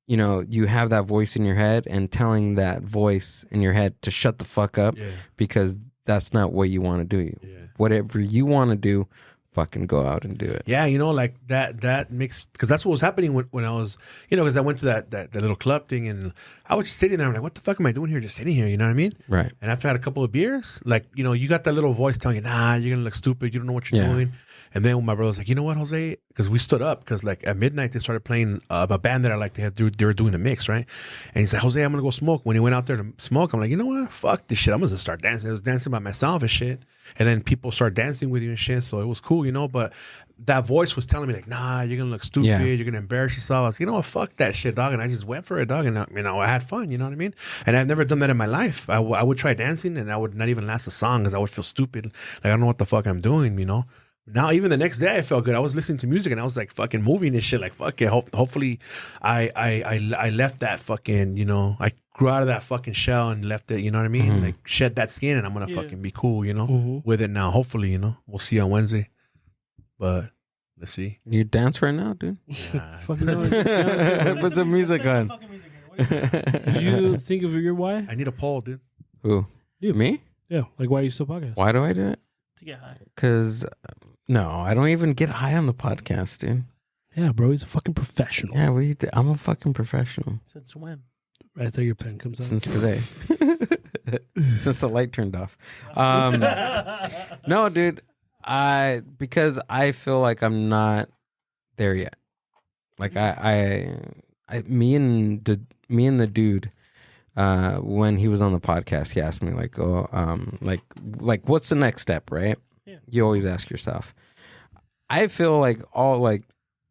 you know, you have that voice in your head and telling that voice in your head to shut the fuck up because that's not what you want to do. Yeah. Whatever you want to do, fucking go out and do it. Yeah, you know, like that makes, because that's what was happening when I was, you know, because I went to that little club thing and I was just sitting there. I'm like, what the fuck am I doing here? Just sitting here, you know what I mean? Right. And after I had a couple of beers, like, you know, you got that little voice telling you, nah, you're gonna look stupid. You don't know what you're doing. And then my brother's like, you know what, Jose? Because we stood up because like at midnight they started playing a band that I like. They were doing a mix, right? And he's like, Jose, I'm gonna go smoke. When he went out there to smoke, I'm like, you know what? Fuck this shit. I'm gonna start dancing. I was dancing by myself and shit. And then people start dancing with you and shit. So it was cool, you know. But that voice was telling me like, nah, you're gonna look stupid. You're gonna embarrass yourself. I was like, you know what? Fuck that shit, dog. And I just went for it, dog. And you know, I had fun. You know what I mean? And I've never done that in my life. I would try dancing and I would not even last a song because I would feel stupid. Like I don't know what the fuck I'm doing, you know. Now, even the next day, I felt good. I was listening to music and I was like fucking moving and shit. Like, fuck it. Hopefully, I left that fucking, you know, I grew out of that fucking shell and left it, you know what I mean? Mm-hmm. Like, shed that skin and I'm going to fucking be cool, you know, with it now. Hopefully, you know, we'll see on Wednesday. But let's see. You dance right now, dude? Nah. Put some music on. Did you think of your why? I need a poll, dude. Who? You. Me? Yeah. Like, why are you still podcast? Why do I do it? To get high. Because, no, I don't even get high on the podcast, dude. Yeah, bro, he's a fucking professional. Yeah, what do you think? I'm a fucking professional. Since when? Right there, your pen comes out. Since today. Since the light turned off. No, dude. Because I feel like I'm not there yet. Like me and the dude, when he was on the podcast, he asked me like, like what's the next step, right? Yeah. You always ask yourself. I feel like all like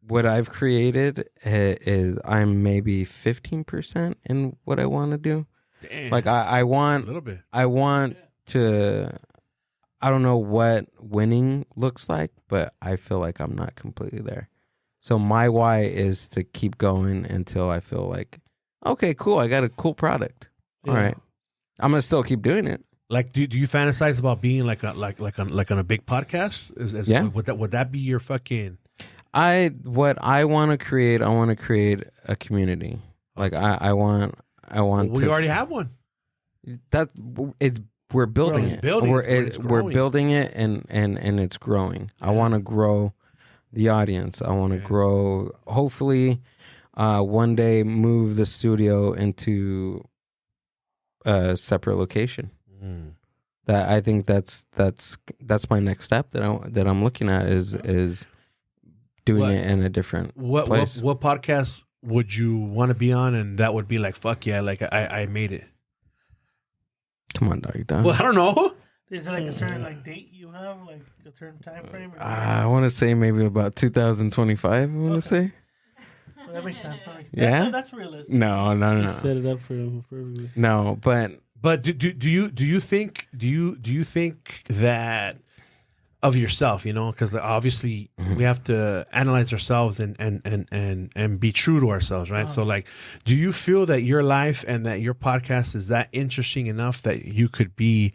what I've created is I'm maybe 15% in what I want to do. Damn. Like I want a little bit. I want to. I don't know what winning looks like, but I feel like I'm not completely there. So my why is to keep going until I feel like, okay, cool, I got a cool product. All right, I'm gonna still keep doing it. Like, do you fantasize about being like on a big podcast? Yeah. Would that be your fucking? What I want to create a community. Like I want. Well, we to, already have one. that it's we're building it's it. building, We're building it and it's growing. I want to grow the audience. I want to grow. Hopefully, one day move the studio into a separate location. That I think that's my next step that I'm looking at is doing it in a different place. What podcast would you want to be on? And that would be like, fuck yeah, like I made it. Come on, doggy dog. Well, I don't know. Is there like a certain like date you have, like a certain time frame? I want to say maybe about 2025. I want to say. Well, that makes sense. Yeah? That's realistic. No. Set it up for him perfectly. No, but do you think that of yourself, you know, because obviously we have to analyze ourselves and be true to ourselves, right? So like, do you feel that your life and that your podcast is that interesting enough that you could be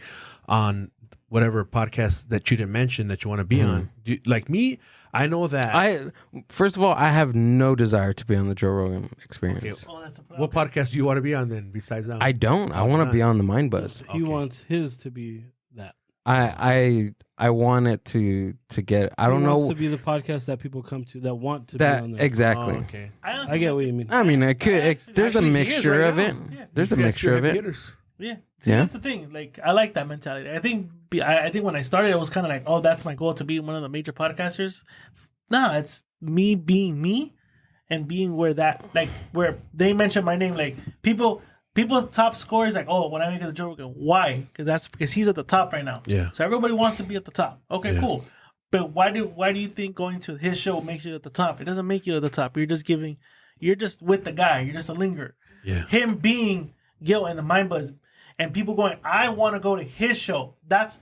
on whatever podcast that you didn't mention that you want to be on? Like me, I know that first of all, I have no desire to be on the Joe Rogan Experience. Oh, that's a problem. what podcast do you want to be on then besides that one? I don't. I want to be on the Mind Buzz. He wants his to be that. I want it to get. I don't He know wants to be the podcast that people come to that want to that be on there. exactly. Oh, okay. I get what you mean. I mean, there's a Actually, he is mixture right of now. it. Yeah. There's a You guys mixture of heavy it. hitters. Yeah. See, Yeah. that's the thing. Like, I like that mentality. I think when I started, it was kind of like, oh, that's my goal to be one of the major podcasters. No, it's me being me and being where they mention my name. Like, people's top score is like, oh, when I make it to Joe Rogan. Why? Because he's at the top right now. Yeah. So everybody wants to be at the top. Okay, Yeah. cool. But why do you think going to his show makes you at the top? It doesn't make you at the top. You're just with the guy. You're just a linger. Yeah. Him being Gil and the Mind Buzz, and people going, I want to go to his show. That's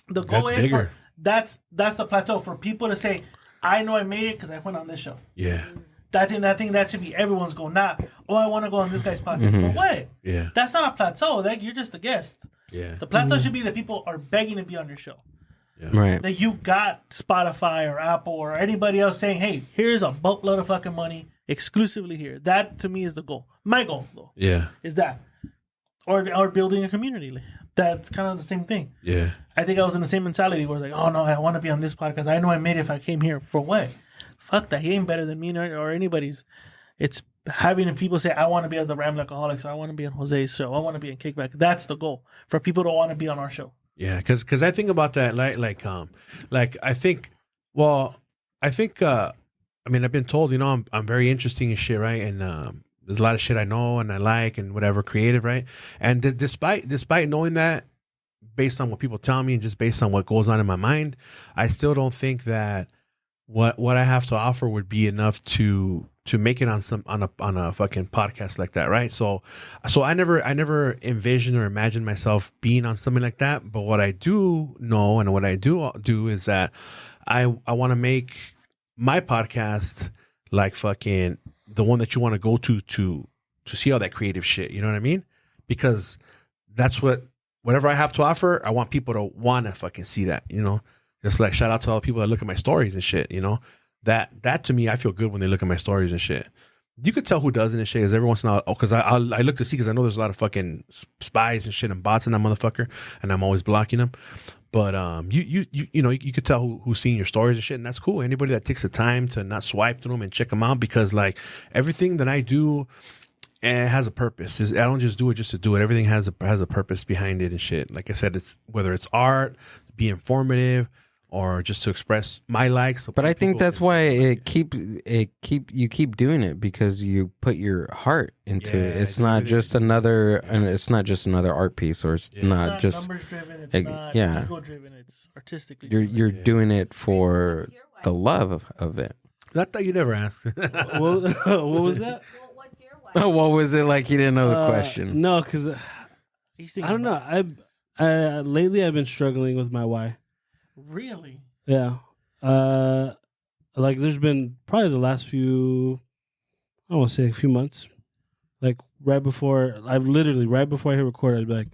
the goal. That's is bigger. that's the plateau for people to say, I know I made it because I went on this show. Yeah. I think that should be everyone's goal. Not, oh, I want to go on this guy's podcast. For what? Yeah. That's not a plateau. You're just a guest. Yeah. The plateau should be that people are begging to be on your show. Right. That you got Spotify or Apple or anybody else saying, hey, here's a boatload of fucking money exclusively here. That to me is the goal. My goal, though, Yeah. is that. Or building a community. That's kind of the same thing. Yeah. I think I was in the same mentality where it's like, oh no, I want to be on this podcast. I know I made it if I came here. For what? Fuck that. He ain't better than me or anybody's. It's having people say, I want to be on the Ramble Alcoholics or I want to be on Jose's show. I want to be in Kickback. That's the goal. For people to want to be on our show. Yeah, because I think about that I think I mean I've been told, you know, I'm very interesting and shit, right? And there's a lot of shit I know and I like and whatever, creative, right? And despite knowing that, based on what people tell me and just based on what goes on in my mind, I still don't think that what I have to offer would be enough to make it on a fucking podcast like that, right? So I never envisioned or imagined myself being on something like that. But what I do know and what I do is that I want to make my podcast like fucking the one that you want to go to see all that creative shit. You know what I mean? Because that's whatever I have to offer, I want people to want to fucking see that, you know? Just like shout out to all the people that look at my stories and shit, you know? That to me, I feel good when they look at my stories and shit. You could tell who doesn't and shit, because every once in a while, because I look to see, because I know there's a lot of fucking spies and shit and bots in that motherfucker, and I'm always blocking them. But you know, you could tell who's seeing your stories and shit, and that's cool. Anybody that takes the time to not swipe through them and check them out, because like everything that I do, it has a purpose. I don't just do it just to do it. Everything has a purpose behind it and shit. Like I said, it's whether it's art, be informative, or just to express my likes. But I think that's why you keep doing it, because you put your heart into it. It's not just another art piece, or it's not just numbers driven. It's not ego driven. It's artistically. You're doing it for the love of it. I thought you never asked. What was that? Well, what's your why? What was it like? You didn't know the question. No, because I don't know. Lately I've been struggling with my why. Really? Yeah. Like there's been probably the last few, I don't want to say a few months, like right before I hit record, I'd be like,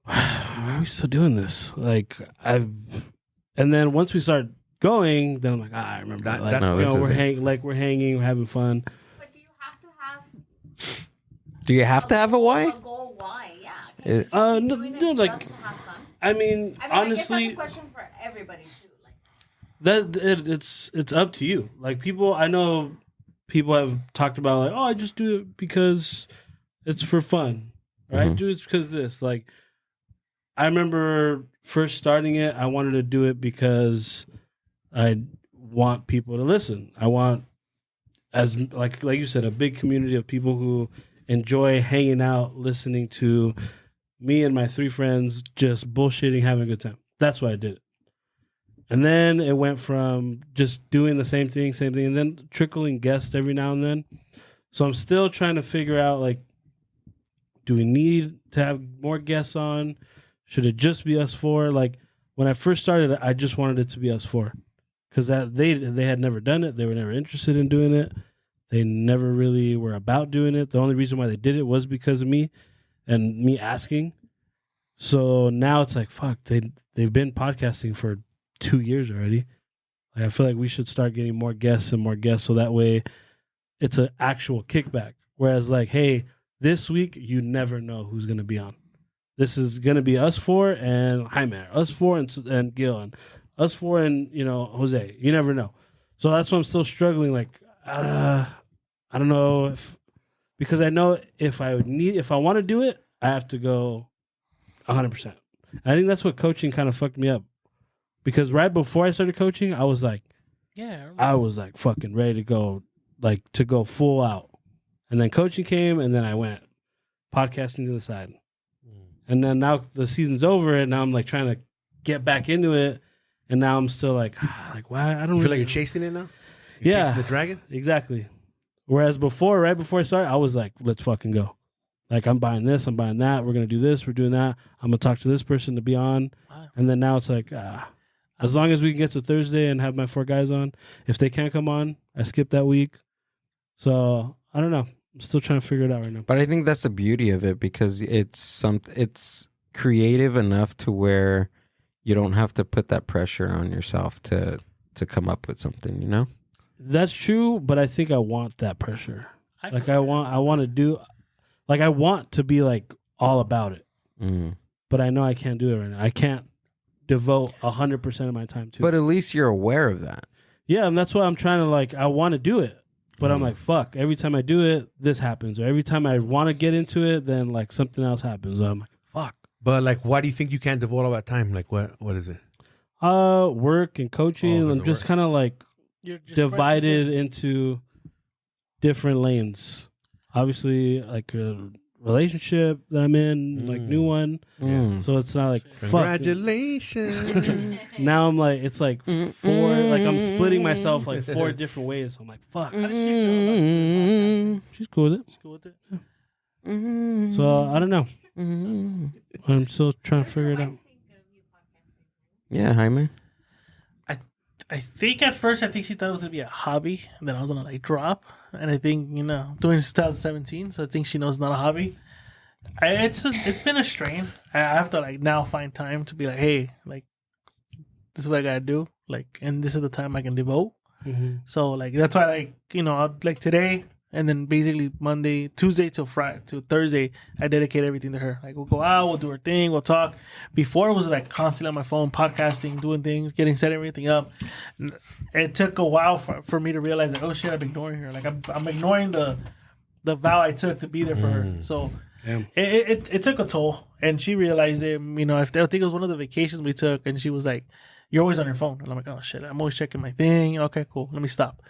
why are we still doing this? And then once we start going, then I'm like, I remember that. Like, we're hanging, we're having fun. But do you have to have? Do you have to have a why? A goal why? Yeah. No, like, just to have fun? I mean, honestly, I guess that's a question for everybody too. It's up to you. Like I know people have talked about like, oh, I just do it because it's for fun, or I do it because this. Like, I remember first starting it, I wanted to do it because I want people to listen. I want, as like you said, a big community of people who enjoy hanging out, listening to me and my 3 friends just bullshitting, having a good time. That's why I did it. And then it went from just doing the same thing, and then trickling guests every now and then. So I'm still trying to figure out, like, do we need to have more guests on? Should it just be us 4? Like, when I first started, I just wanted it to be us 4. Because they had never done it. They were never interested in doing it. They never really were about doing it. The only reason why they did it was because of me and me asking. So now it's like, fuck, they've been podcasting for 2 years already. Like, I feel like we should start getting more guests, so that way it's an actual kickback. Whereas, like, hey, this week you never know who's going to be on. This is going to be us 4 and Jaime, us 4 and Gil, and us 4 and Jose. You never know. So that's why I'm still struggling. Like, I don't know because I know if I want to do it, I have to go 100%. I think that's what coaching kind of fucked me up. Because right before I started coaching, I was like, fucking ready to go, like to go full out. And then coaching came, and then I went podcasting to the side. And then now the season's over, and now I'm like trying to get back into it. And now I'm still like why? I don't feel like you're chasing it now? You're chasing the dragon? Exactly. Whereas before, right before I started, I was like, let's fucking go. Like, I'm buying this, I'm buying that. We're going to do this, we're doing that. I'm going to talk to this person to be on. Wow. And then now it's like, as long as we can get to Thursday and have my 4 guys on. If they can't come on, I skip that week. So, I don't know. I'm still trying to figure it out right now. But I think that's the beauty of it, because it's creative enough to where you don't have to put that pressure on yourself to come up with something, you know? That's true, but I think I want that pressure. I want to do, like, I want to be like all about it. But I know I can't do it right now. I can't devote 100% of my time to it. But at least you're aware of that. Yeah, and that's why I'm trying to, like, I want to do it. But I'm like, fuck, every time I do it, this happens. Or every time I want to get into it, then, like, something else happens. I'm like, fuck. But, like, why do you think you can't devote all that time? Like, what is it? Work and coaching. I'm just kind of, like, divided into different lanes. Obviously, like a relationship that I'm in, like new one. So it's not like congratulations. Now I'm like, it's like 4. Like, I'm splitting myself like 4 different ways. So I'm like, fuck. How does she feel about She's cool with it. She's cool with it. Yeah. So I don't know. I'm still trying to figure it out. Yeah, Jaime. I think at first, she thought it was going to be a hobby, and then I was going to, like, drop. And I think, doing this 2017, so I think she knows it's not a hobby. It's been a strain. I have to, like, now find time to be like, hey, like, this is what I got to do. Like, and this is the time I can devote. So, like, that's why, like, today, and then basically Tuesday till Thursday, I dedicate everything to her. Like, we'll go out, we'll do our thing, we'll talk. Before, it was like constantly on my phone, podcasting, doing things, setting everything up. It took a while for me to realize that, oh shit, I'm ignoring her. Like, I'm ignoring the vow I took to be there for her. So it took a toll, and she realized it. I think it was one of the vacations we took, and she was like, you're always on your phone. And I'm like, oh shit, I'm always checking my thing. Okay, cool. Let me stop.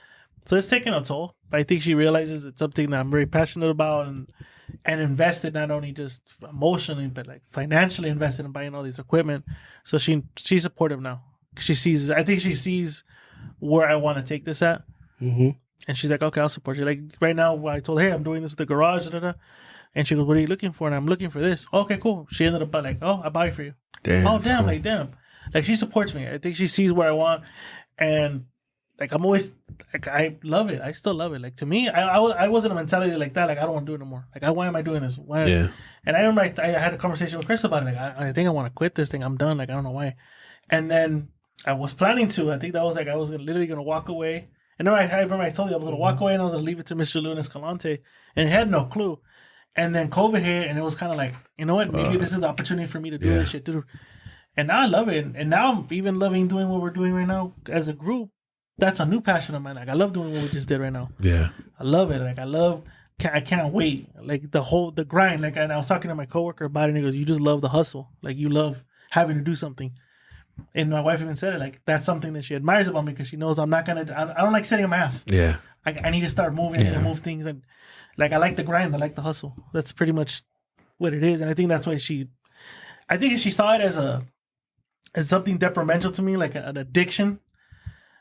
So it's taking a toll. But I think she realizes it's something that I'm very passionate about and invested, not only just emotionally, but like financially invested in buying all these equipment. So she's supportive now. I think she sees where I want to take this at. Mm-hmm. And she's like, okay, I'll support you. Like right now, I told her, hey, I'm doing this with the garage. And she goes, what are you looking for? And I'm looking for this. Okay, cool. She ended up like, oh, I'll buy it for you. Damn. Oh, damn. Cool. Like, damn. Like, she supports me. I think she sees where I want. And, like, I'm always, like, I love it. I still love it. Like, to me, I wasn't a mentality like that. Like, I don't want to do it anymore. Like, why am I doing this? Why? Yeah. And I remember I had a conversation with Chris about it. Like, I think I want to quit this thing. I'm done. Like, I don't know why. And then I was planning to. I think that was, like, I was literally going to walk away. And then I remember I told you I was going to walk away and I was going to leave it to Mr. Lou Escalante. And he had no clue. And then COVID hit, and it was kind of like, you know what? Maybe this is the opportunity for me to do this shit, dude. And now I love it. And now I'm even loving doing what we're doing right now as a group. That's a new passion of mine. Like, I love doing what we just did right now. Yeah. I love it. Like, I can't wait. Like, the grind. Like, and I was talking to my coworker about it, and he goes, you just love the hustle. Like, you love having to do something. And my wife even said it. Like, that's something that she admires about me because she knows I'm not going to, I don't like sitting on my ass. Yeah. I need to start moving. I need to move things. And, like, I like the grind. I like the hustle. That's pretty much what it is. And I think that's why if she saw it as something detrimental to me, like an addiction,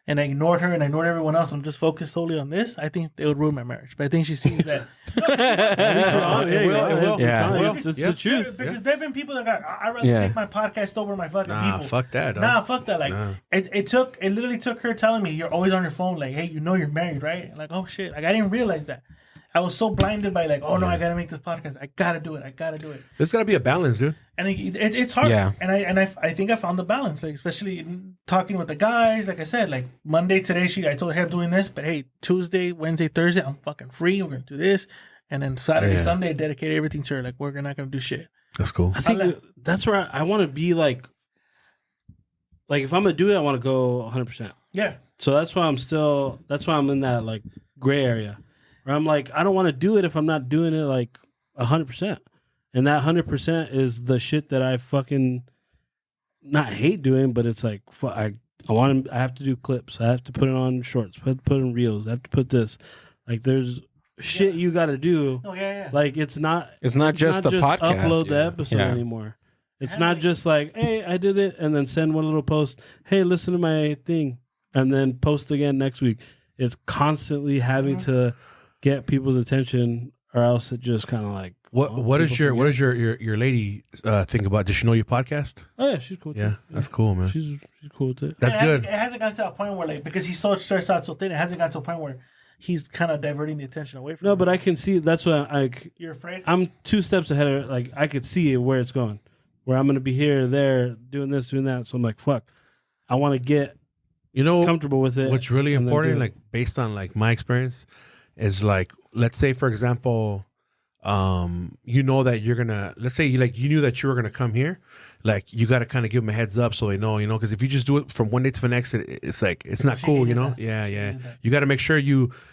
and I ignored her and I ignored everyone else, I'm just focused solely on this, I think it would ruin my marriage. But I think she sees that. It will. Yeah. It's the truth. Because there have been people that I'd rather take my podcast over my fucking Nah, people. fuck that. Nah, fuck that. Like, it literally took her telling me, you're always on your phone. Like, hey, you know you're married, right? And like, oh shit. Like, I didn't realize that. I was so blinded by like, oh no, I gotta make this podcast. I gotta do it. There's gotta be a balance, dude. And it's hard. Yeah. And I think I found the balance. Like, especially in talking with the guys. Like I said, like Monday today, I told her, hey, I'm doing this, but hey, Tuesday, Wednesday, Thursday, I'm fucking free. We're gonna do this. And then Saturday, Sunday, I dedicated everything to her. Like, we're not gonna do shit. That's cool. I think that's where I want to be. Like if I'm gonna do it, I want to go 100%. Yeah. So that's why I'm in that like gray area. Where I'm like, I don't want to do it if I'm not doing it like 100%. And that 100% is the shit that I fucking not hate doing, but it's like, I have to do clips. I have to put it on shorts, put in reels. I have to put this. Like, there's shit you got to do. Oh, yeah. Like, it's not just the podcast. Upload the episode anymore. It's not just like, hey, I did it, and then send one little post. Hey, listen to my thing, and then post again next week. It's constantly having to get people's attention, or else it just kind of like what does your lady think about? Does she know your podcast? Oh yeah, she's cool with it. That's cool, man. She's cool with it. That's good. It hasn't gotten to a point where, like, because he starts out so thin, it hasn't gotten to a point where he's kind of diverting the attention away from No, him. but I can see that's why You're afraid? I'm 2 steps ahead of, like, I could see where it's going, where I'm going to be here, there, doing this, doing that. So I'm like, fuck, I want to get comfortable with it. What's really important, like based on like my experience, is like, let's say for example, you know that you're gonna, let's say you knew that you were gonna come here, like you got to kind of give them a heads up so they know, because if you just do it from one day to the next, it's like it's not cool, Yeah. You got to make sure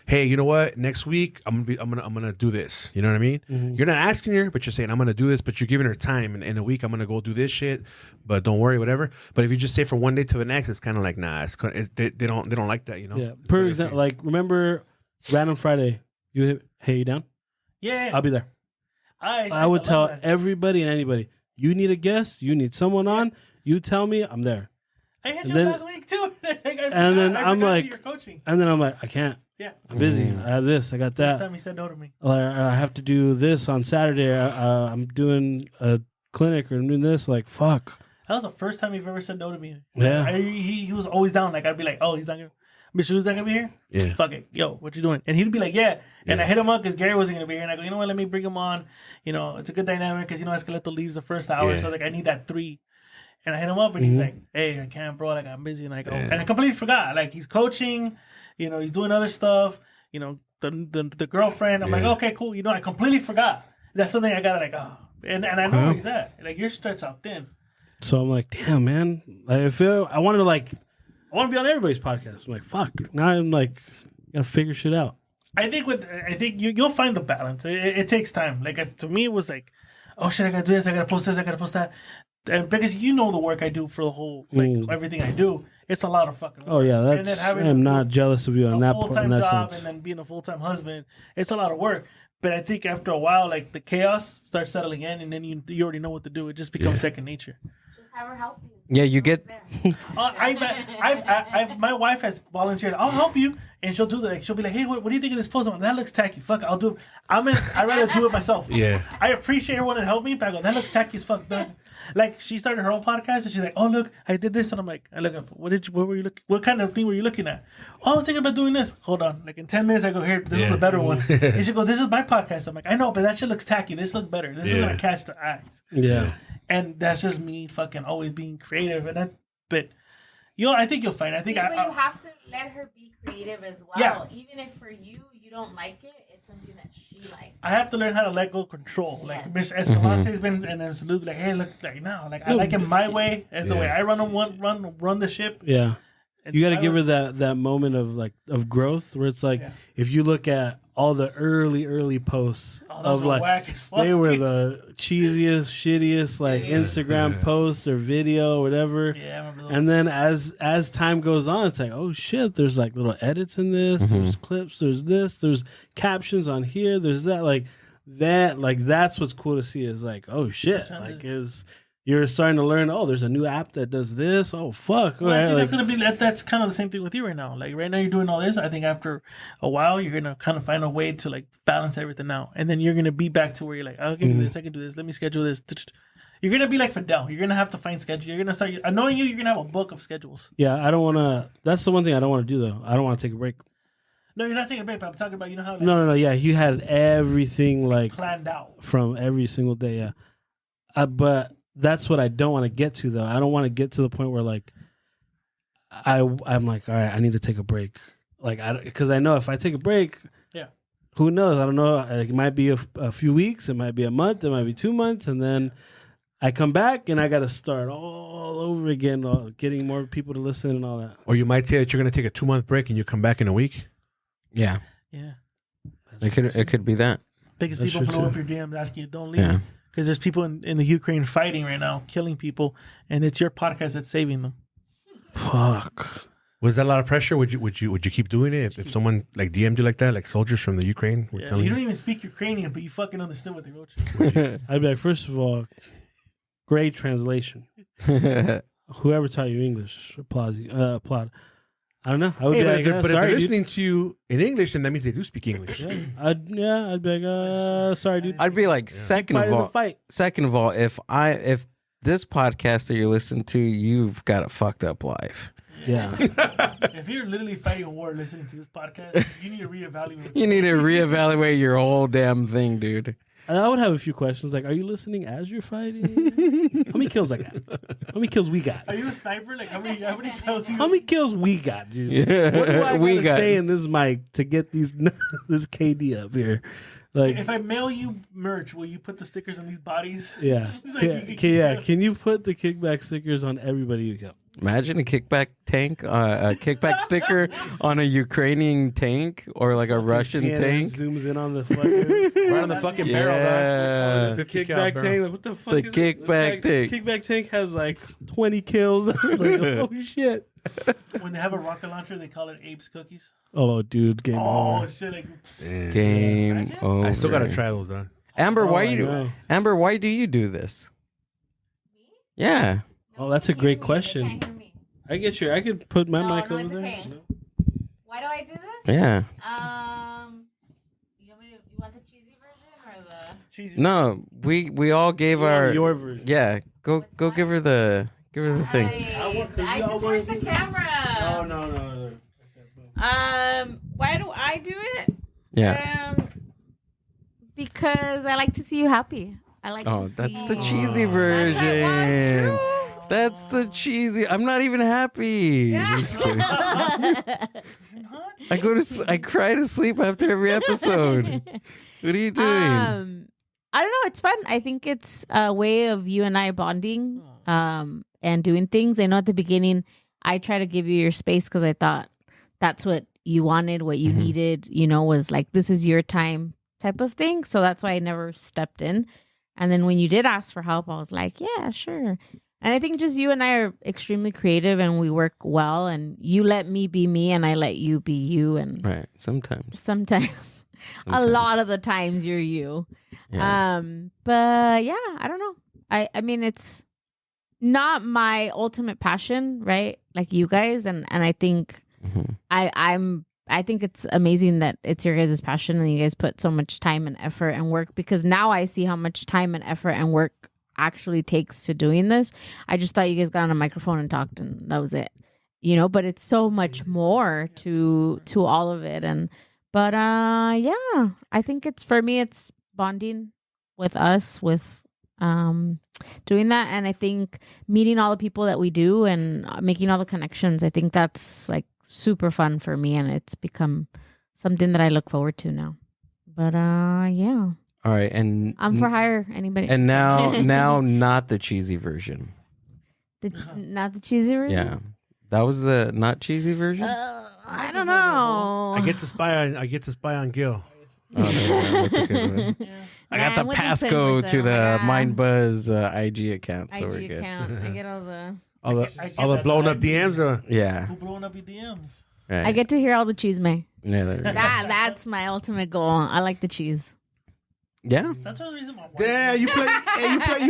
hey, you know what? Next week I'm gonna do this. You know what I mean? Mm-hmm. You're not asking her, but you're saying I'm gonna do this, but you're giving her time. And in a week I'm gonna go do this shit, but don't worry, whatever. But if you just say from one day to the next, it's kind of like they don't like that, Yeah. For example, like remember Random Friday? You down? Yeah. I'll be there. I would tell everybody and anybody, you need a guest, you need someone on, you tell me, I'm there. I hit you last week too. And then I'm like, you're coaching. And then I'm like, I can't. Yeah. I'm busy. I have this. I got that. Last time he said no to me. I have to do this on Saturday. I'm doing a clinic or I'm doing this. Like, fuck. That was the first time you've ever said no to me. Yeah. He was always down. Like, I'd be like, oh, he's not going to. Mr. Lou's not going to be here? Yeah. Fuck it. Yo, what you doing? And he'd be like, yeah. And I hit him up because Gary wasn't going to be here. And I go, you know what? Let me bring him on. It's a good dynamic because, Escaleto leaves the first hour. So, like, I need that 3. And I hit him up and he's like, hey, I can't, bro. Like, I'm busy. And I go, and I completely forgot. Like, he's coaching. He's doing other stuff. The girlfriend. I'm like, okay, cool. I completely forgot. That's something I got to, like, oh. And I know where he's at. Like, yours starts out thin. So I'm like, damn, man. I want to be on everybody's podcast. I'm like, fuck. Now I'm like, gotta figure shit out. I think you'll find the balance. It takes time. Like, to me, it was like, oh shit, I gotta do this. I gotta post this. I gotta post that. and because you know the work I do for the whole everything I do, it's a lot of fucking work. Oh yeah, And then that's. having I'm not jealous of you on that full point. time In that job sense. and then being a full time husband, it's a lot of work. But I think after a while, like the chaos starts settling in, and then you already know what to do. It just becomes second nature. Just have her help you. Yeah, you get. My wife has volunteered. I'll help you, and she'll do that. Like, she'll be like, "Hey, what do you think of this post? That looks tacky. Fuck, I'll do it. I'd rather do it myself. Yeah. I appreciate everyone that helped me, but I go, that looks tacky as fuck. Done. Like she started her own podcast, and she's like, "Oh look, I did this," and I'm like, "I look up. What were you looking? What kind of thing were you looking at? Oh, I was thinking about doing this. Hold on. Like in 10 minutes, I go here. This is the better one. And she goes, "This is my podcast." I'm like, "I know, but that shit looks tacky. This looks better. This is gonna catch the eyes." Yeah. And that's just me fucking always being creative, and but I think you'll find. I think but you have to let her be creative as well. Yeah. Even if for you don't like it, it's something that she likes. I have to learn how to let go of control. Like Miss Escalante's been, and then Salute like, "Hey, look, like no, like I like it my way. That's the way I run the ship." Yeah. And You got to so give her that moment of growth where it's like if you look at all the early posts those of were like whack as fuck. they were the cheesiest, shittiest like Instagram posts or video or whatever. Yeah, I remember those. And then as time goes on, it's like, oh shit, there's like little edits in this, there's clips, there's this, there's captions on here, there's that, like that's what's cool to see is like, oh shit, like you're starting to learn, oh, there's a new app that does this. Oh fuck. Well, I think that's kind of the same thing with you right now. Like right now you're doing all this. I think after a while you're gonna kind of find a way to like balance everything out, and then you're gonna be back to where you're like, I can do this, I can do this. Let me schedule this. You're gonna be like Fidel. You're gonna have to find schedule. You're gonna start knowing you're gonna have a book of schedules. Yeah, I don't want to. That's the one thing I don't want to do though. I don't want to take a break. No, you're not taking a break. But I'm talking about how. Like, No. Yeah, you had everything like planned out from every single day. Yeah, but that's what I don't want to get to though. I don't want to get to the point where like I'm like, all right, I need to take a break. Like because I know if I take a break, who knows? I don't know. Like, it might be a few weeks. It might be a month. It might be 2 months, and then I come back and I got to start all over again, getting more people to listen and all that. Or you might say that you're going to take a 2-month break and you come back in a week. Yeah. Yeah. It could be that. Because That's people true, blow up too. your DMs asking you don't leave. Yeah. Because there's people in the Ukraine fighting right now, killing people, and it's your podcast that's saving them. Fuck. Was that a lot of pressure? Would you keep doing it if someone like DM'd you like that, like soldiers from the Ukraine were Yeah, telling you you? don't even speak Ukrainian, but you fucking understood what they wrote you. I'd be like, first of all, great translation. Whoever taught you English, applaud. I don't know. I would Hey, be but like, if they're, but if sorry, they're dude. listening to you in English, then that means they do speak English. I'd be like, sorry, dude. I'd be like, second Fight of in the all, fight. if this podcast that you listen to, you've got a fucked up life. Yeah. If you're literally fighting a war listening to this podcast, you need to reevaluate. You need to reevaluate your whole damn thing, dude. And I would have a few questions like, are you listening as you're fighting? How many kills I got? How many kills we got? Are you a sniper? Like how many kills you? How many kills we got, dude? Yeah. What do I We gotta got- say in this mic to get this KD up here? Like, If I mail you merch, will you put the stickers on these bodies? yeah, It's like you can- Can you put the kickback stickers on everybody you got? Imagine a kickback tank, a kickback sticker on a Ukrainian tank or like a Russian CNN tank. zooms in on the fucking Right on the fucking Yeah. barrel, dog. 50 cal kickback barrel. tank. Like, what the fuck? The is it? kickback tank. Kickback tank has like 20 kills. Like, oh shit. When they have a rocket launcher, they call it Abe's Cookies. Oh, dude, game Oh over. shit! Like, Game over. I still gotta try those, though. Amber, Oh, why I you know. Amber, why do you do this? Yeah. Oh, that's a great question. I get you. I could put my No, mic no, over it's there. okay. No. Why do I do this? Yeah. You want the cheesy version or the? cheesy. No, we all gave our Your version. Yeah, go give her the thing. I just want the camera. No. Why do I do it? Yeah. Because I like to see you happy. I like Oh, to see. that's the cheesy That's version. right. Well, it's true. That's the cheesy. I'm not even happy. Just kidding. I cry to sleep after every episode. What are you doing? I don't know. It's fun. I think it's a way of you and I bonding and doing things. I know at the beginning I try to give you your space because I thought that's what you wanted, what you needed, was like, this is your time type of thing. So that's why I never stepped in. And then when you did ask for help, I was like, yeah, sure. And I think just you and I are extremely creative and we work well, and you let me be me and I let you be you. And Right. Sometimes. A lot of the times you're you. Yeah. But yeah, I don't know. I mean, it's not my ultimate passion, right? Like you guys. And I think I think it's amazing that it's your guys' passion and you guys put so much time and effort and work, because now I see how much time and effort and work actually takes to doing this. I just thought you guys got on a microphone and talked and that was it, you know, but it's so much more to all of it. But yeah, I think it's, for me, it's bonding with us, with doing that. And I think meeting all the people that we do and making all the connections, I think that's like super fun for me, and it's become something that I look forward to now. But yeah. All right, and I'm for hire. Anybody? And now not the cheesy version. Not the cheesy version. Yeah, that was the not cheesy version. I don't know. I get to spy on Gil. Oh, that's a good one. I got the passcode to the Mind Buzz IG account, so we're good. Account. I get all the all the blown up DMs. Yeah. Who blowing up your DMs? Right. I get to hear all the cheese, May. Yeah, That's my ultimate goal. I like the cheese. Yeah. That's the reason my wife. Damn, you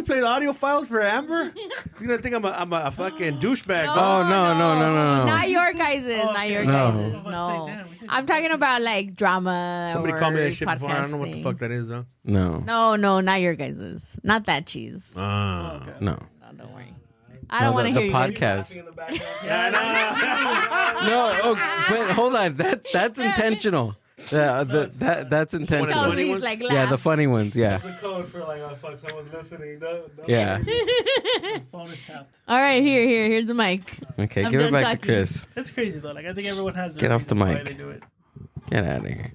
play the audio files for Amber? She's gonna think I'm a fucking douchebag. Oh no. Not your guys's. Not your guys's. No. I'm talking about like drama. Somebody or called me that shit before. I don't know what the thing. fuck that is though. No. No, not your guys's. Not that cheese. No. No, don't worry. I don't want to hear the you podcast. Yeah, No, oh, but hold on. That's intentional. That's intentional. He's like, Yeah, the funny ones. Yeah. The code for like, oh fuck, someone's listening. No. Yeah. The phone is tapped. All right, here's the mic. Okay, I'm give it done back talking. to Chris. It's crazy though. Like I think everyone has their Get off the reason why mic. they do it. Get out of here.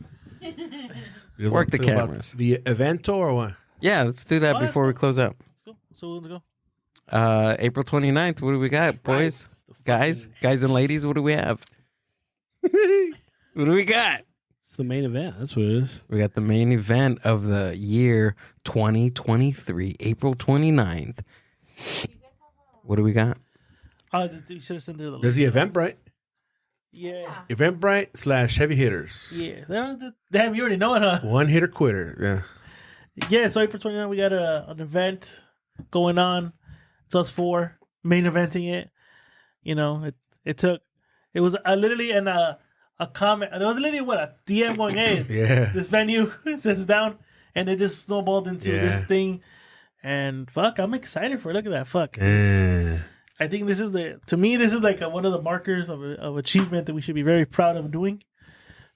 You Work the want to talk about cameras. The evento or what? Yeah, let's do that Oh, before we close out. Let's go. So let's go. April 29th. What do we got, boys? Guys and ladies, what do we have? What do we got? It's the main event. That's what it is. We got the main event of the year 2023, April 29th. What do we got? You should have sent her the link. There's the Eventbrite. Yeah. Eventbrite / Heavy Hitters. Yeah. Damn, you already know it, huh? One hitter quitter. Yeah. Yeah, so April 29th, we got an event going on. It's us four main eventing it. You know, it was literally a comment. It was literally a DM going, hey, this venue sits down, and it just snowballed into this thing. And fuck, I'm excited for it. Look at that. Fuck. I think this is to me, this is like one of the markers of achievement that we should be very proud of doing.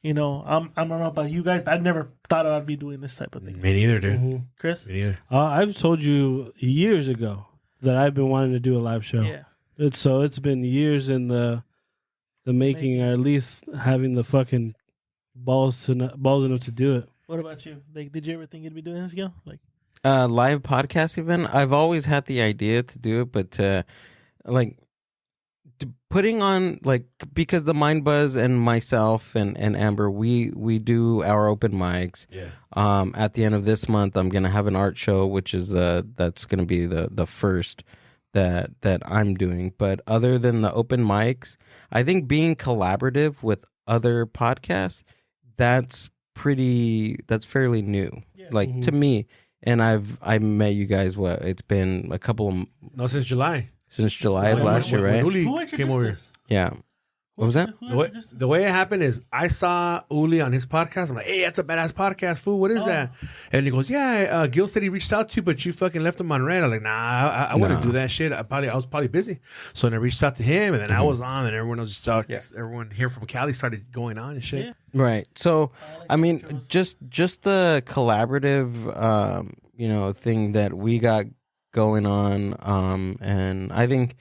You know, I don't know about you guys, but I never thought I'd be doing this type of thing. Me neither, dude. Mm-hmm. Chris? Me neither. I've told you years ago that I've been wanting to do a live show. Yeah. It's been years in the making, or at least having the fucking balls enough to do it. What about you? Like, did you ever think you'd be doing this, Gil? Like, Live podcast event. I've always had the idea to do it, but putting on because the Mind Buzz and myself and Amber, we do our open mics. Yeah. At the end of this month, I'm gonna have an art show, which is that's gonna be the first that I'm doing. But other than the open mics, I think being collaborative with other podcasts, that's fairly new. Yeah. To me. And I met you guys. What? It's been a couple of Since July. Since July of last year, right? Uli who introduced came over here. us? Yeah. What was that? The way it happened is I saw Uli on his podcast. I'm like, hey, that's a badass podcast, fool. What is that? And he goes, yeah, Gil said he reached out to you, but you fucking left him on red. I'm like, nah, I wouldn't do that shit. I was probably busy. So then I reached out to him, and then I was on, and everyone was just everyone here from Cali started going on and shit. Yeah. Right. So, I mean, just the collaborative, thing that we got going on, and I think.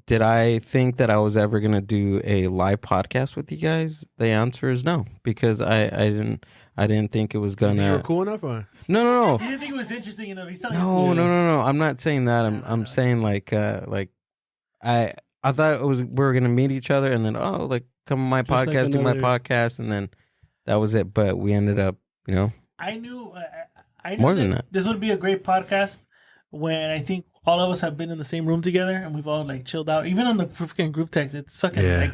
Did I think that I was ever gonna do a live podcast with you guys? The answer is no, because I didn't think it was gonna. You were cool enough, or No. You didn't think it was interesting enough. He's telling No. I'm not saying that. I'm saying I thought we were gonna meet each other and then come on my Just like podcast, do my another- podcast, and then that was it. But we ended up, I knew I More knew than that. This would be a great podcast when I think all of us have been in the same room together and we've all like chilled out. Even on the freaking group text, it's fucking like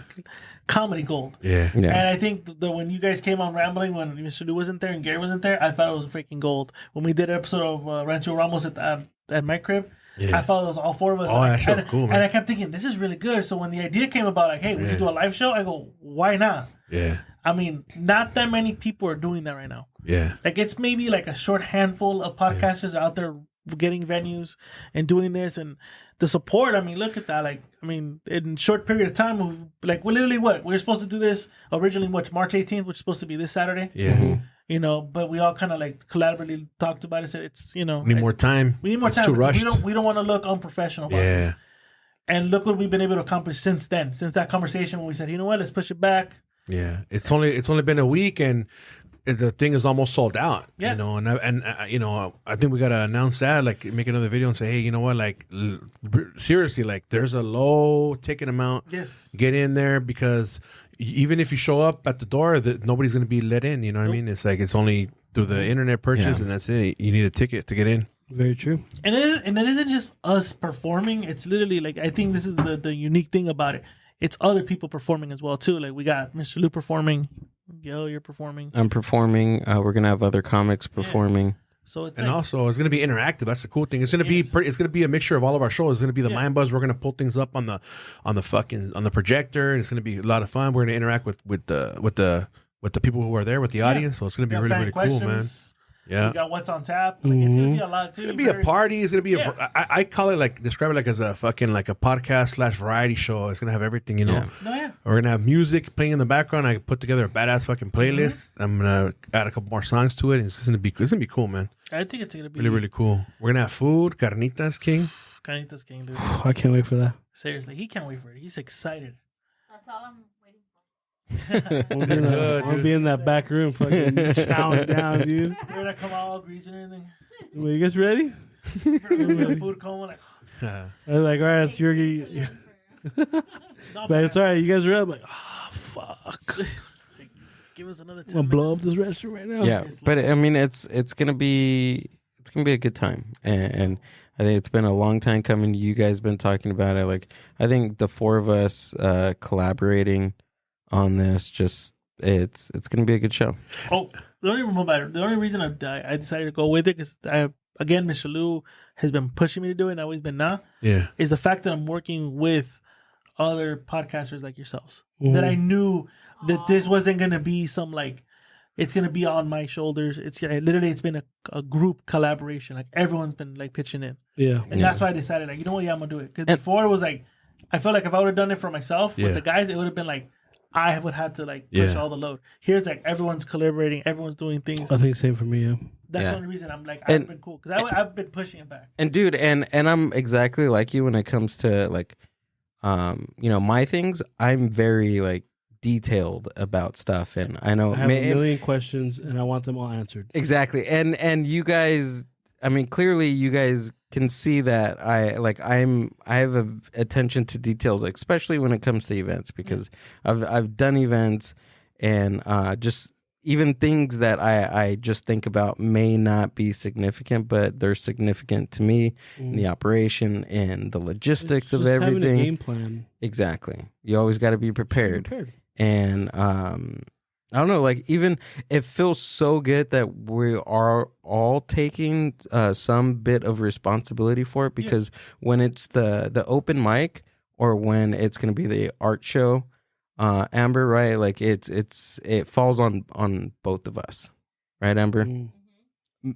comedy gold. Yeah. And I think when you guys came on rambling, when Mr. Lou wasn't there and Gary wasn't there, I thought it was freaking gold. When we did an episode of Rancho Ramos at my crib, I felt it was all four of us. Oh, that show was cool, man. And I kept thinking, this is really good. So when the idea came about, like, hey, we should do a live show, I go, why not? Yeah. I mean, not that many people are doing that right now. Yeah. Like, it's maybe like a short handful of podcasters out there getting venues and doing this, and the support. I mean, look at that. Like, I mean, in a short period of time, like, we literally we were supposed to do this originally, March 18th, which is supposed to be this Saturday. Yeah. You know, but we all kind of like collaboratively talked about it. Said it's, you know, Need more time. We need more time. Too rushed. We don't want to look unprofessional about this. And look what we've been able to accomplish since then. Since that conversation when we said, you know what, let's push it back. Yeah, it's only been a week and the thing is almost sold out. Yeah. You know, and you know, I think we gotta announce that, like, make another video and say, hey, you know what, like, seriously, like, there's a low ticket amount. Yes. Get in there, because even if you show up at the door, nobody's gonna be let in. You know what I mean? It's like it's only through the internet purchase, and that's it. You need a ticket to get in. Very true. And it isn't just us performing. It's literally like, I think this is the unique thing about it. It's other people performing as well too. Like, we got Mr. Lou performing, Gil, you're performing. I'm performing. We're gonna have other comics performing. So it's and like, also it's gonna be interactive. That's the cool thing. It's gonna be it's gonna be a mixture of all of our shows. It's gonna be the Mind Buzz. We're gonna pull things up on the projector, and it's gonna be a lot of fun. We're gonna interact with the people who are there, with the audience. So it's gonna be really, really cool, man. Yeah, we got what's on tap. Like, it's gonna be a lot. It's gonna be a party. It's gonna be I call it, like, describe it like as a fucking, like, a podcast / variety show. It's gonna have everything, you know. Yeah. No, yeah. We're gonna have music playing in the background. I put together a badass fucking playlist. I'm gonna add a couple more songs to it. It's gonna be cool, man. I think it's gonna be Really, really cool. We're gonna have food, carnitas king. Carnitas king, dude. I can't wait for that. Seriously, he can't wait for it. He's excited. That's all I'm waiting for. We'll be in that back room fucking chowing down, dude. We're gonna come out all greasy and everything. Wait, you guys ready? Food coma, like, I was like, all right, it's Yurgi. But it's all right. You guys are up. Like, oh, fuck. like, give us another 10 I'm gonna blow minutes. up this restaurant right now. Yeah, but I mean, it's gonna be a good time, and I think it's been a long time coming. You guys been talking about it. Like, I think the four of us collaborating on this, just it's gonna be a good show. Oh, the only reason I decided to go with it, because again, Mr. Lou has been pushing me to do it, and I've always been is the fact that I'm working with other podcasters like yourselves. That I knew that this wasn't gonna be some, like, it's gonna be on my shoulders. It's literally, it's been a group collaboration. Like, everyone's been, like, pitching in. Yeah. And that's why I decided, like, you know what, I'm gonna do it. Because before it was like, I felt like if I would have done it for myself with the guys, it would have been like, I would have to, like, push all the load. Here it's like everyone's collaborating, everyone's doing things. I think same for me. Yeah. That's the only reason I'm like, I've been cool, because I've been pushing it back. And dude, and I'm exactly like you when it comes to, like, you know, my things. I'm very, like, detailed about stuff, and I know I have a million questions, and I want them all answered. Exactly, and you guys, I mean, clearly you guys can see that I have a attention to details, like, especially when it comes to events, because I've done events, and just even things that I just think about may not be significant, but they're significant to me in the operation and the logistics of everything. Having a game plan. Exactly, you always got to be prepared. And I don't know, like, even it feels so good that we are all taking some bit of responsibility for it, because when it's the open mic or when it's going to be the art show, Amber, right? Like, it falls on both of us, right, Amber?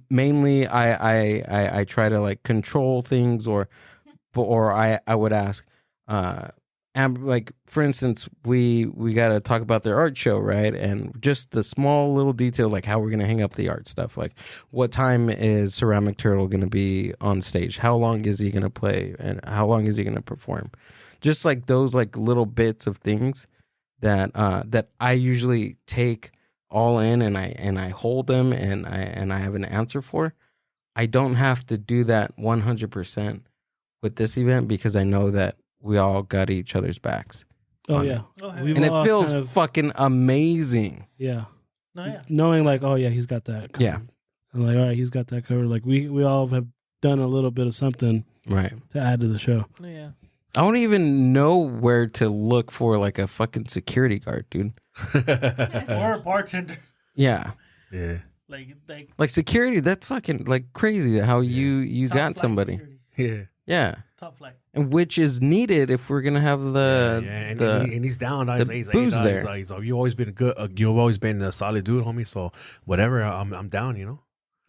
Mainly, I try to, like, control things, or I would ask. And, like, for instance, we got to talk about their art show, right? And just the small little detail, like how we're going to hang up the art stuff. Like, what time is Ceramic Turtle going to be on stage? How long is he going to play? And how long is he going to perform? Just, like, those, like, little bits of things that that I usually take all in, and I hold them, and I have an answer for. I don't have to do that 100% with this event, because I know that we all got each other's backs. Oh, yeah. And it feels fucking amazing. Yeah. No, yeah. Knowing, like, oh, yeah, he's got that. Yeah. I'm like, all right, he's got that covered. Like we all have done a little bit of something Right. to add to the show. Yeah. I don't even know where to look for like a fucking security guard, dude. Or a bartender. Yeah. Yeah. Like security, that's fucking like crazy how you Top got flight somebody. security. Yeah. Yeah. Top flight. And which is needed if we're gonna have And he's down. He's like, booze hey, there. he's like, you've always been good. You've always been a solid dude, homie. So whatever, I'm down. You know.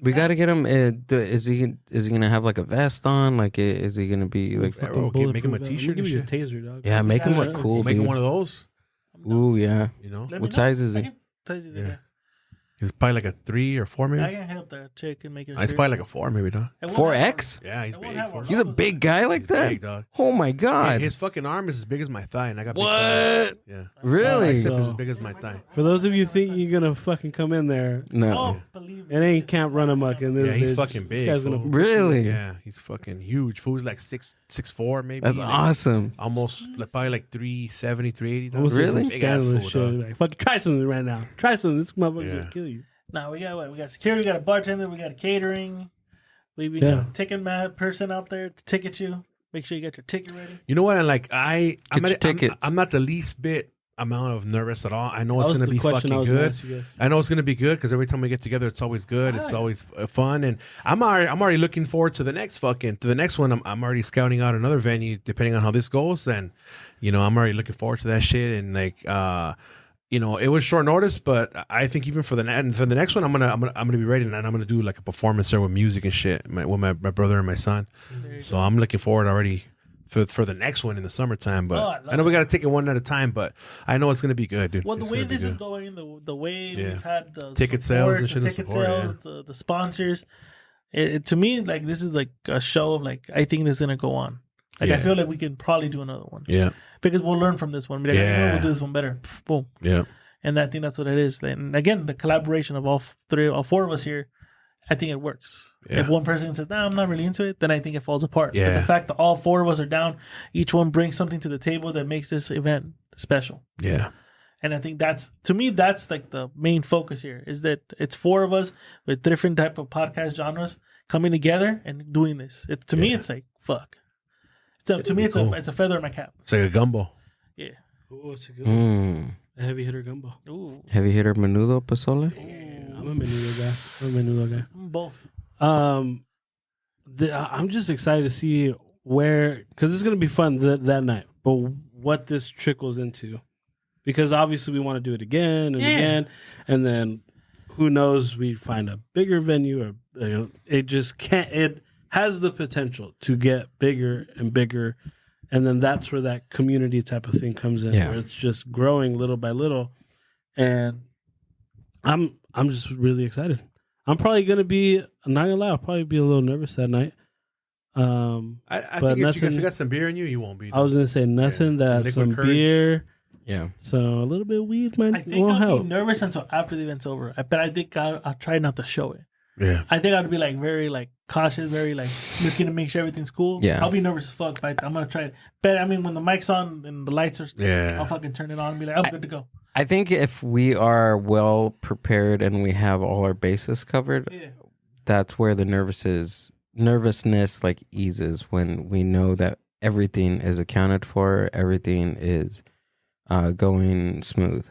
we got to get him. Is he gonna have like a vest on? Like, is he gonna be like? Bro, make him a t-shirt Give and you a shit. taser, dog. Yeah, make him Yeah, look cool. Make him dude. one of those. Ooh, yeah. You know, Let me What know. size is I he? can tell you Yeah. he's probably like a 3 or 4, maybe. I can help that chick and make it. He's probably like a 4, maybe, dog. 4X? Yeah, he's It won't big. have a He's a big guy like He's that. big, dog. Oh my god! His fucking arm is as big as my thigh, and I got big What? thighs. Yeah, Really? bicep is So- as big as my thigh. For those of you think you're gonna fucking come in there, No. Oh, believe it ain't Camp Run Amok in this. Yeah, he's bitch. fucking This big, guy's gonna fool. Really? Yeah, he's fucking huge. Fool's like 6'4", maybe. That's like, awesome. Almost like probably like 370, 380. dog. almost say Really? some Big ass scandalous fool, shit. dog. Like, fucking try something right now. Try something. This motherfucker's Yeah. gonna kill you. Now we got what? We got security. We got a bartender. We got a catering. We Yeah. got a ticket person out there to ticket you. Make sure you get your ticket ready. You know what? And like Get your tickets. I'm not the least bit amount of nervous at all. I know That it's was gonna the be question I fucking was gonna good. ask you guys. I know it's gonna be good because every time we get together, it's always good. It's always fun, and I'm already looking forward to the next one. I'm already scouting out another venue depending on how this goes, and you know I'm already looking forward to that shit. And like you know, it was short notice, but I think even for the next one, I'm gonna be ready, and I'm gonna do like a performance there with music and shit with my brother and my son. So I'm looking forward already for the next one in the summertime. But Oh, I love I know we got to take it one at a time, but I know it's gonna be good, dude. Well, the It's way gonna be this is good. going, the way Yeah. we've had the Ticket support, sales and shit the and ticket support, sales, the sponsors. To me, like this is like a show of like I think this is gonna go on. Like I Yeah. feel like we can probably do another one Yeah, because we'll learn from this one. Be like, you know what, we'll do this one better. Pff, boom. yeah, And I think that's what it is. And again, the collaboration of all four of us here, I think it works. Yeah. If one person says, "No, I'm not really into it," then I think it falls apart. But Yeah. the fact that all four of us are down, each one brings something to the table that makes this event special. yeah. And I think that's like the main focus here is that it's four of us with different type of podcast genres coming together and doing this. To me, it's like fuck. To me, cool. it's a feather in my cap. It's like a gumbo. Yeah. Oh, it's a good one. Mm. A heavy hitter gumbo. Ooh. Heavy hitter menudo pozole. I'm a menudo guy. Both. I'm just excited to see where, because it's going to be fun that night, but what this trickles into. Because obviously we want to do it again and again. And then who knows, we find a bigger venue or it just can't, it has the potential to get bigger and bigger. And then that's where that community type of thing comes in, Yeah. where it's just growing little by little. And I'm just really excited. I'm probably gonna be, I'm not gonna lie, I'll probably be a little nervous that night. I But think if you nothing- got some beer in you, you won't be. I was gonna say nothing Yeah, that some liquid some courage. beer, Yeah. so a little bit of weed might I think won't I'll help. be nervous until after the event's over. But I think I'll try not to show it. Yeah. I think I'd be like very like cautious, very like looking to make sure everything's cool. Yeah. I'll be nervous as fuck, but I'm gonna try it. But I mean, when the mic's on and the lights are, Yeah. I'll fucking turn it on and be like, I'm good to go. I think if we are well prepared and we have all our bases covered, Yeah. that's where the nervousness like eases when we know that everything is accounted for, everything is going smooth.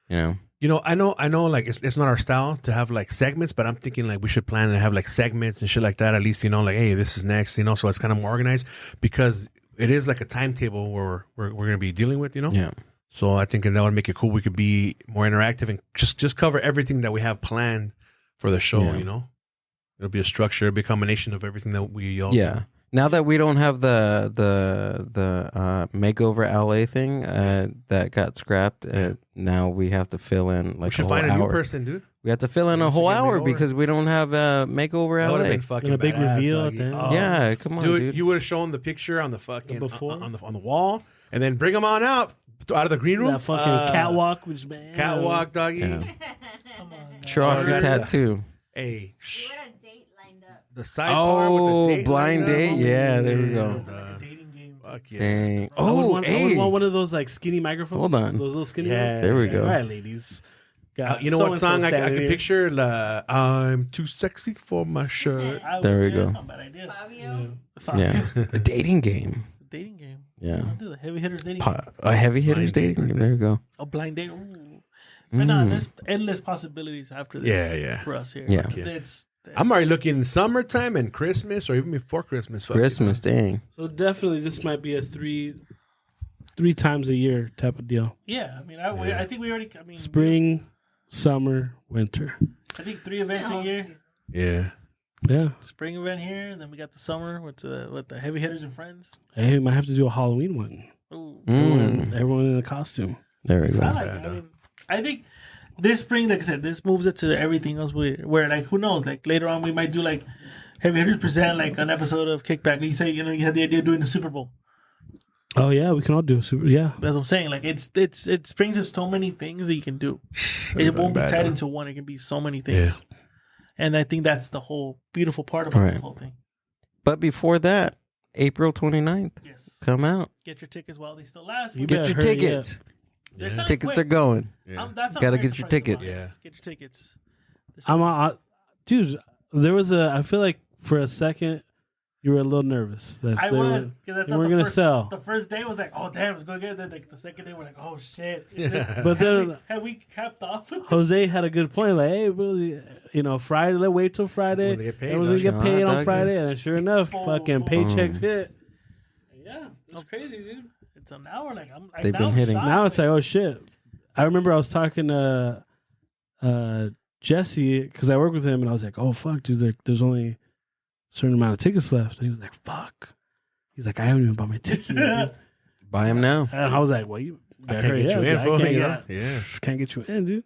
You know. You know, I know, like it's not our style to have like segments, but I'm thinking like we should plan to have like segments and shit like that. At least you know, like hey, this is next, you know, so it's kind of more organized because it is like a timetable where we're gonna be dealing with, you know. Yeah. So I think that would make it cool. We could be more interactive and just cover everything that we have planned for the show. Yeah. You know, it'll be a structure, it'll be a combination of everything that we all Yeah. do. Now that we don't have the makeover LA thing that got scrapped, now we have to fill in like We should a whole find a hour. new person, dude. We have to fill in We a should whole get hour makeover. because we don't have makeover That would have LA. been fucking And a big badass, reveal at doggy. the end. Oh. Yeah, come on, dude. You would have shown the picture on the fucking before? on the wall, and then bring them on out of the green room. That fucking catwalk, which man, catwalk, doggy. Yeah. Come on. Show off your Alright. tattoo. Hey, You had a date lined up. the sidebar with Oh, the date blind lined up, date? homie. Yeah, there we Yeah, go. dog. Dating game. Fuck yeah. Dang. I would Oh, want hey. one of those like skinny microphones. Hold on. Those little skinny Yeah. ones. There we go. All right, ladies. got You know what so-and-so song I standing can here. picture? I'm too sexy for my shirt. There we go. Not a bad idea. Fabio. Yeah. A dating game. Dating game. Yeah. I'll do the heavy hitters dating game. A heavy hitters Blind date dating right game. There you go. A blind date. Ooh. But no, there's endless possibilities after this. Yeah. For us here. Yeah. I'm already looking summertime and Christmas or even before Christmas. Fuck it. Christmas, dang. So definitely, this might be a three times a year type of deal. Yeah, I mean, I think we already. I mean, Spring, summer, winter. I think 3 events a year. Yeah. Yeah. Spring event here, and then we got the summer with the heavy hitters and friends. Hey, we might have to do a Halloween one. Ooh, Everyone in a costume. There we go. I like it. I mean, I think this spring, like I said, this moves it to everything else. Where like who knows? Like later on, we might do like heavy hitters present like an episode of Kickback. You say you had the idea of doing the Super Bowl. Oh yeah, we can all do a super. Yeah. That's what I'm saying. Like it brings us so many things that you can do. It won't be tied into one. It can be so many things. Yeah. And I think that's the whole beautiful part about this whole thing. But before that, April 29th. Yes. Come out. Get your tickets while they still last. Get your tickets. Tickets are going. Yeah. Gotta get your tickets. Yeah. Get your tickets. Dude, there was I feel like for a second, you were a little nervous. That I was, because I thought we're going to sell. The first day was like, oh, damn, it's going to get. Then like, the second day, we're like, oh, shit. But then have we capped off with Jose had a good point. Like, hey, really, Friday, let's wait till Friday. Everyone's going to get paid on Friday. And then sure enough, fucking paychecks hit. Yeah, it's crazy, dude. It's an hour. Like, they've been hitting. Now it's like, oh, shit. I remember I was talking to Jesse, because I work with him, and I was like, oh, fuck, dude, there's only certain amount of tickets left. And he was like, fuck. He's like, I haven't even bought my ticket yet. Buy them now. And I was like, well, I can't get you in, fool. Yeah. Can't get you in, dude.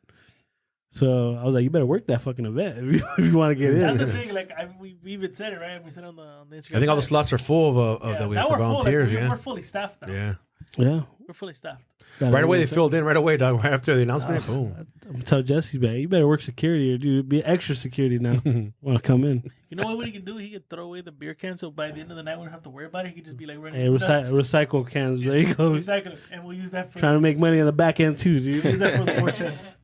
So I was like, you better work that fucking event if you want to get in. That's the thing. Like, we even said it, right? We said on the Instagram. I think all the slots are full of that we have for volunteers. We're fully staffed now. Yeah. Yeah. We're fully staffed. Right away, they filled in right away, dog. Right after the announcement, boom. I'm telling Jesse, man, you better work security or dude, be extra security now. Want to come in? You know what he can do? He could throw away the beer can, so by the end of the night, we don't have to worry about it. He could just be like, hey, recycle cans. There you go. Recycle it, and we'll use that for trying to make money on the back end too, dude. Use that for the war chest.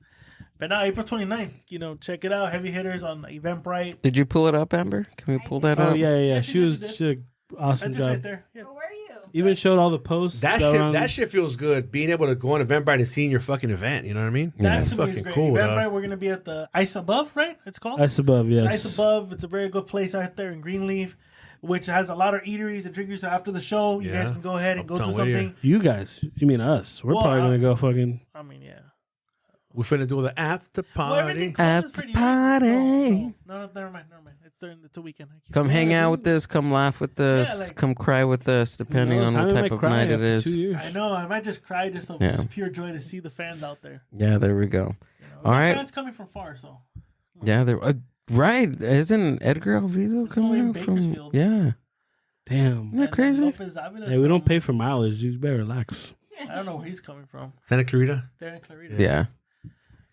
But now, April 29th, check it out. Heavy hitters on Eventbrite. Did you pull it up, Amber? Can we pull that up? Oh yeah. She did an awesome job. Right there. Yeah. Where are you? Even showed all the posts. That shit feels good. Being able to go on Eventbrite and seeing your fucking event. You know what I mean? That's fucking great. cool. Eventbrite, we're gonna be at the Ice Above, right? It's called Ice Above. Yes. Ice Above. It's a very good place out there in Greenleaf, which has a lot of eateries and drinkers. So after the show, you guys can go ahead and go do something. You guys? You mean us? We're probably gonna go fucking. I mean, yeah. We're finna do the after party. After party. No, never mind. It's a weekend. Come hang out with us. Come laugh with us. Come cry with us, depending on what type of night it is. I know. I might just cry just of pure joy to see the fans out there. Yeah, there we go. All right. Fans coming from far, so. Yeah, they're right. Isn't Edgar Alviso coming from? Yeah. Damn. Isn't that crazy? Hey, we don't pay for mileage. You better relax. I don't know where he's coming from. Santa Clarita. Santa Clarita. Yeah.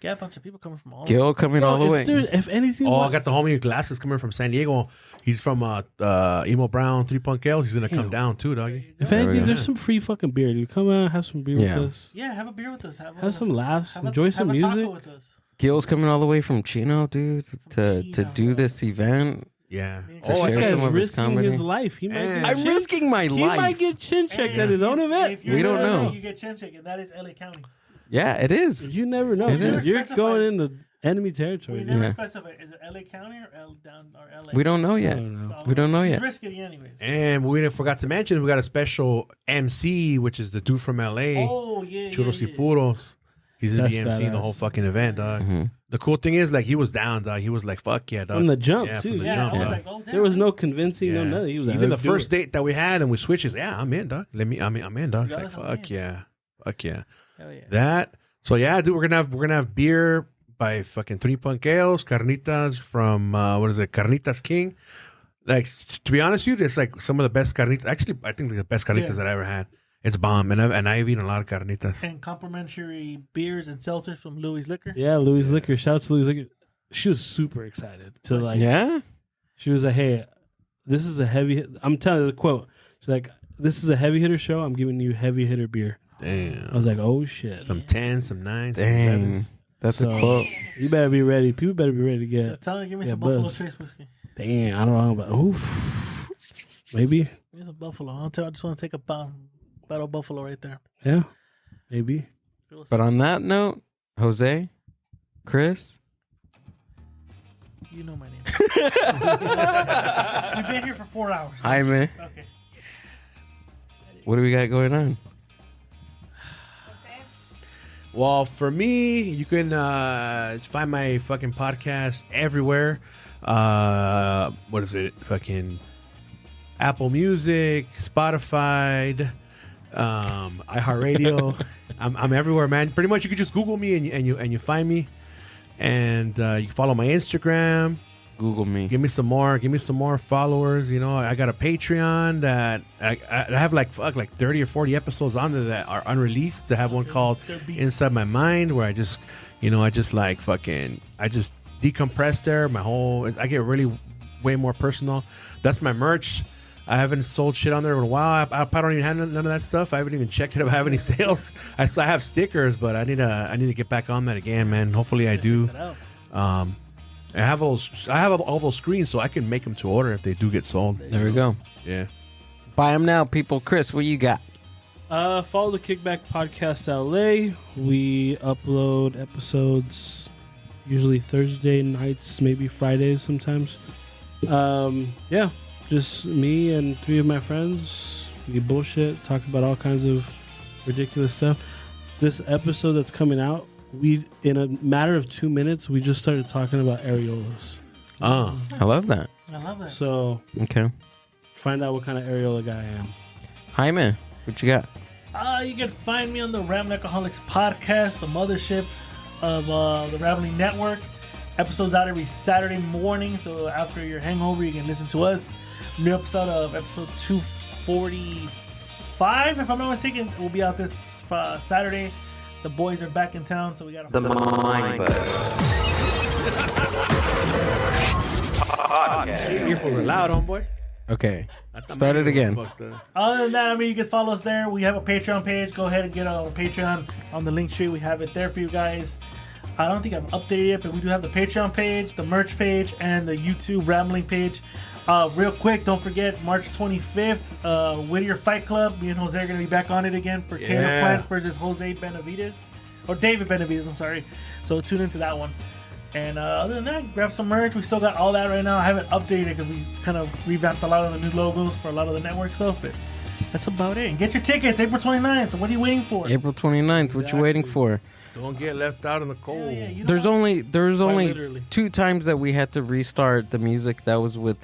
Got a bunch of people coming from all GILL coming all the way. If anything, I got the homie with glasses coming from San Diego. He's from Emo Brown 3 Punk Ales. He's gonna come down too, doggy. If anything, there's some free fucking beer, dude. Come out, have some beer with us. Yeah, have a beer with us. Have some laughs. Enjoy some music. With us. GILL's coming all the way from Chino, dude, to do this event. Yeah. This guy's risking his life. I'm risking my life. He might get chin checked at his own event. We don't know. You get chin checked, and that is LA County. Yeah, it is. You never know. You're going into enemy territory. We never specify. Is it LA County or LA? We don't know yet. We don't know yet. Risk it anyways. And we forgot to mention we got a special MC, which is the dude from LA. Oh yeah, Churros y Puros. He's gonna be emceeing the whole fucking event, dog. Mm-hmm. The cool thing is, like, he was down, dog. He was like, "Fuck yeah, dog." From the jump, yeah, too. From the Yeah, jump, I was dog. like, oh, damn, There was no convincing, no nothing. He was like, even the "Let's do first it." date that we had and we switched is, yeah, I'm in, dog. I'm in, dog. Like, Regardless, I'm fuck in. yeah, fuck yeah. Hell yeah. That. So yeah, dude, we're gonna have beer by fucking 3 Punk Ales, carnitas from Carnitas King. Like, to be honest with you, it's like some of the best carnitas. Actually, I think the best carnitas that I ever had. It's bomb, and I've eaten a lot of carnitas. And complimentary beers and seltzers from Louis Liquor. Yeah, Louis Liquor. Shout out to Louis Liquor. She was super excited to like. Yeah. She was like, "Hey, this is a heavy." I'm telling you the quote. She's like, "This is a heavy hitter show. I'm giving you heavy hitter beer." Damn. I was like, "Oh shit!" Some 10s, some 9s, Dang. some 11s. That's a quote. You better be ready. People better be ready to get. Tell him to give me Yeah, some Buffalo buzz. Trace whiskey. Dang, I don't know about. Oof. Maybe. Give me some Buffalo. I just want to take a bottle of Buffalo right there. Yeah. Maybe. But on that note, Jose, Chris, You know my name. We've been here for 4 hours. Jaime, Okay. what do we got going on? Well, for me, you can find my fucking podcast everywhere. What is it? Fucking Apple Music, Spotify, iHeartRadio. I'm everywhere, man. Pretty much, you can just Google me and you find me, and you can follow my Instagram. Google me. Give me some more followers. You know, I got a Patreon that I have like 30 or 40 episodes on there that are unreleased. I have one called Inside My Mind where I just decompress there. I get really way more personal. That's my merch. I haven't sold shit on there in a while. I don't even have none of that stuff. I haven't even checked if I have any sales. I have stickers, but I need to get back on that again, man. Hopefully I do. I have all those screens so I can make them to order if they do get sold. There we go. Yeah. Buy them now, people. Chris, what you got? Follow the Kickback Podcast LA. We upload episodes usually Thursday nights, maybe Fridays sometimes. Yeah, just me and 3 of my friends. We bullshit, talk about all kinds of ridiculous stuff. This episode that's coming out, we in a matter of 2 minutes, we just started talking about areolas. Oh, I love that. I love that. So Okay. find out what kind of areola guy I am. Jaime, what you got? You can find me on the Rambling Alcoholics podcast, the mothership of the Rambling Network. Episodes out every Saturday morning, so after your hangover, you can listen to us. New episode of episode 245, if I'm not mistaken, will be out this Saturday. The boys are back in town, so we got The Mind Buzz. your earphones are loud, homeboy. Okay. I thought Start my it earphones again. fucked up. Other than that, I mean, you can follow us there. We have a Patreon page. Go ahead and get on Patreon on the link tree. We have it there for you guys. I don't think I've updated it, but we do have the Patreon page, the merch page, and the YouTube Rambling page. Real quick, don't forget, March 25th, Whittier Fight Club. Me and Jose are going to be back on it again for Caleb Yeah. Plant versus Jose Benavides. Or David Benavides, I'm sorry. So tune into that one. And other than that, grab some merch. We still got all that right now. I haven't updated it because we kind of revamped a lot of the new logos for a lot of the network stuff, but that's about it. And get your tickets, April 29th. What are you waiting for? April 29th. What you waiting for? Don't get left out in the cold. Yeah, you don't There's want- only literally. 2 times that we had to restart the music. That was with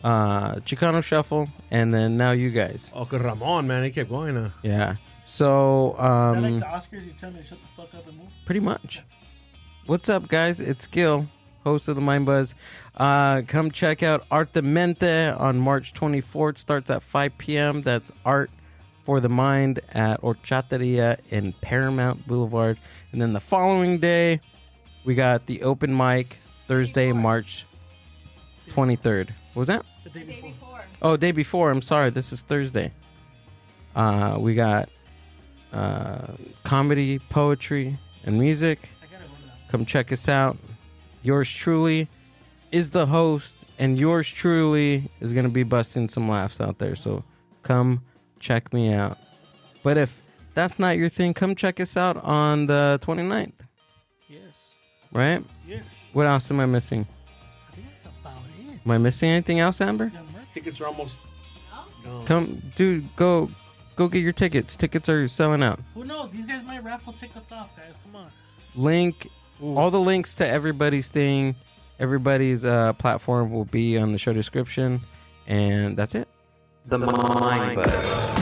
Chicano Shuffle, and then now you guys. Oh, cause Ramon, man, he kept going. Yeah. So Is that like the Oscars? You tell me to shut the fuck up and move? pretty much. What's up, guys? It's Gil, host of the Mind Buzz. Come check out Art de Mente on March 24th. Starts at 5 p.m. That's Art for the Mind at Horchateria in Paramount Boulevard. And then the following day, we got the open mic, Thursday, March 23rd. What was that? The day before. Oh, day before. I'm sorry. This is Thursday. We got comedy, poetry, and music. I gotta go to that. Come check us out. Yours truly is the host, and yours truly is going to be busting some laughs out there. So come check me out. But if that's not your thing, come check us out on the 29th, Yes. right? Yes. What else am I missing? I think that's about it. Am I missing anything else, Amber? Yeah, merch. Tickets are almost gone. Come, dude, go get your tickets. Tickets are selling out. Who knows? These guys might raffle tickets off, guys. Come on. Link, all the links to everybody's thing, everybody's platform will be on the show description, and that's it. The Mind Buzz.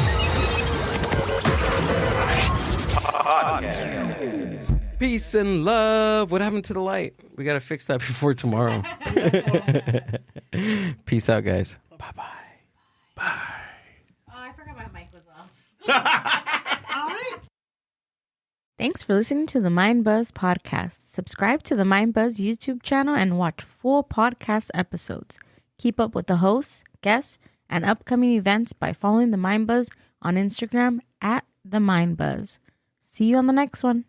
Peace and love. What happened to the light? We got to fix that before tomorrow. Peace out, guys. Bye-bye. Oh, I forgot my mic was off. Thanks for listening to the Mind Buzz podcast. Subscribe to the Mind Buzz YouTube channel and watch full podcast episodes. Keep up with the hosts, guests, and upcoming events by following the Mind Buzz on Instagram at the Mind Buzz. See you on the next one.